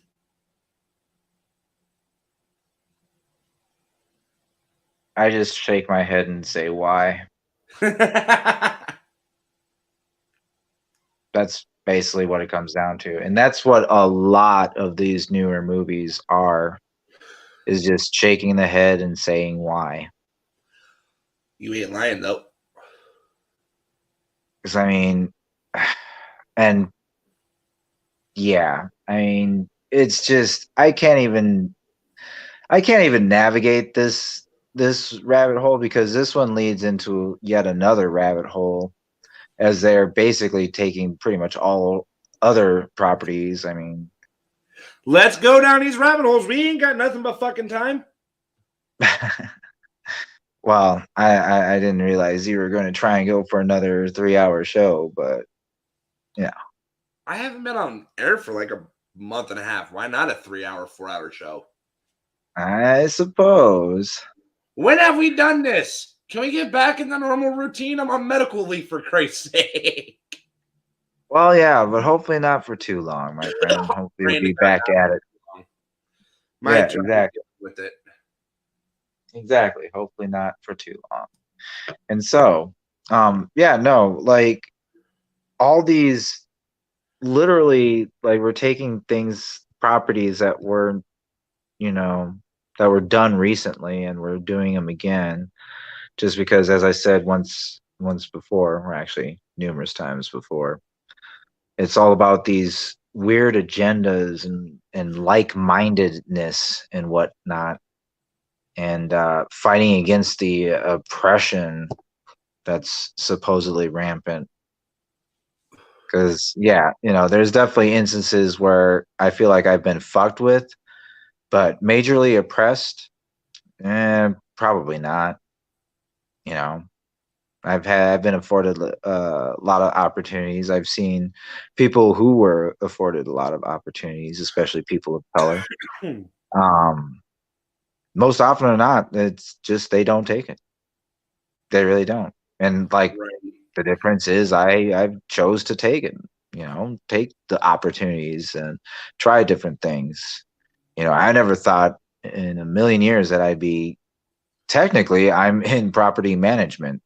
S2: I just shake my head and say, why? That's basically what it comes down to. And that's what a lot of these newer movies are, is just shaking the head and saying why.
S3: You ain't lying, though.
S2: Because, and yeah, it's just, I can't even navigate this rabbit hole, because this one leads into yet another rabbit hole, as they're basically taking pretty much all other properties.
S3: Let's go down these rabbit holes. We ain't got nothing but fucking time.
S2: Well, I didn't realize you were going to try and go for another 3-hour show, but yeah.
S3: I haven't been on air for like a month and a half. Why not a 3-hour, 4-hour show?
S2: I suppose.
S3: When have we done this? Can we get back in the normal routine? I'm on medical leave, for Christ's sake.
S2: Well, yeah, but hopefully not for too long, my friend. Hopefully we'll be back at it.
S3: Yeah,
S2: exactly.
S3: With it.
S2: Exactly. Hopefully not for too long. And so, like all these, literally, like, we're taking properties that were, that were done recently, and we're doing them again, just because, as I said once before, or actually numerous times before, it's all about these weird agendas and like-mindedness and whatnot, and fighting against the oppression that's supposedly rampant. Because, there's definitely instances where I feel like I've been fucked with, but majorly oppressed, probably not. I've been afforded a lot of opportunities. I've seen people who were afforded a lot of opportunities, especially people of color. Most often than not, it's just they don't take it. They really don't. And the difference is I chose to take it, take the opportunities and try different things. I never thought in a million years that I'd be, technically, I'm in property management,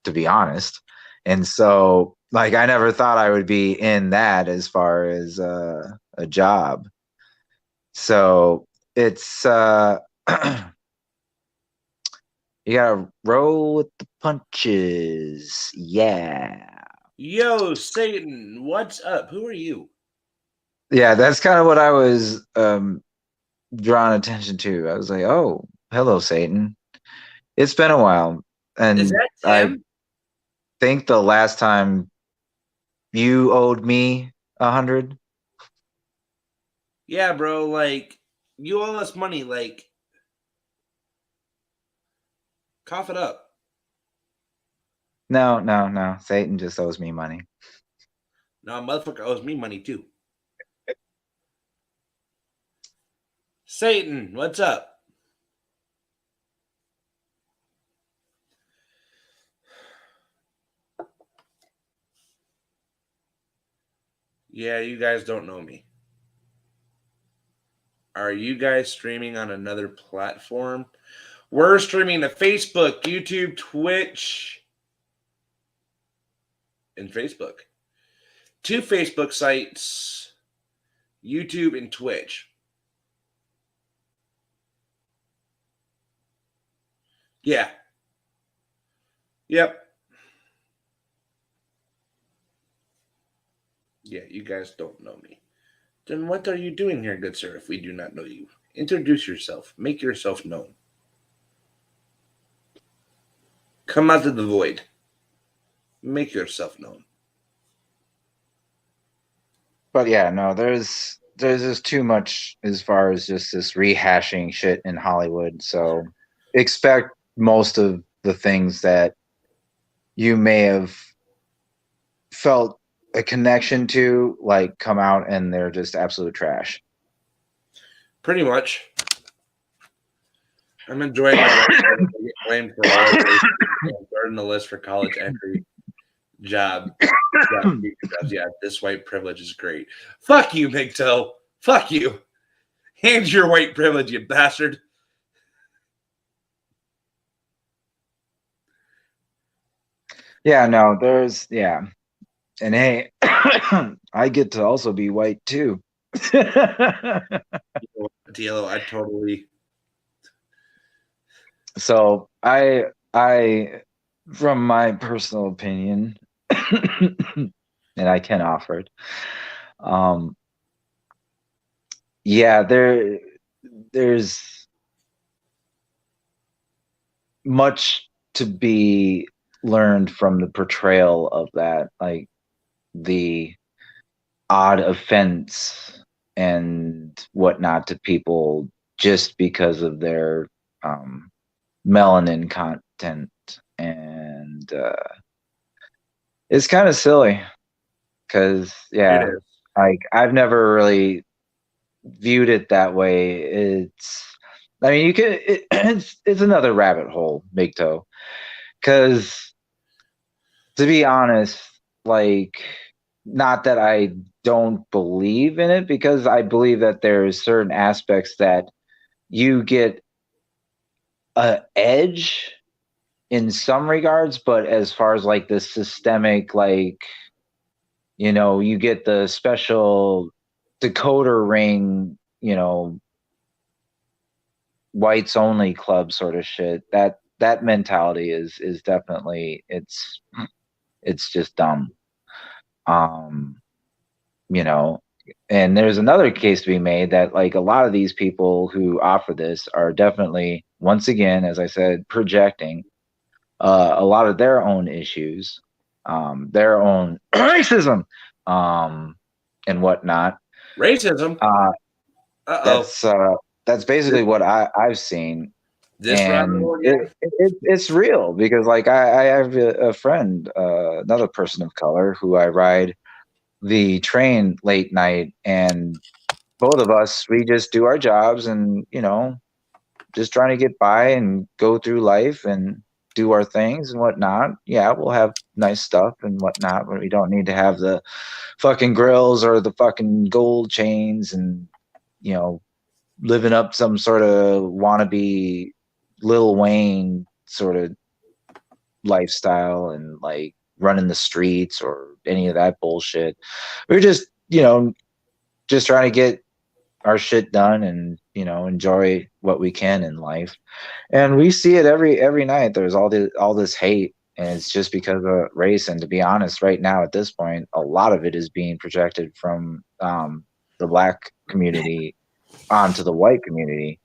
S2: to be honest. And so, I never thought I would be in that as far as a job. So it's You gotta roll with the punches. Yeah.
S3: Yo, Satan, what's up? Who are you?
S2: Yeah, that's kind of what I was drawing attention to. I was like, oh, hello, Satan. It's been a while.
S3: Is
S2: And
S3: that
S2: I
S3: Tim?
S2: think the last time you owed me 100.
S3: Yeah, bro. Like, you owe us money. Like, cough it up.
S2: No, no, no. Satan just owes me money.
S3: No, motherfucker owes me money too. Satan, what's up? Yeah, you guys don't know me. Are you guys streaming on another platform? We're streaming to Facebook, YouTube, Twitch, and Facebook. 2 Facebook sites, YouTube and Twitch. Yeah. Yep. Yeah, you guys don't know me. Then what are you doing here, good sir, if we do not know you? Introduce yourself. Make yourself known. Come out of the void. Make yourself known.
S2: But yeah, no, there's just too much as far as just this rehashing shit in Hollywood. So expect most of the things that you may have felt a connection to like come out and they're just absolute trash.
S3: Pretty much. I'm enjoying my life. I get blamed for all of this. I'm starting the list for college entry job. Yeah, this white privilege is great. Fuck you, Big Toe. Fuck you. Hand your white privilege, you bastard.
S2: Yeah, no, and hey, I get to also be white too.
S3: DLO, I totally.
S2: So I from my personal opinion, and I can offer it. Yeah, there's much to be learned from the portrayal of that, like the odd offense and whatnot to people just because of their melanin content, and it's kind of silly because
S3: It
S2: yeah,
S3: is.
S2: like I've never really viewed it that way. I mean, it's another rabbit hole, big toe, because to be honest, like, not that I don't believe in it, because I believe that there's certain aspects that you get a edge in some regards, but as far as like the systemic, like, you get the special decoder ring, whites only club sort of shit. That mentality is definitely it's just dumb. Um, you know, and there's another case to be made that like a lot of these people who offer this are definitely, once again, as I said, projecting a lot of their own issues, their own racism, and whatnot.
S3: Racism? Uh-oh.
S2: That's basically what I've seen,
S3: This rabbit
S2: and
S3: hole again?
S2: it's real because like I have a friend, another person of color who I ride the train late night, and both of us, we just do our jobs and just trying to get by and go through life and do our things and whatnot. Yeah, we'll have nice stuff and whatnot, but we don't need to have the fucking grills or the fucking gold chains and living up some sort of wannabe Lil Wayne sort of lifestyle and like running the streets or any of that bullshit. We're just, just trying to get our shit done and, you know, enjoy what we can in life. And we see it every night. There's all this hate, and it's just because of race. And to be honest, right now at this point, a lot of it is being projected from the black community onto the white community,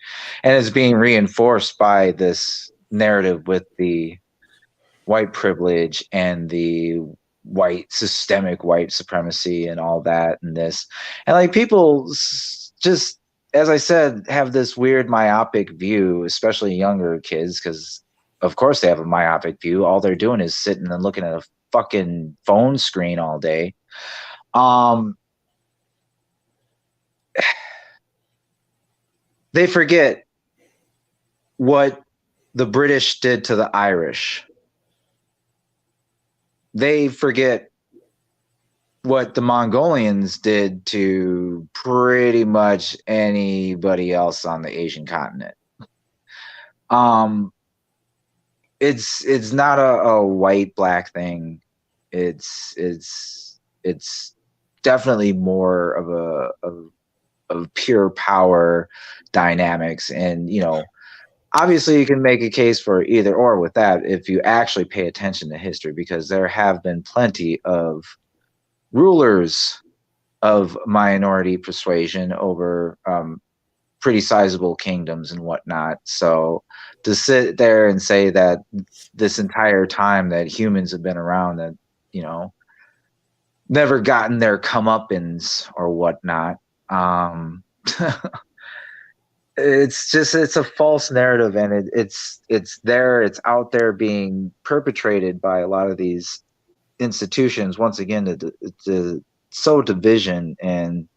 S2: and it's being reinforced by this narrative with the white privilege and the white systemic white supremacy and all that and this. And like people just, as I said, have this weird myopic view, especially younger kids, because of course they have a myopic view. All they're doing is sitting and looking at a fucking phone screen all day. They forget what the British did to the Irish. They forget what the Mongolians did to pretty much anybody else on the Asian continent. It's not a white black thing. It's definitely more of pure power dynamics. And, you know, obviously you can make a case for either or with that if you actually pay attention to history, because there have been plenty of rulers of minority persuasion over pretty sizable kingdoms and whatnot. So to sit there and say that this entire time that humans have been around, that, you know, never gotten their comeuppance or whatnot, it's a false narrative, and it's out there being perpetrated by a lot of these institutions once again to sow division and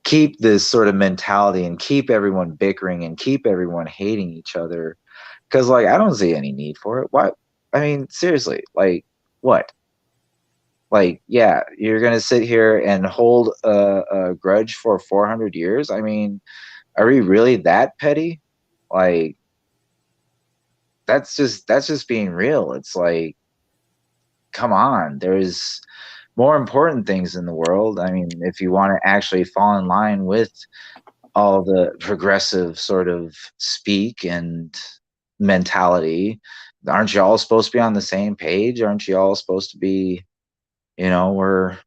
S2: keep this sort of mentality and keep everyone bickering and keep everyone hating each other. Because, like, I don't see any need for it. Why? I mean, seriously, like, what? Like, yeah, you're gonna sit here and hold a grudge for 400 years? I mean, are we really that petty? Like, that's just being real. It's like, come on, there's more important things in the world. I mean, if you want to actually fall in line with all the progressive sort of speak and mentality, aren't you all supposed to be on the same page? Aren't you all supposed to be, you know, we're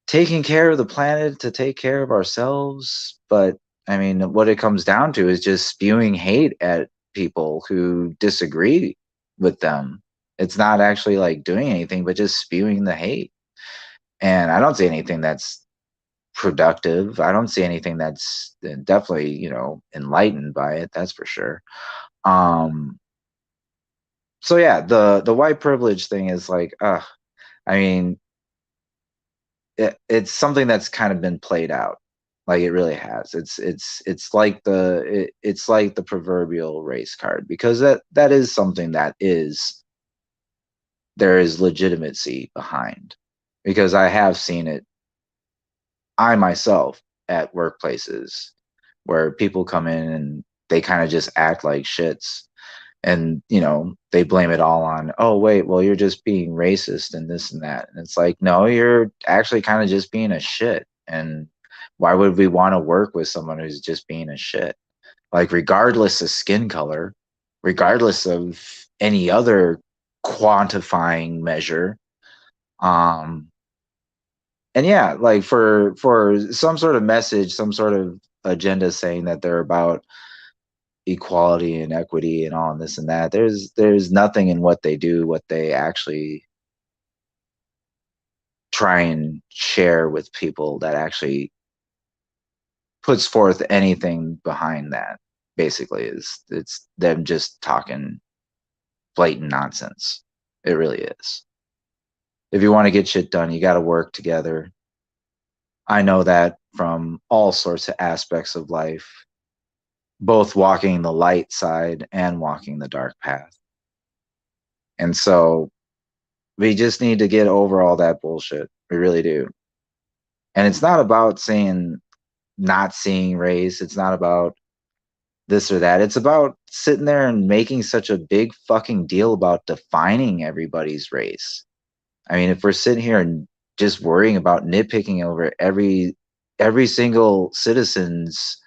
S2: taking care of the planet to take care of ourselves? But I mean, what it comes down to is just spewing hate at people who disagree with them. It's not actually like doing anything, but just spewing the hate. And I don't see anything that's productive. I don't see anything that's definitely, you know, enlightened by it. That's for sure. So yeah, the white privilege thing is like, I mean, it's something that's kind of been played out. Like, it really has. It's like it's like the proverbial race card, because that is something that there is legitimacy behind, because I have seen it, I myself, at workplaces where people come in and they kind of just act like shits, and, you know, they blame it all on, oh wait, well, you're just being racist and this and that. And it's like, no, you're actually kind of just being a shit. And why would we want to work with someone who's just being a shit? Like, regardless of skin color, regardless of any other quantifying measure. And yeah, like, for some sort of message, some sort of agenda saying that they're about equality and equity and all and this and that, there's nothing in what they do, what they actually try and share with people, that actually puts forth anything behind that. Basically, it's them just talking blatant nonsense. It really is. If you want to get shit done, you got to work together. I know that from all sorts of aspects of life, both walking the light side and walking the dark path. And so we just need to get over all that bullshit. We really do. And it's not about not seeing race. It's not about this or that. It's about sitting there and making such a big fucking deal about defining everybody's race. I mean, if we're sitting here and just worrying about nitpicking over every every single citizen's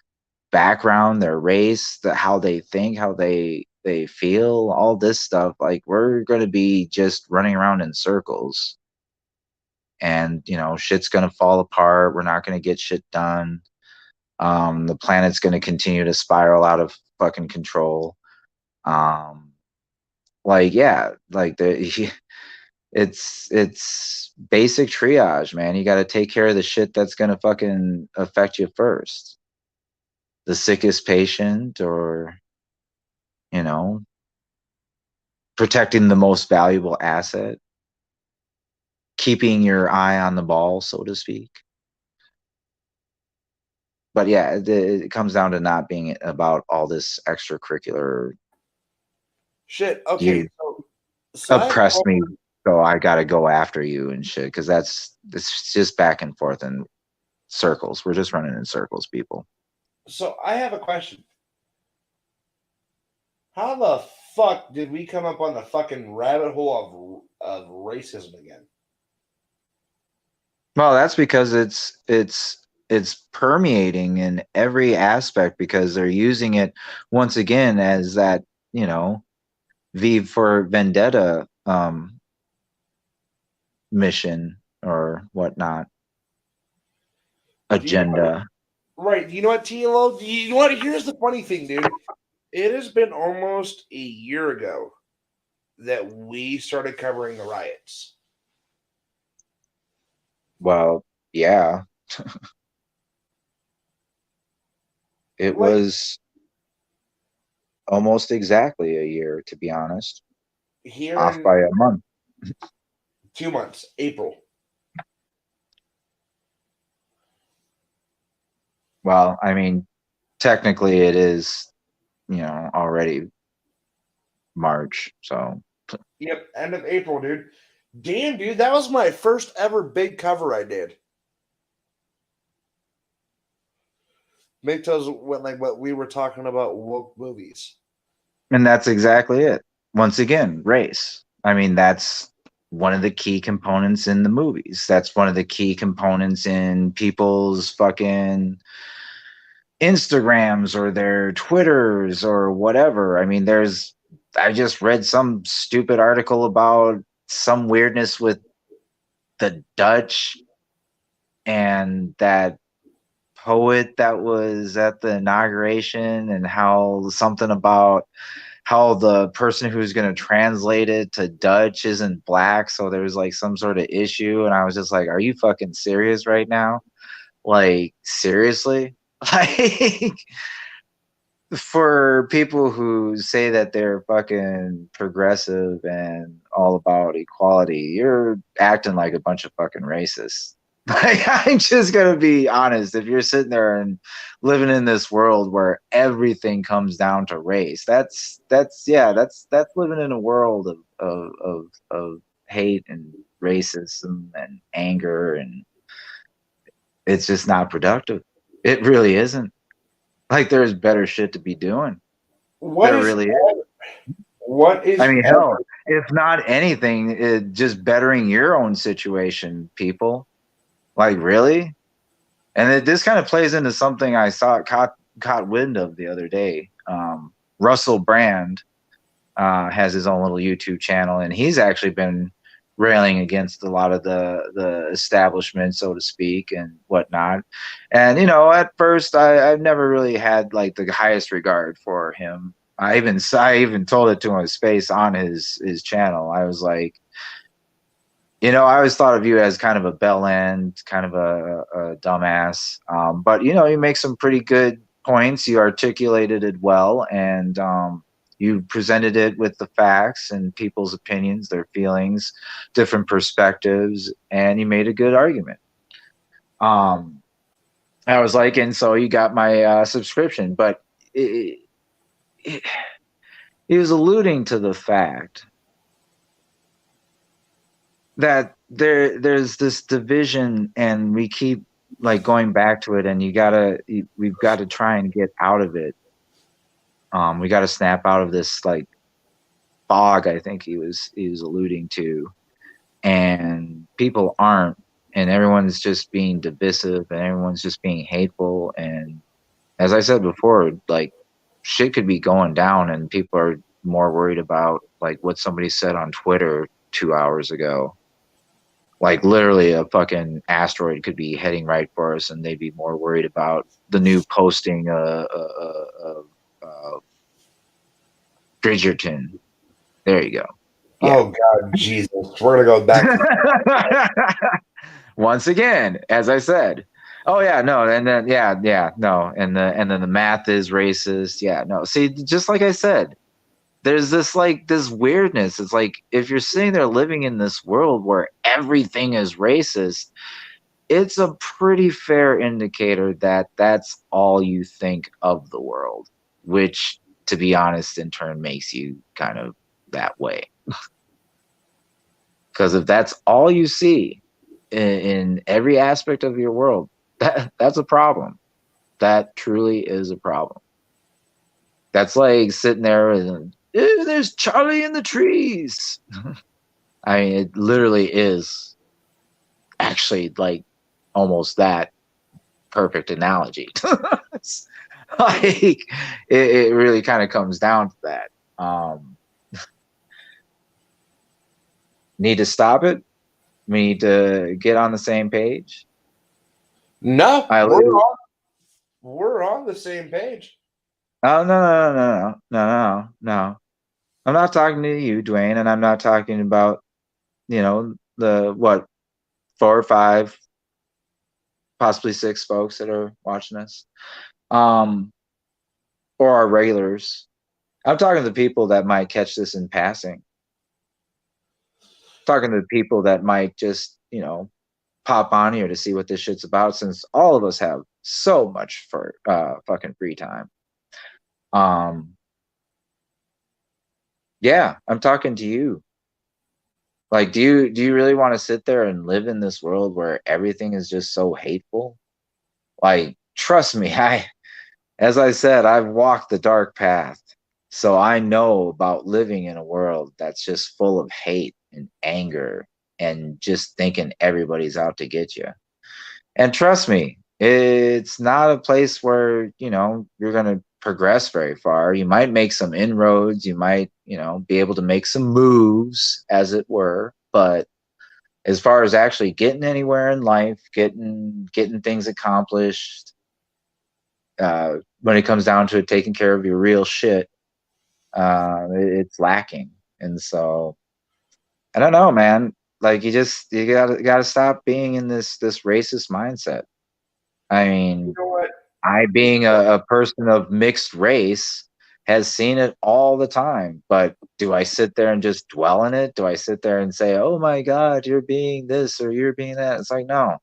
S2: background, their race, how they think, how they feel, all this stuff. Like, we're going to be just running around in circles, and shit's going to fall apart. We're not going to get shit done. The planet's going to continue to spiral out of fucking control. Like, yeah, like it's basic triage, man. You got to take care of the shit that's going to fucking affect you first. The sickest patient, or protecting the most valuable asset, keeping your eye on the ball, so to speak. But yeah, it comes down to not being about all this extracurricular
S3: shit. Okay,
S2: you
S3: so
S2: oppress me, so I gotta go after you and shit, because it's just back and forth in circles. We're just running in circles, people.
S3: So I have a question. How the fuck did we come up on the fucking rabbit hole of racism again?
S2: Well, that's because it's permeating in every aspect, because they're using it once again as that, V for Vendetta mission or whatnot, agenda.
S3: Right. You know what, TLO? You know what? Here's the funny thing, dude. It has been almost a year ago that we started covering the riots.
S2: Well, yeah. It was almost exactly a year, to be honest. Off by a month.
S3: 2 months, April.
S2: Well, I mean, technically it is, already March, so.
S3: Yep, end of April, dude. Damn, dude, that was my first ever big cover I did. Make those what we were talking about woke movies.
S2: And that's exactly it. Once again, race. I mean, that's one of the key components in the movies. That's one of the key components in people's fucking Instagrams or their Twitters or whatever. I mean, I just read some stupid article about some weirdness with the Dutch and that poet that was at the inauguration, and how something about how the person who's going to translate it to Dutch isn't black, so there was like some sort of issue, and I was just like, are you fucking serious right now? Like, seriously? Like, for people who say that they're fucking progressive and all about equality, you're acting like a bunch of fucking racists. Like, I'm just gonna be honest. If you're sitting there and living in this world where everything comes down to race, that's living in a world of hate and racism and anger, and it's just not productive. It really isn't. Like, there's better shit to be doing.
S3: What is
S2: I mean, hell, if not anything, just bettering your own situation, people. Like, really? And this kind of plays into something I caught wind of the other day. Russell Brand has his own little YouTube channel, and he's actually been railing against a lot of the establishment, so to speak, and whatnot. And at first, I've never really had like the highest regard for him. I even told it to his face on his channel. I was like, I always thought of you as kind of a bell end, kind of a dumbass. But you make some pretty good points. You articulated it well, and you presented it with the facts and people's opinions, their feelings, different perspectives, and you made a good argument. I was like, and so you got my subscription, but he was alluding to the fact that there's this division, and we keep like going back to it, and we've got to try and get out of it. We got to snap out of this like fog, I think he was alluding to, and people aren't and everyone's just being divisive, and everyone's just being hateful. And as I said before, like, shit could be going down, and people are more worried about like what somebody said on Twitter 2 hours ago. Like, literally, a fucking asteroid could be heading right for us, and they'd be more worried about the new posting Bridgerton. There you go. Yeah.
S3: Oh God, Jesus! We're gonna go back to
S2: Once again, as I said. Oh yeah, no, and then no, and then the math is racist. Yeah, no. See, just like I said, there's this weirdness. It's like if you're sitting there living in this world where everything is racist, it's a pretty fair indicator that that's all you think of the world, which, to be honest, in turn makes you kind of that way. Because if that's all you see in every aspect of your world, that's a problem. That truly is a problem. That's like sitting there and there's Charlie in the trees. I mean, it literally is actually like almost that perfect analogy. Like it really kind of comes down to that. Need to stop it. We need to get on the same page.
S3: No, we're on the same page.
S2: Oh no. I'm not talking to you, Dwayne, and I'm not talking about, the 4 or 5, possibly 6 folks that are watching us. Or our regulars. I'm talking to the people that might catch this in passing. Talking to the people that might just, pop on here to see what this shit's about, since all of us have so much for fucking free time. Yeah, I'm talking to you. Like, do you really want to sit there and live in this world where everything is just so hateful? Like, trust me, as I said, I've walked the dark path. So I know about living in a world that's just full of hate and anger and just thinking everybody's out to get you. And trust me, it's not a place where, you're going to progress very far. You might make some inroads. You might, be able to make some moves, as it were. But as far as actually getting anywhere in life, getting things accomplished, when it comes down to it, taking care of your real shit, it's lacking. And so I don't know, man. Like, you gotta stop being in this racist mindset. I mean,
S3: You know what?
S2: I, being a person of mixed race, has seen it all the time. But do I sit there and just dwell in it? Do I sit there and say, oh my God, you're being this or you're being that? It's like, no.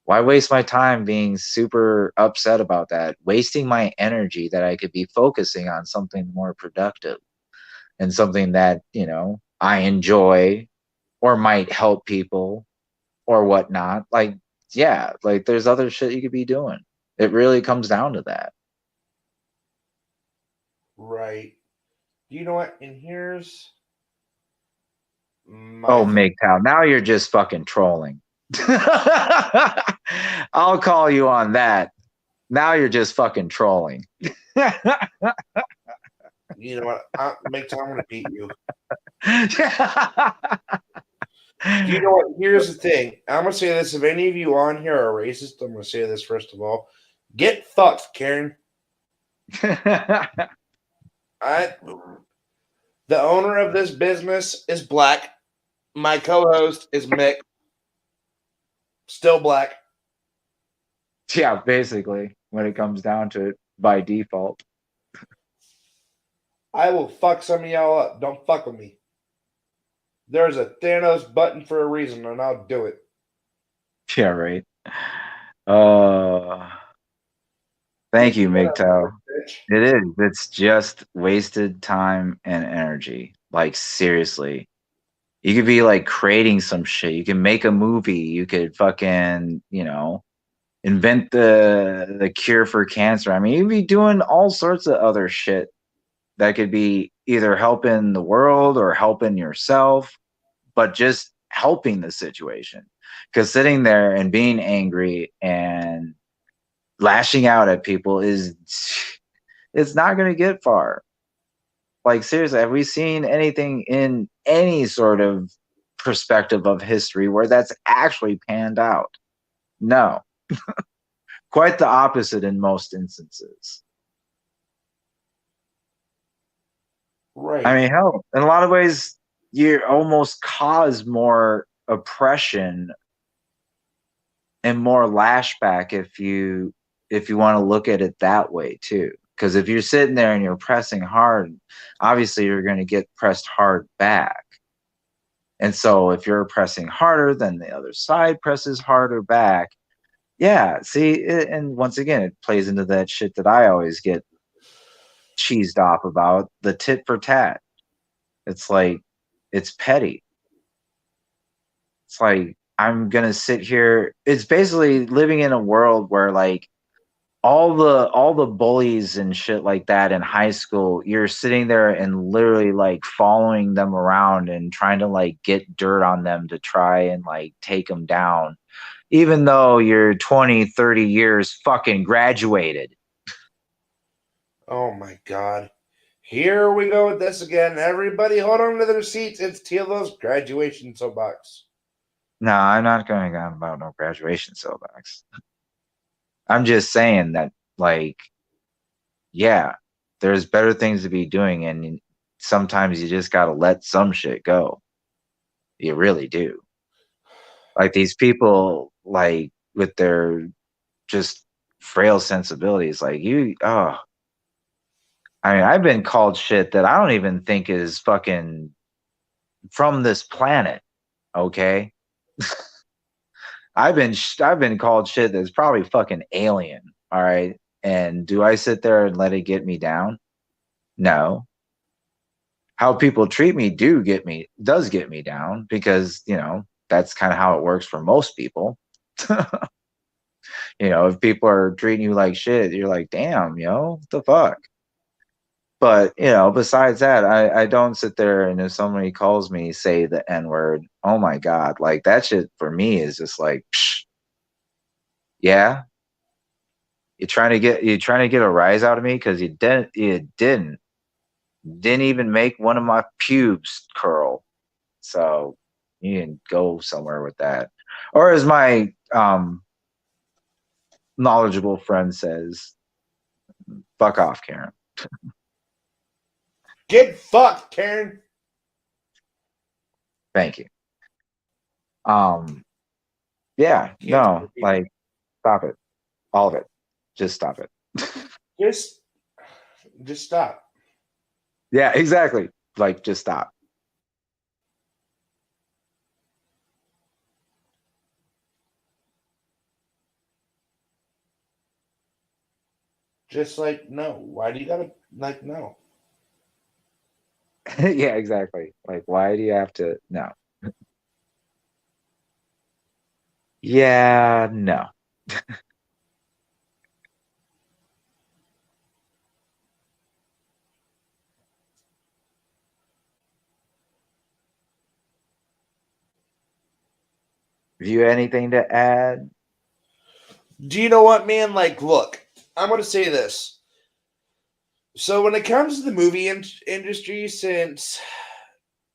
S2: Why waste my time being super upset about that? Wasting my energy that I could be focusing on something more productive and something that, I enjoy or might help people or whatnot. Like, yeah, like there's other shit you could be doing. It really comes down to that.
S3: Right. You know what? And here's my
S2: Oh, MGTOW, now you're just fucking trolling. I'll call you on that. Now you're just fucking trolling.
S3: You know what? Make time to beat you. You know what? Here's the thing. I'm gonna say this. If any of you on here are racist, I'm gonna say this first of all. Get fucked, Karen. The owner of this business is black. My co-host is Mick. Still black.
S2: Yeah, basically, when it comes down to it, by default.
S3: I will fuck some of y'all up. Don't fuck with me. There's a Thanos button for a reason, and I'll do it.
S2: Yeah, right. Thank you, MGTOW. It is. It's just wasted time and energy. Like, seriously. You could be like creating some shit. You can make a movie. You could fucking, invent the cure for cancer. I mean, you'd be doing all sorts of other shit that could be either helping the world or helping yourself, but just helping the situation. Because sitting there and being angry and lashing out at people it's not going to get far. Like, seriously, have we seen anything in any sort of perspective of history where that's actually panned out? No. Quite the opposite in most instances.
S3: Right.
S2: I mean, hell, in a lot of ways, you almost cause more oppression and more lashback if you want to look at it that way too. Because if you're sitting there and you're pressing hard, obviously you're going to get pressed hard back. And so if you're pressing harder, then the other side presses harder back. Yeah, see, and once again, it plays into that shit that I always get cheesed off about, the tit for tat. It's like, it's petty. It's like, I'm gonna sit here. It's basically living in a world where like all the bullies and shit like that in high school, you're sitting there and literally like following them around and trying to like get dirt on them to try and like take them down, even though you're 20, 30 years fucking graduated.
S3: Oh my God. Here we go with this again. Everybody hold on to their seats. It's Tilo's graduation soapbox.
S2: No, I'm not going on about no graduation soapbox. I'm just saying that, like, yeah, there's better things to be doing, and sometimes you just gotta let some shit go. You really do. Like these people, like with their just frail sensibilities, like I mean, I've been called shit that I don't even think is fucking from this planet. Okay, I've been called shit that's probably fucking alien. All right, and do I sit there and let it get me down? No. How people treat me does get me down because, that's kind of how it works for most people. If people are treating you like shit, you're like, damn, what the fuck? But, besides that, I don't sit there and if somebody calls me, say the N word, oh my God, like that shit for me is just like, psh, yeah, you're trying to get a rise out of me because you didn't even make one of my pubes curl. So you can go somewhere with that. Or as my knowledgeable friend says, fuck off, Karen.
S3: Get fucked, Karen.
S2: Thank you. Yeah, no, like, stop it. All of it. Just stop it.
S3: Just stop.
S2: Yeah, exactly. Like, just stop.
S3: Just like, no. Why do you gotta, like, no?
S2: Yeah, exactly. Like, why do you have to? No. Yeah, no. Have you anything to add?
S3: Do you know what, man? Like, look, I'm going to say this. So, when it comes to the movie industry, since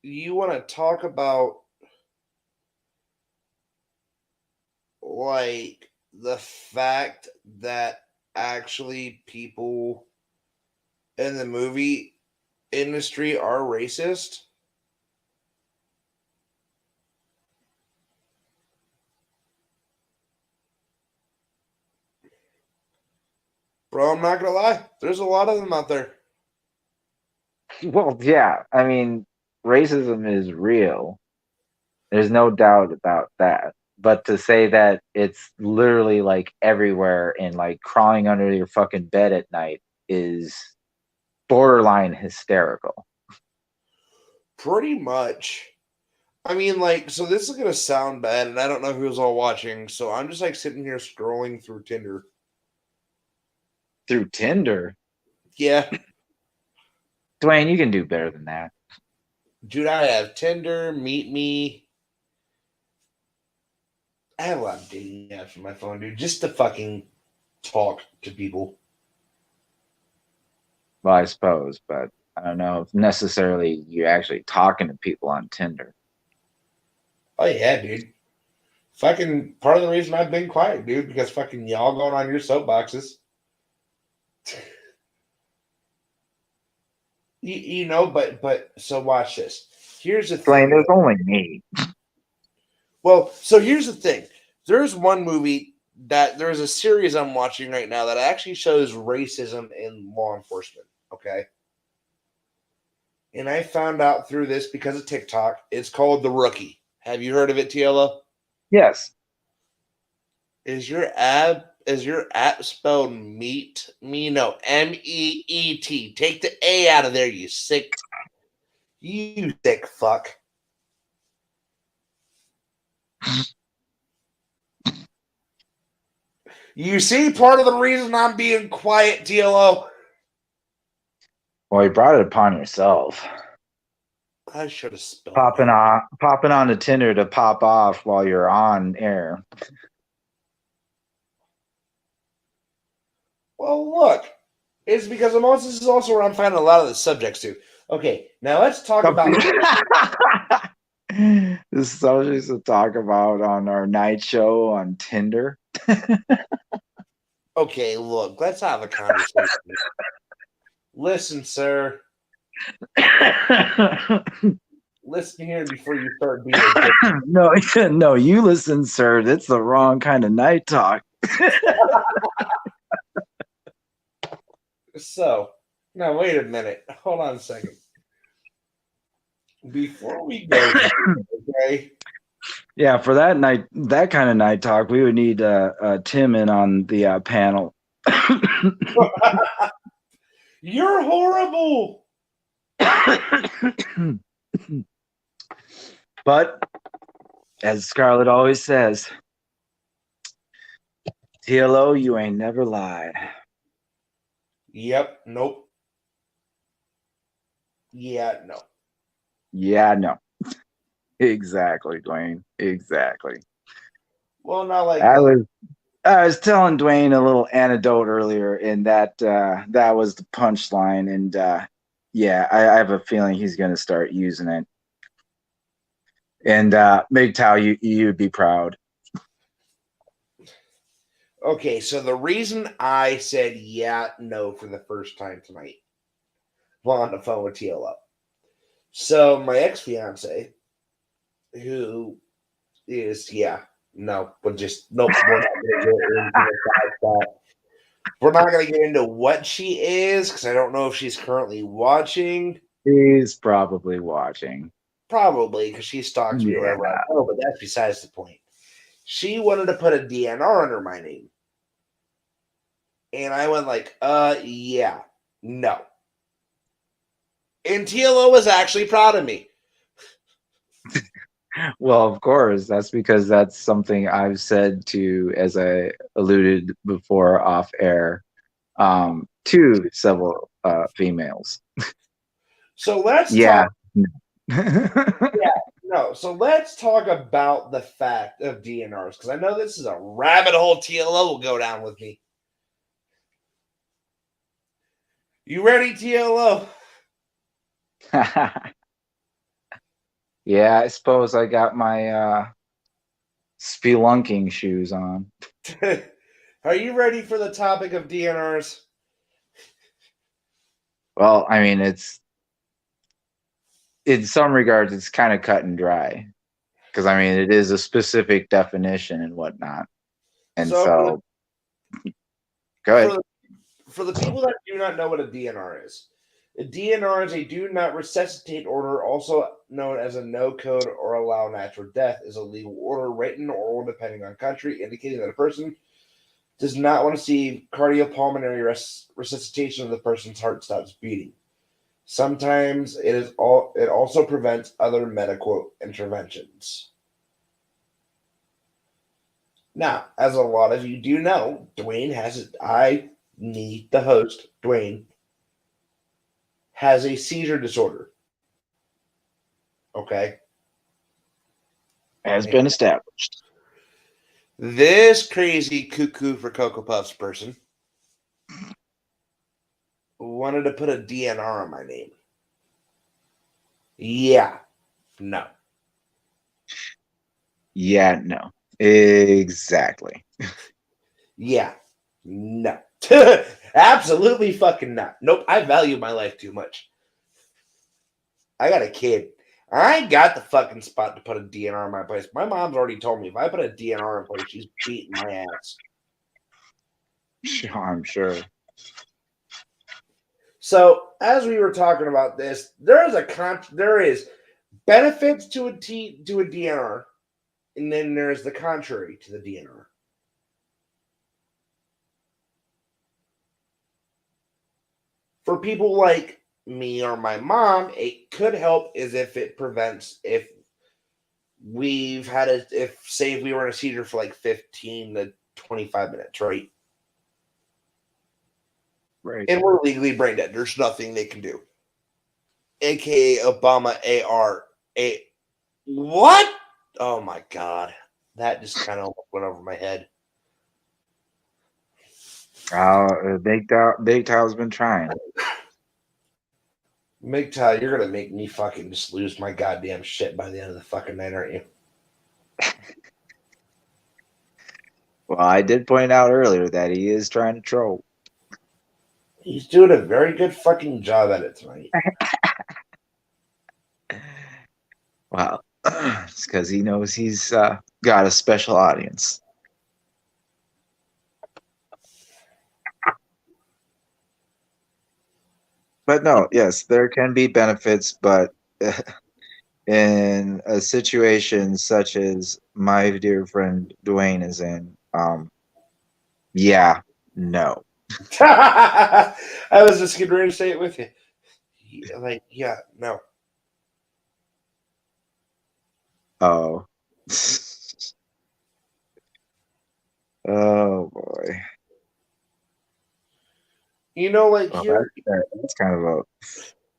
S3: you want to talk about, like, the fact that actually people in the movie industry are racist, bro, I'm not going to lie. There's a lot of them out there.
S2: Well, yeah. I mean, racism is real. There's no doubt about that. But to say that it's literally like everywhere and like crawling under your fucking bed at night is borderline hysterical.
S3: Pretty much. I mean, like, so this is gonna sound bad, and I don't know who's all watching, so I'm just like sitting here scrolling through Tinder.
S2: Through Tinder?
S3: Yeah,
S2: Dwayne, you can do better than that.
S3: dude, I have Tinder, Meet Me. I have a lot of dating apps on my phone, dude, just to fucking talk to people.
S2: Well, I suppose, but I don't know if necessarily you're actually talking to people on Tinder.
S3: Oh yeah, dude. Fucking part of the reason I've been quiet, dude, because fucking y'all going on your soapboxes. You know, but so watch this. Here's the
S2: Blaine,
S3: thing.
S2: there's only me.
S3: Well, so here's the thing. There's one movie there's a series I'm watching right now that actually shows racism in law enforcement. Okay. And I found out through this because of TikTok. It's called The Rookie. Have you heard of it, TLO?
S2: Yes.
S3: Is your app spelled meat? Me no, MEET. Take the A out of there, you sick fuck. You see, part of the reason I'm being quiet, TLO.
S2: Well, you brought it upon yourself.
S3: I should have spelled
S2: Popping on the Tinder to pop off while you're on air.
S3: Well, look, it's because this is also where I'm finding a lot of the subjects too. Okay, now let's talk about
S2: this subject to talk about on our night show on Tinder.
S3: Okay, look, let's have a conversation. Listen, sir. Listen here before you start being a dick.
S2: No, you listen, sir. That's the wrong kind of night talk.
S3: So, now wait a minute. Hold on a second. Before we go, okay?
S2: Yeah, for that kind of night talk, we would need Tim in on the panel.
S3: You're horrible.
S2: But as Scarlett always says, TLO, you ain't never lied.
S3: Yep. Nope. Yeah. No.
S2: Yeah, no. Exactly, Dwayne. Exactly.
S3: Well, not like
S2: I was telling Dwayne a little anecdote earlier, and that was the punchline, and yeah, I have a feeling he's going to start using it. And MGTOW, you'd be proud.
S3: Okay, so the reason I said yeah, no for the first time tonight while on the phone with TLO. So my ex-fiance, who is no, but just nope, we're not gonna get into that. We're not gonna get into what she is because I don't know if she's currently watching.
S2: He's probably watching.
S3: Probably because she stalks me wherever I go, but that's besides the point. She wanted to put a DNR under my name. And I went like, yeah, no. And TLO was actually proud of me.
S2: Well, of course, that's because that's something I've said to, as I alluded before off air, to several females.
S3: So let's
S2: yeah.
S3: No, so let's talk about the fact of DNRs because I know this is a rabbit hole TLO will go down with me. You ready, TLO?
S2: Yeah, I suppose I got my spelunking shoes on.
S3: Are you ready for the topic of DNRs?
S2: Well, I mean, it's in some regards, it's kind of cut and dry because I mean, it is a specific definition and whatnot. And so go ahead.
S3: For the people that do not know what a DNR is, a DNR is a do not resuscitate order, also known as a no code or allow natural death, is a legal order, written or oral, depending on country, indicating that a person does not want to see cardiopulmonary resuscitation of the person's heart stops beating. Sometimes it also prevents other medical interventions. Now, as a lot of you do know, Dwayne the host, Dwayne, has a seizure disorder. Okay.
S2: Has been established.
S3: This crazy cuckoo for Cocoa Puffs person wanted to put a DNR on my name. Yeah. No.
S2: Yeah, no. Exactly.
S3: Yeah. No. Absolutely fucking not. Nope. I value my life too much. I got a kid. I ain't got the fucking spot to put a DNR in my place. My mom's already told me if I put a DNR in place, she's beating my ass.
S2: I'm sure.
S3: So as we were talking about this, there is benefits to a DNR, and then there's the contrary to the DNR. For people like me or my mom, it could help is if it prevents if say we were in a seizure for like 15 to 25 minutes, right?
S2: Right.
S3: And we're legally brain dead. There's nothing they can do. AKA Obama AR. What? Oh my god. That just kind of went over my head.
S2: Big Tail's been trying.
S3: MGTOW, you're gonna make me fucking just lose my goddamn shit by the end of the fucking night, aren't you?
S2: Well, I did point out earlier that he is trying to troll.
S3: He's doing a very good fucking job at it tonight.
S2: Wow. It's because he knows he's got a special audience. But no, yes, there can be benefits, but in a situation such as my dear friend Dwayne is in, yeah, no.
S3: I was just getting ready to say it with you. Like, yeah, no.
S2: Oh. Oh boy.
S3: You know, like
S2: Well,
S3: here,
S2: that's kind of a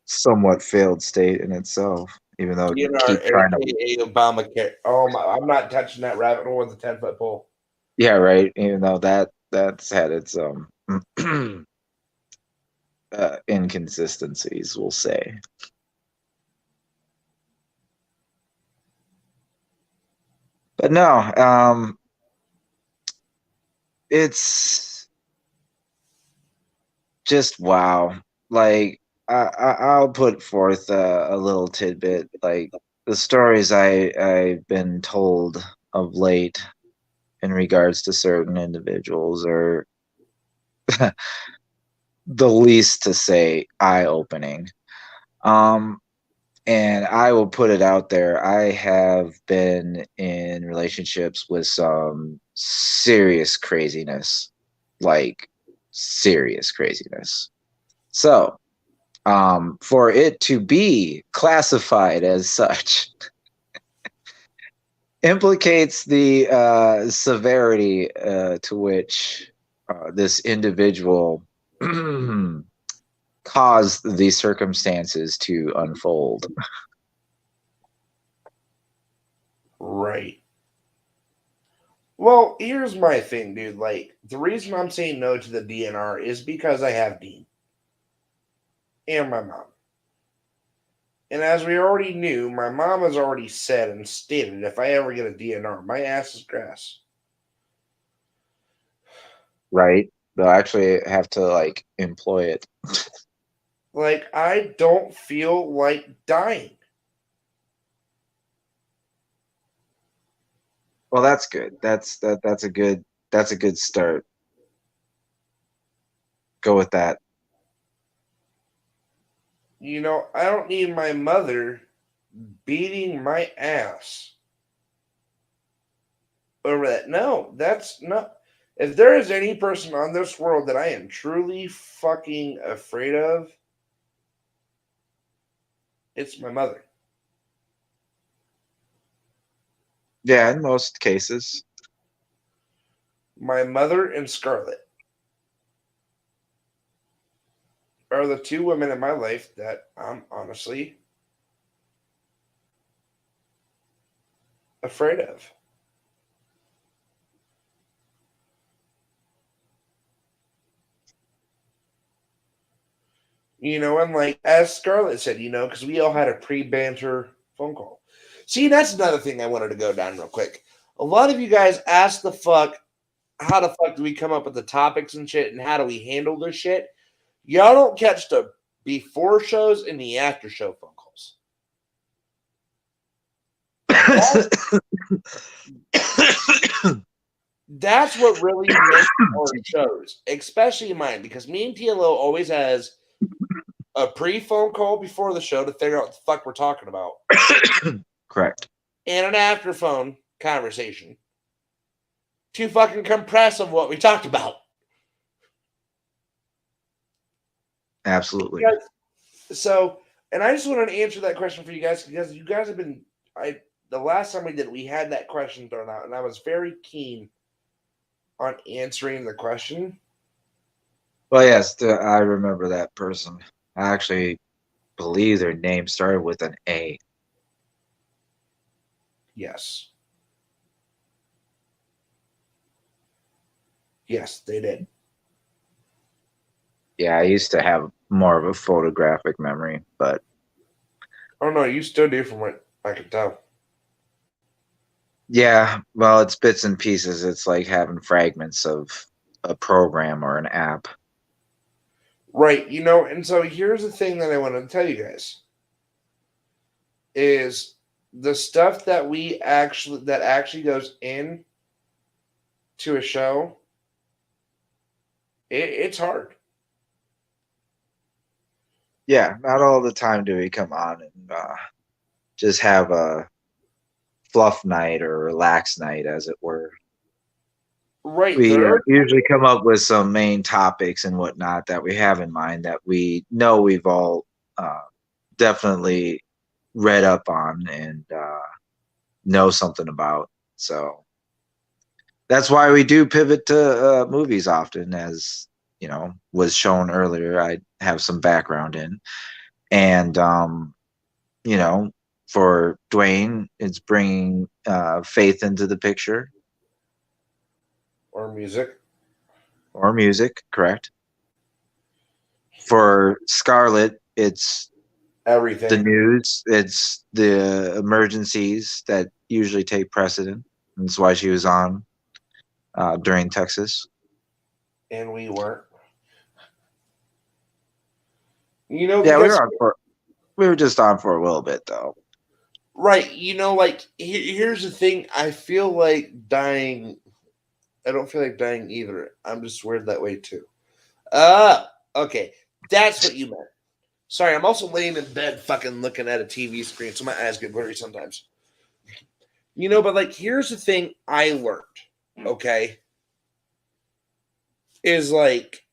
S2: somewhat failed state in itself, even though you
S3: DNR,
S2: keep trying to.
S3: AKA Obamacare. Oh my! I'm not touching that rabbit hole with a 10-foot pole.
S2: Yeah, right. Even though that's had its inconsistencies, we'll say. But no, it's just wow. Like I'll put forth a little tidbit. Like the stories I've been told of late in regards to certain individuals are the least to say eye-opening. And I will put it out there. I have been in relationships with some serious craziness, like serious craziness. So, for it to be classified as such implicates the severity to which this individual caused these circumstances to unfold.
S3: Right. Well, here's my thing, dude. Like, the reason I'm saying no to the DNR is because I have Dean and my mom. And as we already knew, my mom has already said and stated if I ever get a DNR, my ass is grass.
S2: Right? They'll actually have to like employ it.
S3: Like, I don't feel like dying.
S2: Well, that's good. That's a good start. Go with that.
S3: You know, I don't need my mother beating my ass over that. No, that's not. If there is any person on this world that I am truly fucking afraid of, it's my mother.
S2: Yeah, in most cases.
S3: My mother and Scarlett are the two women in my life that I'm honestly afraid of. You know, and like as Scarlett said, you know, because we all had a pre-banter phone call. See, that's another thing I wanted to go down real quick. A lot of you guys ask the fuck, how the fuck do we come up with the topics and shit, and how do we handle this shit? Y'all don't catch the before shows and the after show phone calls. That's what really makes our shows, especially mine, because me and TLO always has a pre-phone call before the show to figure out what the fuck we're talking about.
S2: Correct.
S3: And an after phone conversation to fucking compress of what we talked about.
S2: Absolutely.
S3: So, and I just wanted to answer that question for you guys because you guys have been, the last time we did, we had that question thrown out, and I was very keen on answering the question.
S2: Well, yes, I remember that person. I actually believe their name started with an A.
S3: Yes. Yes, they did.
S2: Yeah, I used to have more of a photographic memory, but
S3: Oh no, you still do from what I can tell.
S2: yeah, well, it's bits and pieces. It's like having fragments of a program or an app.
S3: Right, you know, and so here's the thing that I wanted to tell you guys is the stuff that actually goes in to a show, it's hard.
S2: Yeah, not all the time do we come on and just have a fluff night or relax night, as it were.
S3: Right,
S2: We
S3: there.
S2: usually come up with some main topics and whatnot that we have in mind that we know we've all definitely read up on and know something about. So that's why we do pivot to movies often, as you know was shown earlier. I have some background in, and you know, for Dwayne, it's bringing faith into the picture.
S3: Or music.
S2: Or music, correct. For Scarlett, it's
S3: Everything.
S2: the news, it's the emergencies that usually take precedent. That's why she was on during Texas.
S3: And we weren't. You know,
S2: Yeah,
S3: because,
S2: we were just on for a little bit though.
S3: right, you know, like, here's the thing. I feel like dying. I don't feel like dying either. I'm just weird that way too. Okay. That's what you meant. Sorry, I'm also laying in bed fucking looking at a TV screen, so my eyes get blurry sometimes. You know, but like, here's the thing I learned, okay? Is like,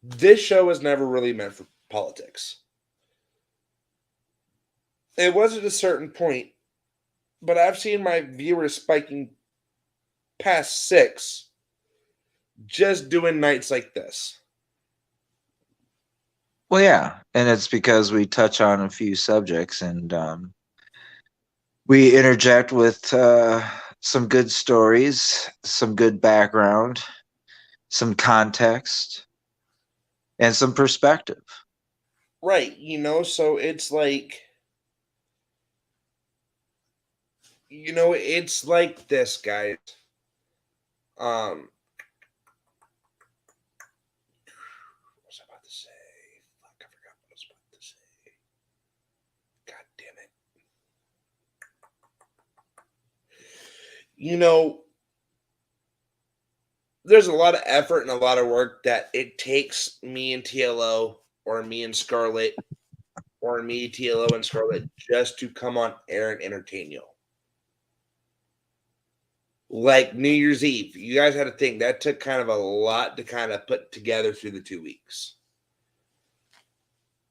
S3: this show was never really meant for politics. It was at a certain point, but I've seen my viewers spiking past 6 just doing nights like this.
S2: Well, yeah, and it's because we touch on a few subjects and we interject with some good stories, some good background, some context, and some perspective.
S3: Right, you know, so it's like, you know, it's like this, guys. What was I about to say? Fuck, I forgot what I was about to say. God damn it. You know, there's a lot of effort and a lot of work that it takes me and TLO, or me and Scarlett, or me, TLO, and Scarlett just to come on air and entertain you. Like New Year's Eve, you guys had to think that took kind of a lot to kind of put together through the 2 weeks.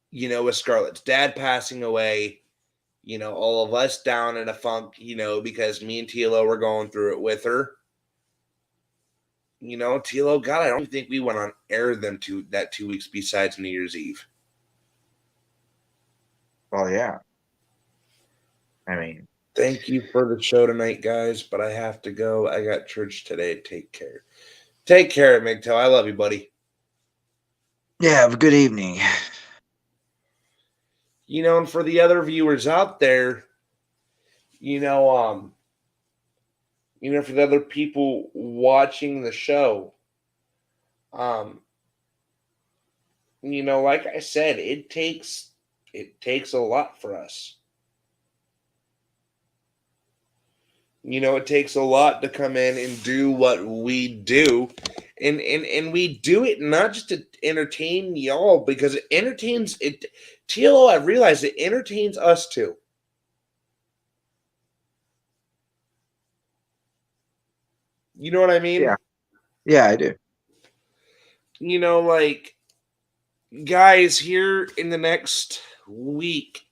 S3: You know, with Scarlett's dad passing away, you know, all of us down in a funk, you know, because me and TLO were going through it with her. You know, TLO, God, I don't think we went on air that 2 weeks besides New Year's Eve.
S2: Well, yeah. I mean,
S3: thank you for the show tonight, guys, but I have to go. I got church today. Take care. Take care, MGTOW. I love you, buddy.
S2: Yeah, have a good evening.
S3: And for the other viewers out there, for the other people watching the show, like I said, it takes a lot for us. It takes a lot to come in and do what we do. And we do it not just to entertain y'all, because it entertains it. TLO, I realize it entertains us too. You know what I mean?
S2: Yeah, I do.
S3: Like, guys, here in the next week,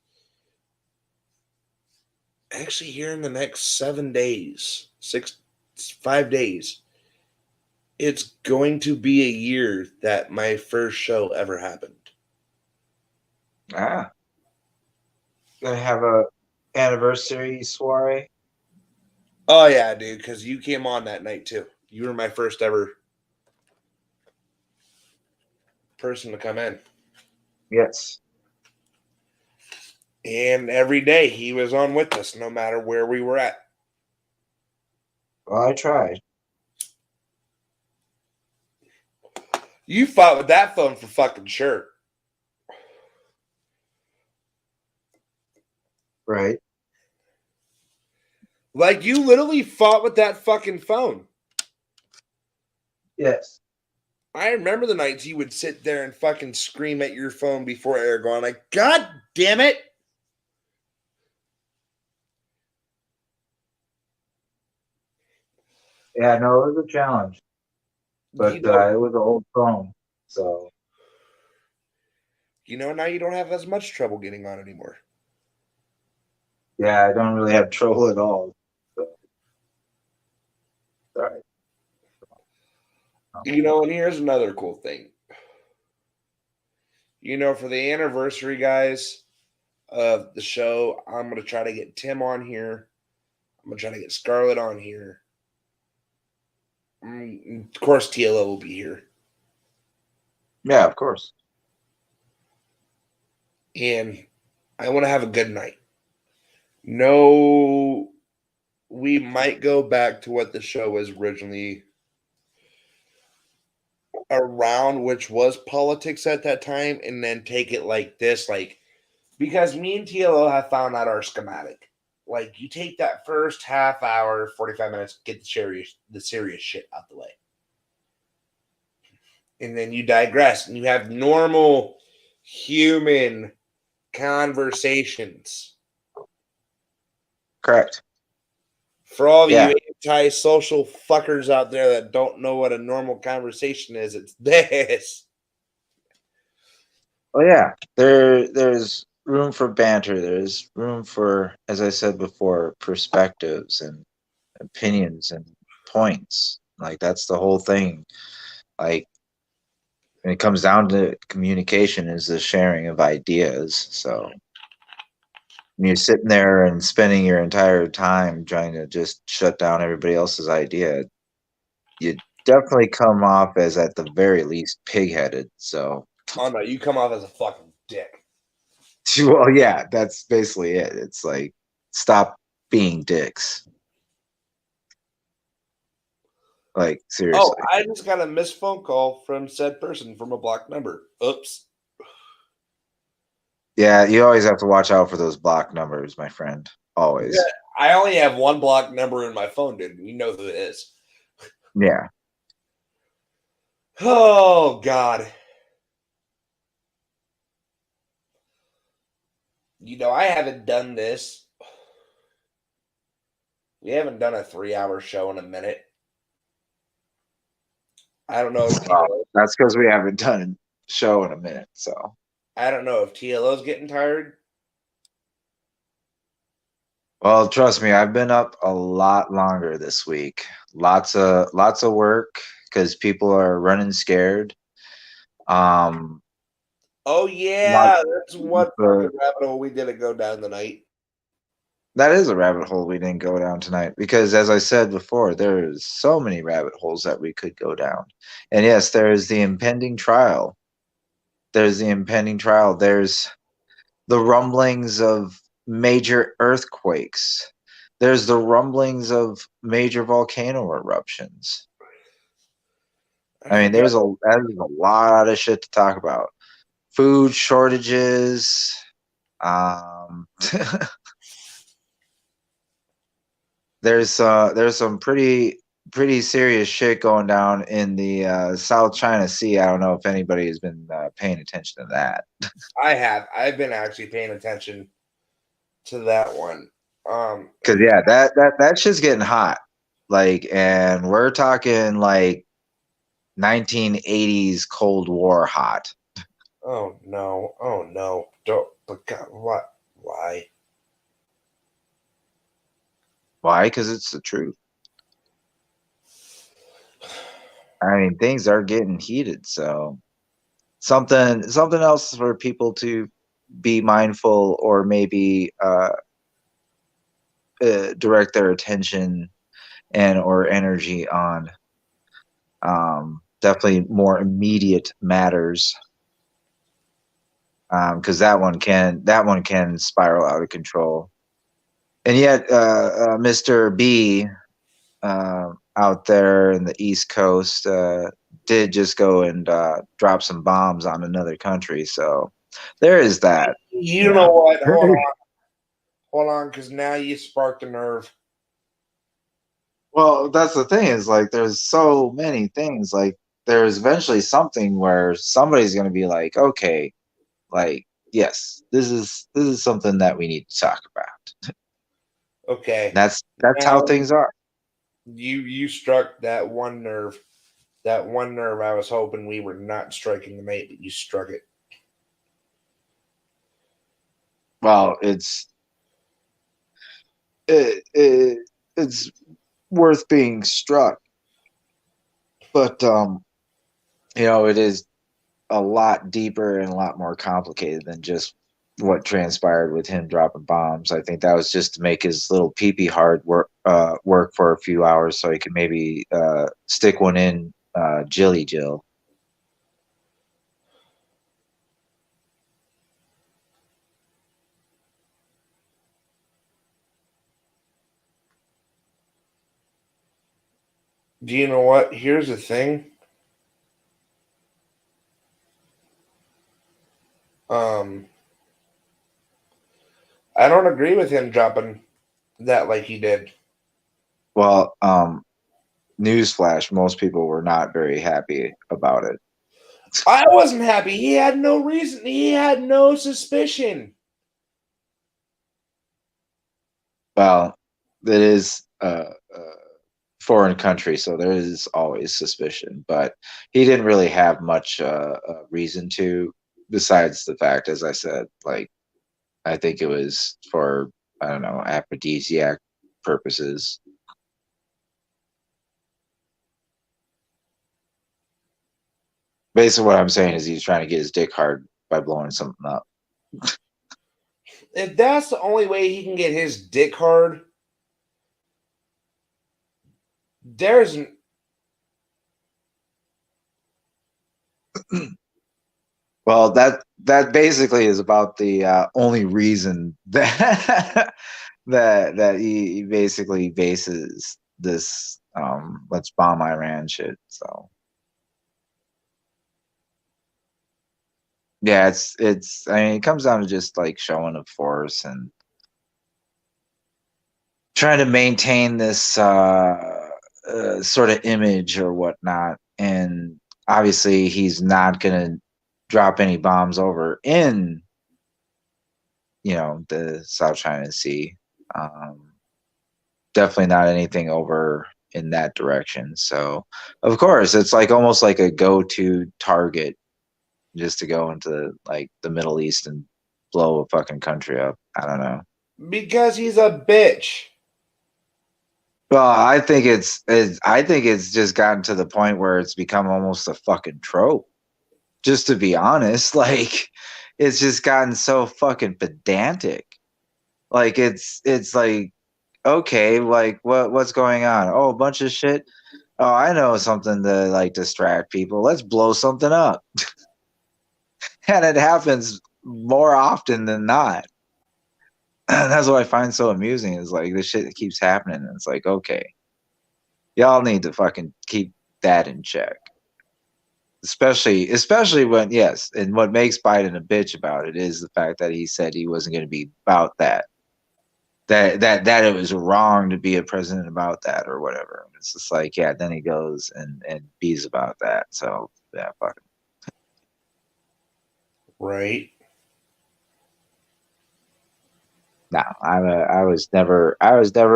S3: actually here in the next 7 days, 5 days, it's going to be a year that my first show ever happened.
S2: Ah. Gonna have a anniversary soiree.
S3: Oh yeah, dude, because you came on that night too. You were my first ever person to come in.
S2: Yes.
S3: And every day he was on with us, no matter where we were at.
S2: Well, I tried.
S3: You fought with that phone for fucking sure.
S2: Right.
S3: Like, you literally fought with that fucking phone.
S2: Yes.
S3: I remember the nights you would sit there and fucking scream at your phone before air, going like, God damn it.
S2: Yeah, no, it was a challenge. But it was an old phone. So.
S3: Now you don't have as much trouble getting on anymore.
S2: Yeah, I don't really have trouble at all. So. Sorry.
S3: And here's another cool thing. For the anniversary, guys, of the show, I'm going to try to get Tim on here. I'm going to try to get Scarlett on here. Of course, TLO will be here.
S2: Yeah, of course.
S3: And I want to have a good night. No, we might go back to what the show was originally around, which was politics at that time, and then take it like this, because me and TLO have found out our schematic. Like, you take that first half hour, 45 minutes, get the serious shit out the way. And then you digress and you have normal human conversations.
S2: Correct.
S3: For all of you anti-social fuckers out there that don't know what a normal conversation is, it's this.
S2: Oh yeah, there's room for banter. There's room for, as I said before, perspectives and opinions and points. Like, that's the whole thing. Like, when it comes down to communication, is the sharing of ideas. So when you're sitting there and spending your entire time trying to just shut down everybody else's idea, you definitely come off as, at the very least, pig-headed. So,
S3: oh no, you come off as a fucking dick.
S2: well, yeah, that's basically it. It's like, stop being dicks. Like, seriously.
S3: Oh, I just got a missed phone call from said person from a blocked number. Oops.
S2: Yeah, you always have to watch out for those blocked numbers, my friend. Always.
S3: Yeah, I only have one blocked number in my phone, dude. You know who it is.
S2: Yeah.
S3: Oh, God. I haven't done this. We haven't done a 3-hour show in a minute. I don't know if
S2: that's because we haven't done a show in a minute. So
S3: I don't know if TLO's getting tired.
S2: Well, trust me, I've been up a lot longer this week. Lots of work because people are running scared.
S3: Oh yeah, that's what fucking rabbit hole we didn't go down tonight.
S2: That is a rabbit hole we didn't go down tonight because, as I said before, there's so many rabbit holes that we could go down. And yes, there is the impending trial There's the impending trial. There's the rumblings of major earthquakes. There's the rumblings of major volcano eruptions. I mean, there's a lot of shit to talk about. Food shortages. There's some pretty serious shit going down in the South China Sea. I don't know if anybody has been paying attention to that.
S3: I have. I've been actually paying attention to that one.
S2: Because yeah, that shit's getting hot. Like, and we're talking like 1980s Cold War hot.
S3: Oh no! Oh no! Don't. But God, what? Why?
S2: Why? Because it's the truth. I mean, things are getting heated, so something else for people to be mindful, or maybe direct their attention and or energy on. Definitely more immediate matters, because that one can spiral out of control. And yet, Mr. B out there in the East Coast did just go and drop some bombs on another country. So there is that.
S3: You know what? Hold on, because now you sparked a nerve.
S2: Well, that's the thing, is like there's so many things. Like there's eventually something where somebody's going to be like, okay, like yes, this is something that we need to talk about.
S3: Okay,
S2: That's
S3: now,
S2: how things are.
S3: You struck that one nerve. That one nerve I was hoping we were not striking the mate, but you struck it.
S2: Well, it's worth being struck, but it is a lot deeper and a lot more complicated than just what transpired with him dropping bombs. I think that was just to make his little pee-pee hard work for a few hours so he could maybe stick one in Jilly Jill.
S3: Do you know what? Here's the thing. I don't agree with him dropping that like he did.
S2: Well, newsflash, most people were not very happy about it.
S3: I wasn't happy. He had no reason. He had no suspicion.
S2: Well, it is a foreign country, so there is always suspicion, but he didn't really have much reason to, besides the fact, as I said, like, I think it was for, I don't know, aphrodisiac purposes. Basically, what I'm saying is he's trying to get his dick hard by blowing something up.
S3: If that's the only way he can get his dick hard, there's
S2: well, that basically is about the only reason that that he basically bases this let's bomb Iran shit. So yeah, it's I mean, it comes down to just like showing of force and trying to maintain this sort of image or whatnot. And obviously he's not gonna drop any bombs over in the South China Sea. Definitely not anything over in that direction. So of course it's like almost like a go-to target, just to go into like the Middle East and blow a fucking country up. I don't know.
S3: because he's a bitch.
S2: Well, I think it's just gotten to the point where it's become almost a fucking trope. Just to be honest, like it's just gotten so fucking pedantic. Like it's like, okay, like what's going on? Oh, a bunch of shit. Oh, I know something to like distract people. Let's blow something up. and it happens more often than not. That's what I find so amusing is like this shit that keeps happening. And it's like, okay, y'all need to fucking keep that in check. Especially when, yes, and what makes Biden a bitch about it is the fact that he said he wasn't going to be about that. That it was wrong to be a president about that or whatever. It's just like, yeah, then he goes and bees about that. So yeah, fuck him.
S3: Right.
S2: No, I was never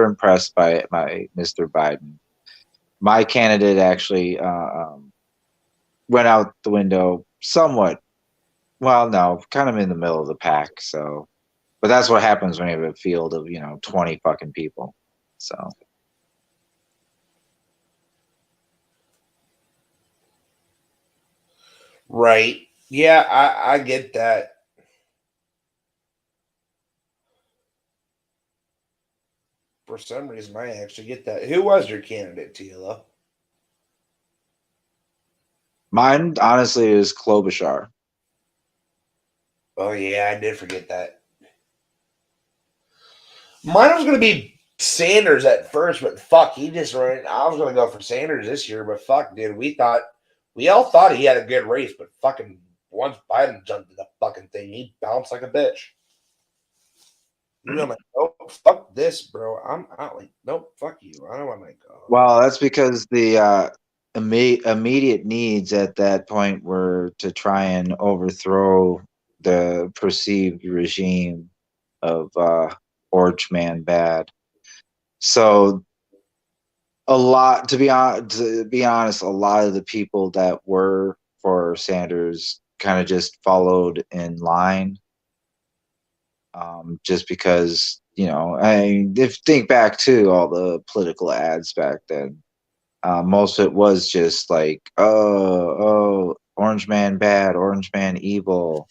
S2: impressed by Mr. Biden. My candidate actually went out the window somewhat. Well, no, kind of in the middle of the pack. So, but that's what happens when you have a field of 20 fucking people. So.
S3: Right. Yeah, I get that. For some reason, I actually get that. Who was your candidate, Tila?
S2: Mine, honestly, is Klobuchar.
S3: Oh, yeah, I did forget that. Mine was going to be Sanders at first, but fuck, he just ran. I was going to go for Sanders this year, but fuck, dude, we all thought he had a good race, but fucking once Biden jumped in the fucking thing, he bounced like a bitch. I'm like, oh, fuck this, bro. I'm out. Like, nope, fuck you. I don't want to go.
S2: Well, that's because the immediate needs at that point were to try and overthrow the perceived regime of Orange Man Bad. So to be honest, a lot of the people that were for Sanders kind of just followed in line, just because if you think back to all the political ads back then, most of it was just like, oh, Orange Man bad, Orange Man evil.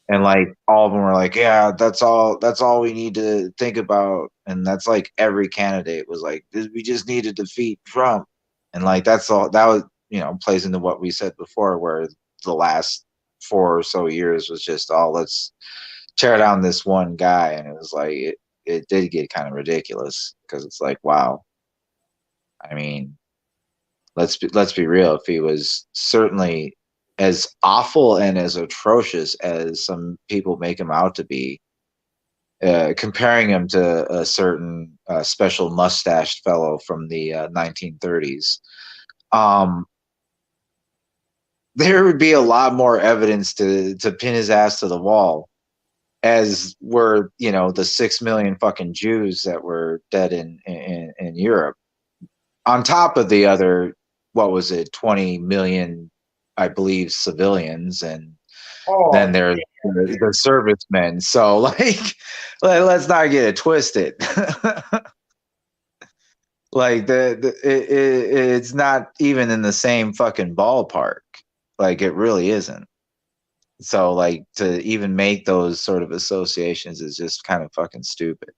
S2: And like all of them were like, yeah, that's all we need to think about. And that's like every candidate was like, we just need to defeat Trump. And like that's all that was, plays into what we said before, where the last 4 or so years was just, oh, let's tear down this one guy. And it was like it did get kind of ridiculous because it's like, wow. I mean, let's be real. If he was certainly as awful and as atrocious as some people make him out to be, comparing him to a certain special mustached fellow from the 1930s, there would be a lot more evidence to pin his ass to the wall, as were the 6 million fucking Jews that were dead in Europe, on top of the other, what was it, 20 million, I believe, civilians, and then there's the servicemen. So like, let's not get it twisted. Like it's not even in the same fucking ballpark. Like it really isn't. So like to even make those sort of associations is just kind of fucking stupid.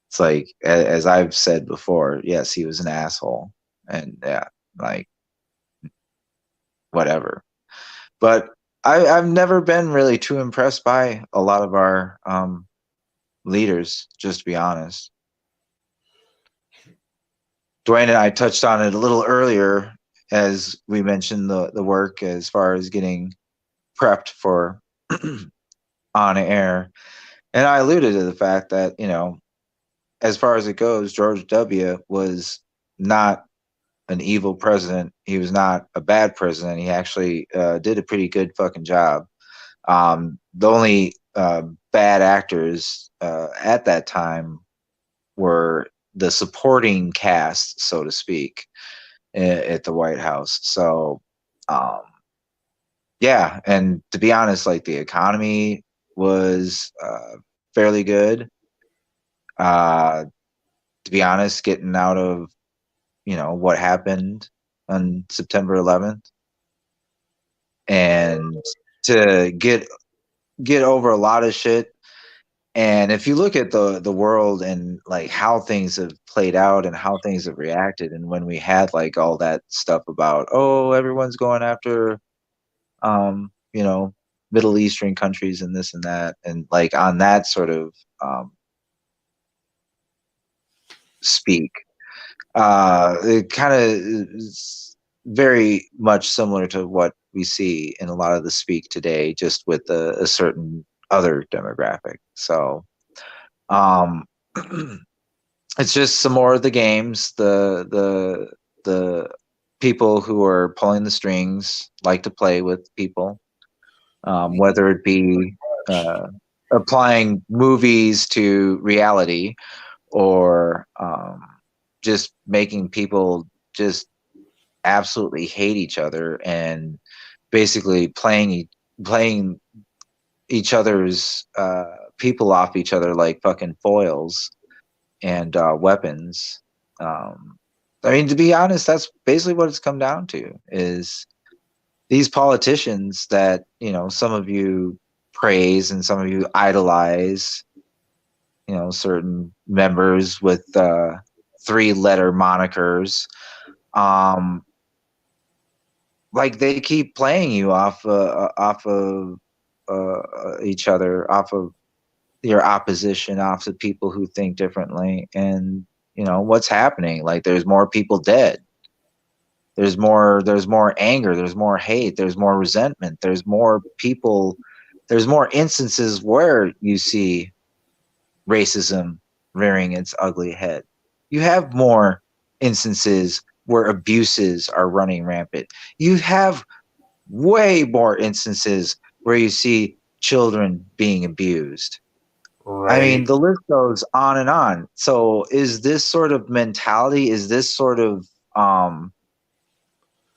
S2: It's like, as I've said before, yes, he was an asshole, and yeah, like whatever. But I've never been really too impressed by a lot of our leaders, just to be honest. Dwayne and I touched on it a little earlier as we mentioned the work as far as getting prepped for on air. And I alluded to the fact that, as far as it goes, George W. was not an evil president. He was not a bad president. He actually did a pretty good fucking job. The only bad actors at that time were the supporting cast, so to speak, at the White House. So, yeah, and to be honest, like the economy was fairly good. To be honest, getting out of what happened on September 11th, and to get over a lot of shit. And if you look at the world and like how things have played out and how things have reacted, and when we had like all that stuff about, oh, everyone's going after Middle Eastern countries and this and that, and like on that sort of speak. It kind of is very much similar to what we see in a lot of the speak today, just with a certain other demographic. So it's just some more of the games. The people who are pulling the strings like to play with people, whether it be applying movies to reality, or just making people just absolutely hate each other, and basically playing each other's people off each other like fucking foils and weapons. I mean, to be honest, that's basically what it's come down to, is these politicians that, some of you praise and some of you idolize, certain members with 3-letter monikers. Like, they keep playing you off of each other, off of your opposition, off of people who think differently. And what's happening? Like, there's more people dead. There's more anger, there's more hate, there's more resentment, there's more people, there's more instances where you see racism rearing its ugly head. You have more instances where abuses are running rampant. You have way more instances where you see children being abused.
S3: Right.
S2: I mean, the list goes on and on. So is this sort of mentality, is this sort of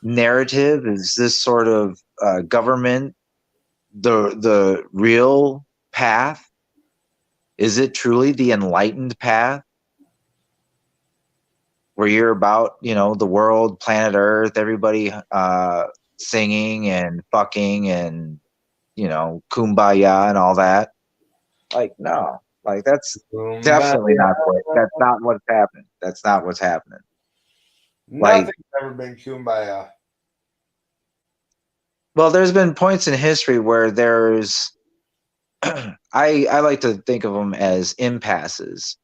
S2: narrative, is this sort of government the real path? Is it truly the enlightened path, where you're about, the world, planet Earth, everybody singing and fucking and, kumbaya and all that? Like, no. Like, that's definitely not that's not what's happening. That's not what's happening.
S3: Nothing's ever been kumbaya.
S2: Well, there's been points in history where there's I like to think of them as impasses,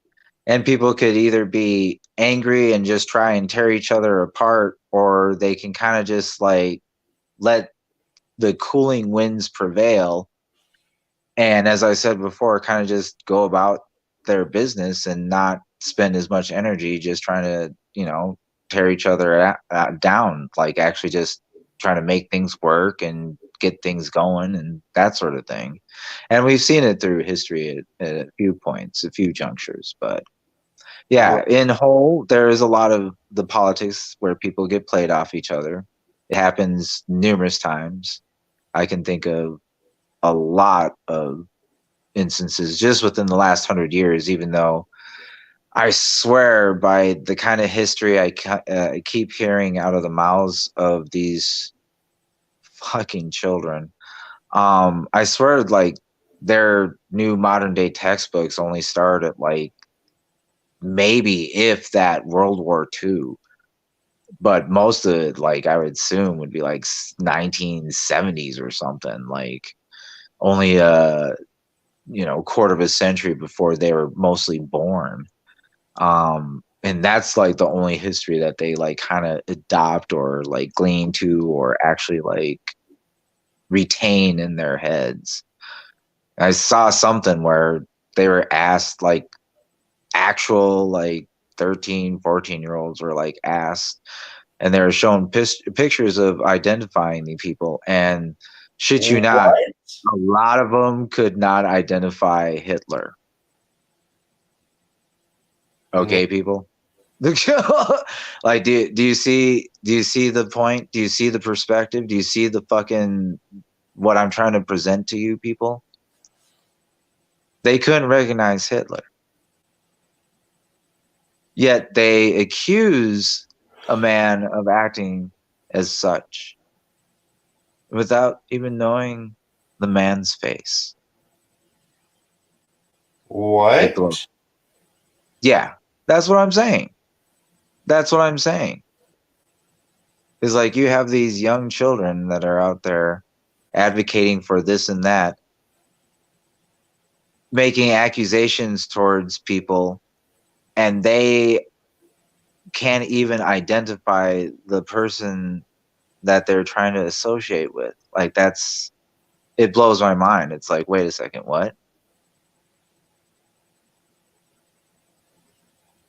S2: and people could either be angry and just try and tear each other apart, or they can kind of just like let the cooling winds prevail, and, as I said before, kind of just go about their business and not spend as much energy just trying to tear each other down, like actually just trying to make things work and get things going and that sort of thing. And we've seen it through history at a few points, a few junctures. But yeah, in whole, there is a lot of the politics where people get played off each other. It happens numerous times. I can think of a lot of instances just within the last 100 years, even though I swear by the kind of history I keep hearing out of the mouths of these fucking children. I swear, like, their new modern day textbooks only start at like maybe, if that, World War II. But most of it, like, I would assume would be like 1970s or something, like only a quarter of a century before they were mostly born. And that's like the only history that they like kind of adopt or like glean to or actually like retain in their heads. I saw something where they were asked, like, actual like 13, 14-year-olds were like asked, and they were shown pictures of identifying the people, and shit you not, a lot of them could not identify Hitler. Okay, people. Like, do you see the point? Do you see the perspective? Do you see the fucking what I'm trying to present to you, people? They couldn't recognize Hitler, yet they accuse a man of acting as such without even knowing the man's face.
S3: What?
S2: Yeah, that's what I'm saying. That's what I'm saying. It's like you have these young children that are out there, advocating for this and that, making accusations towards people, and they can't even identify the person that they're trying to associate with. Like, it blows my mind. It's like, wait a second, what?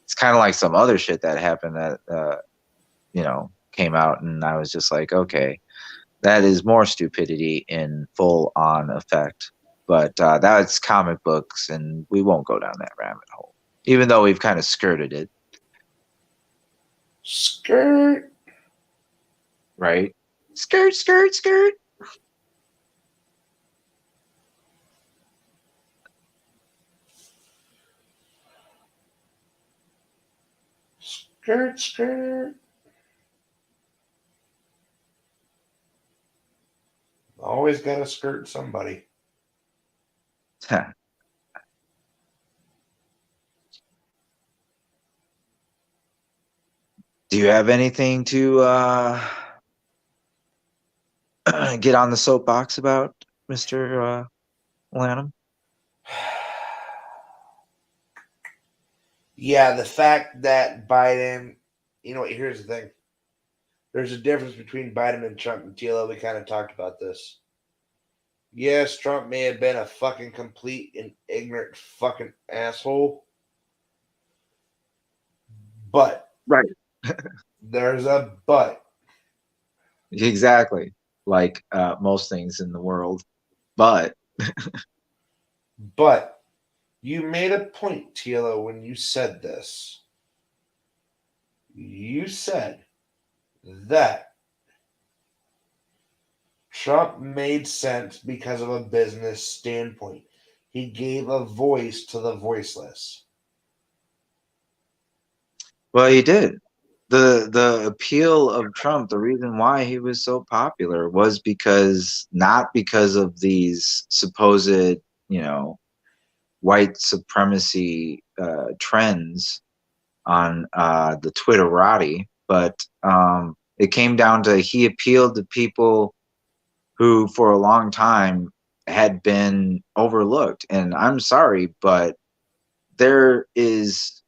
S2: It's kind of like some other shit that happened that, came out, and I was just like, okay, that is more stupidity in full on effect. But that's comic books, and we won't go down that rabbit hole, even though we've kind of skirted it.
S3: Skirt.
S2: Right? Skirt, skirt, skirt.
S3: Skirt, skirt. Always got to skirt somebody.
S2: Do you have anything to get on the soapbox about, Mr. Lanham?
S3: Yeah, the fact that Biden, here's the thing. There's a difference between Biden and Trump and TLO. We kind of talked about this. Yes, Trump may have been a fucking complete and ignorant fucking asshole. But.
S2: Right.
S3: There's a but.
S2: Exactly. Like most things in the world. But.
S3: But you made a point, TLO, when you said this. You said that Trump made sense because of a business standpoint. He gave a voice to the voiceless.
S2: Well, he did. The appeal of Trump, the reason why he was so popular was not because of these supposed, white supremacy trends on the Twitterati, but it came down to he appealed to people who for a long time had been overlooked. And I'm sorry, but there is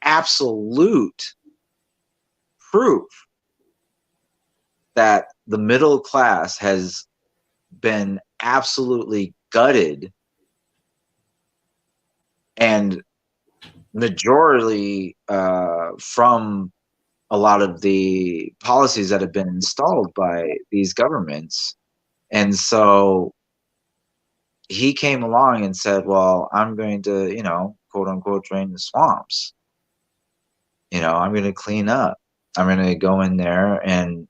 S2: absolute proof that the middle class has been absolutely gutted, and majority from a lot of the policies that have been installed by these governments. And so he came along and said, well, I'm going to, quote unquote, drain the swamps. I'm going to clean up. I'm going to go in there and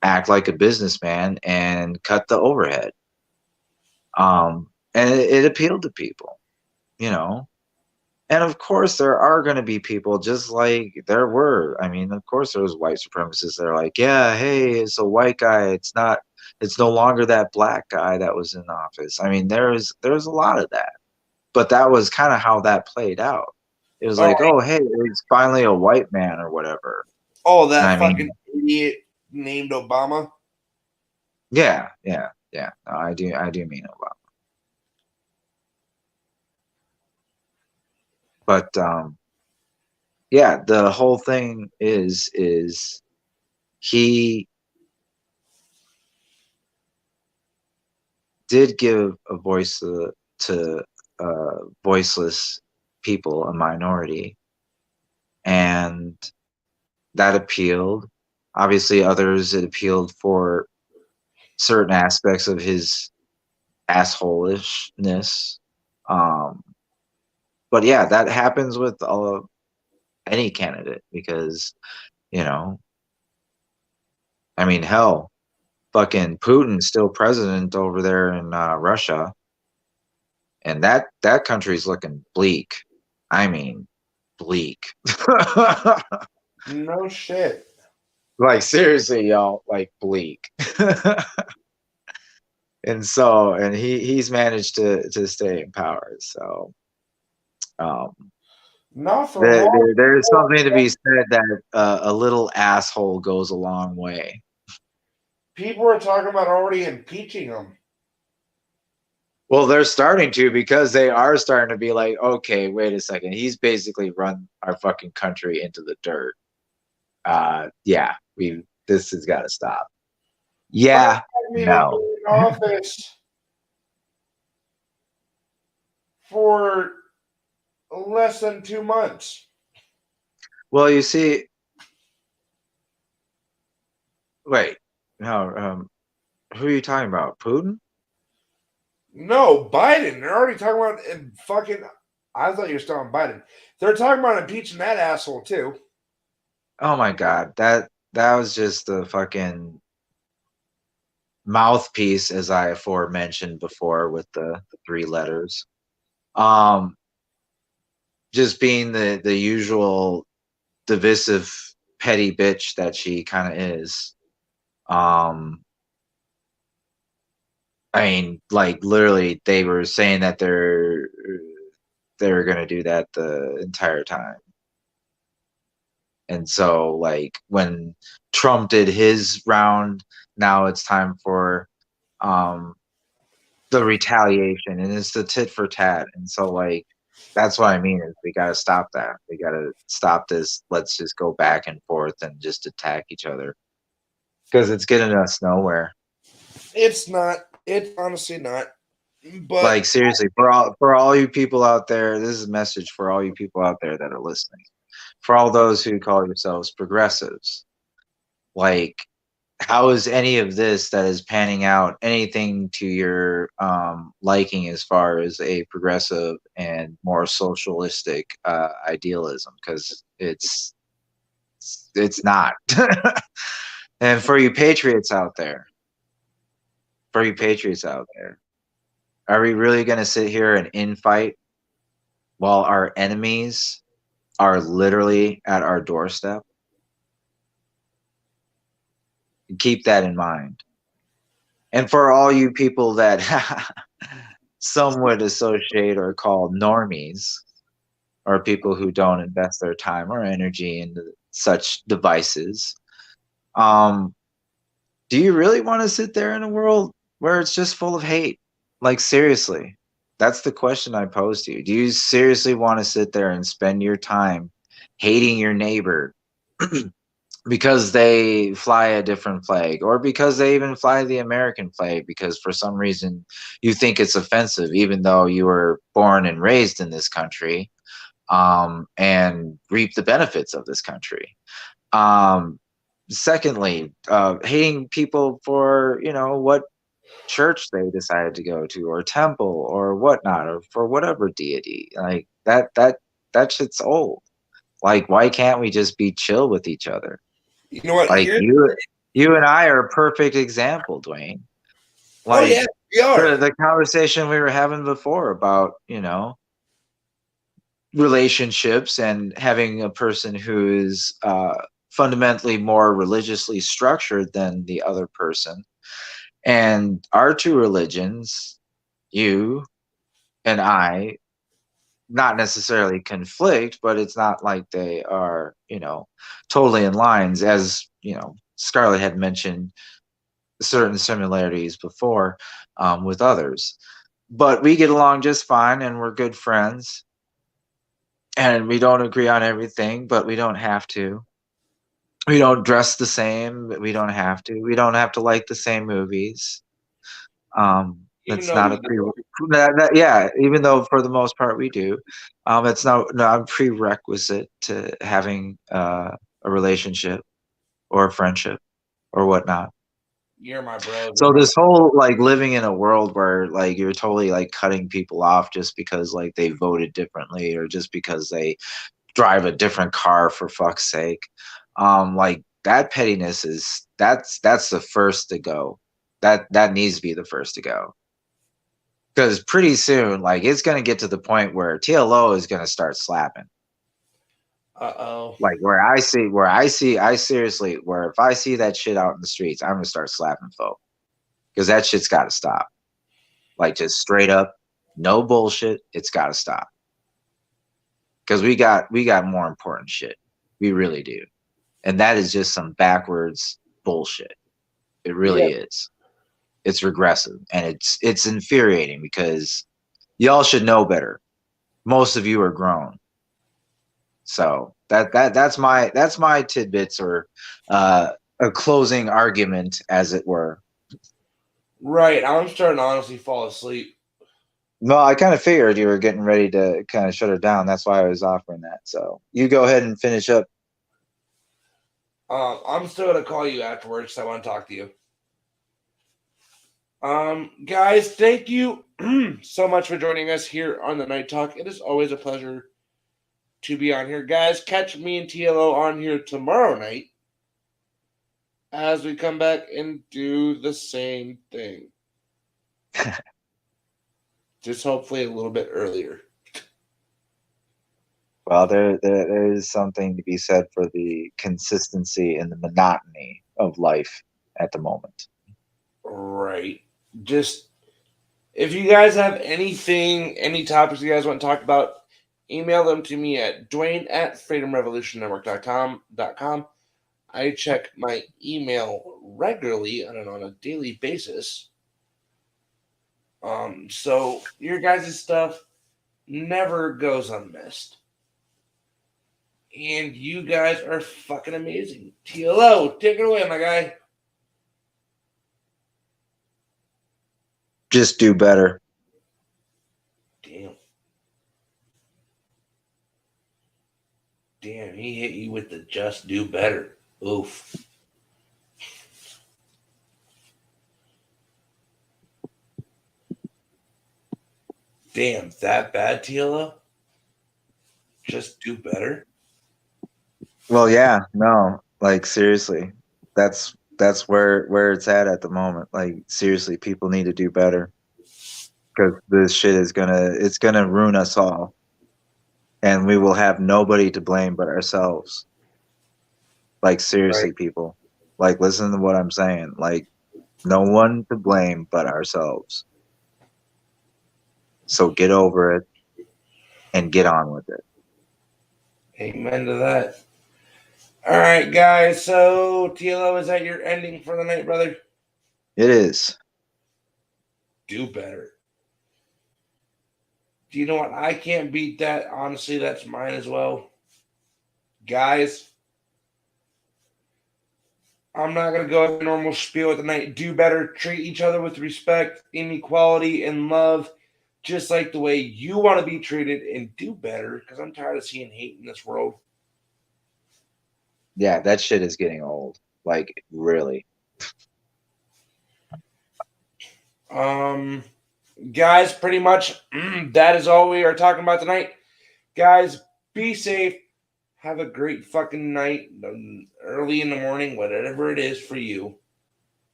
S2: act like a businessman and cut the overhead. And it appealed to people, And of course, there are going to be people, just like there were. I mean, of course, there was white supremacists that are like, yeah, hey, it's a white guy. It's no longer that black guy that was in office. I mean, there's a lot of that. But that was kind of how that played out. It was like, oh, hey, it's finally a white man or whatever.
S3: Oh, that fucking idiot named Obama?
S2: Yeah. No, I do mean Obama. But yeah, the whole thing is he did give a voice to voiceless people, a minority, and that appealed. Obviously, others it appealed for certain aspects of his assholishness. But yeah, that happens with any candidate because, I mean, hell, fucking Putin's still president over there in Russia, and that country's looking bleak. I mean, bleak.
S3: No shit.
S2: Like, seriously, y'all, like, bleak. And he's managed to stay in power. So there's something to be said that a little asshole goes a long way.
S3: People are talking about already impeaching him.
S2: Well, they're starting to, because they are starting to be like, okay, wait a second. He's basically run our fucking country into the dirt. Yeah, this has got to stop. Yeah, no.
S3: In office for less than 2 months.
S2: Well, you see, wait, no, who are you talking about? Putin?
S3: No, Biden. They're already talking about fucking. I thought you were still on Biden. They're talking about impeaching that asshole too.
S2: Oh my God, that was just the fucking mouthpiece, as I aforementioned before, with the 3 letters. Just being the usual divisive, petty bitch that she kind of is. I mean, like, literally, they were saying that they were gonna do that the entire time. And so, like, when Trump did his round, now it's time for the retaliation, and it's the tit for tat. And so, like, that's what I mean, is we gotta stop that. We gotta stop this. Let's just go back and forth and just attack each other, because it's getting us nowhere.
S3: It's not. It's honestly not. But
S2: like, seriously, for all you people out there, this is a message for all you people out there that are listening. For all those who call yourselves progressives, like, how is any of this that is panning out anything to your liking as far as a progressive and more socialistic idealism? Because it's not. And for you patriots out there, are we really going to sit here and infight while our enemies are literally at our doorstep? Keep that in mind. And for all you people that some would associate or call normies, or people who don't invest their time or energy into such devices, do you really want to sit there in a world where it's just full of hate? Like, seriously, that's the question I pose to you. Do you seriously want to sit there and spend your time hating your neighbor because they fly a different flag, or because they even fly the American flag because for some reason you think it's offensive, even though you were born and raised in this country, and reap the benefits of this country? Secondly, hating people for, what church they decided to go to, or temple, or whatnot, or for whatever deity. Like, that shit's old. Like, why can't we just be chill with each other?
S3: you know what?
S2: Like, you and I are a perfect example, Dwayne. Like,
S3: oh yeah, we are.
S2: the conversation we were having before about, relationships, and having a person who is fundamentally more religiously structured than the other person. And our 2 religions, you and I, not necessarily conflict, but it's not like they are, totally in lines. As, Scarlett had mentioned certain similarities before with others. But we get along just fine, and we're good friends. And we don't agree on everything, but we don't have to. We don't dress the same, but we don't have to. We don't have to like the same movies. It's not a yeah, even though for the most part we do. It's not a prerequisite to having a relationship or a friendship or whatnot.
S3: You're my bro.
S2: So this whole, like, living in a world where, like, you're totally, like, cutting people off just because, like, they voted differently, or just because they drive a different car, for fuck's sake. Like, that pettiness that's the first to go. That needs to be the first to go. Because pretty soon, like, it's gonna get to the point where TLO is gonna start slapping. Like, where I seriously, where if I see that shit out in the streets, I'm gonna start slapping folk. Because that shit's gotta stop. Like, just straight up, no bullshit, it's gotta stop. Because we got more important shit. We really do. And that is just some backwards bullshit. It really is. It's regressive, and it's infuriating because y'all should know better. Most of you are grown. So that's my tidbits, or a closing argument, as it were.
S3: Right. I'm starting to honestly fall asleep.
S2: Well, I kind of figured you were getting ready to kind of shut it down. That's why I was offering that. So you go ahead and finish up.
S3: I'm still gonna call you afterwards. So I want to talk to you. Guys, thank you so much for joining us here on the Night Talk. It is always a pleasure to be on here. Guys, catch me and TLO on here tomorrow night as we come back and do the same thing. Just hopefully a little bit earlier.
S2: Well, there is something to be said for the consistency and the monotony of life at the moment.
S3: Right. Just if you guys have anything, any topics you guys want to talk about, email them to me at dwayne@freedomrevolutionnetwork.com. I check my email regularly on a daily basis. So your guys' stuff never goes unmissed. And you guys are fucking amazing. TLO, take it away, my guy.
S2: Just do better.
S3: Damn. Damn, he hit you with the just do better. Oof. Damn, that bad, TLO? Just do better?
S2: Well, yeah, no, like seriously, that's where it's at the moment. Like seriously, people need to do better because this shit is gonna ruin us all, and we will have nobody to blame but ourselves. Like seriously,
S3: Right.
S2: people, like listen to what I'm saying. Like no one to blame but ourselves. So get over it and get on with it.
S3: Amen to that. All right, guys. So, TLO, is that your ending for the night, brother?
S2: It is.
S3: Do better. Do you know what? I can't beat that. Honestly, that's mine as well. Guys, I'm not going to go with the normal spiel at the night. Do better. Treat each other with respect, inequality, and love, just like the way you want to be treated, and do better because I'm tired of seeing hate in this world.
S2: Yeah, that shit is getting old. Like really.
S3: Guys, pretty much that is all we are talking about tonight. Guys, be safe. Have a great fucking night, early in the morning, whatever it is for you.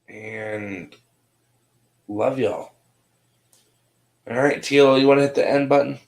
S3: And love y'all. All right, Teal, you want to hit the end button?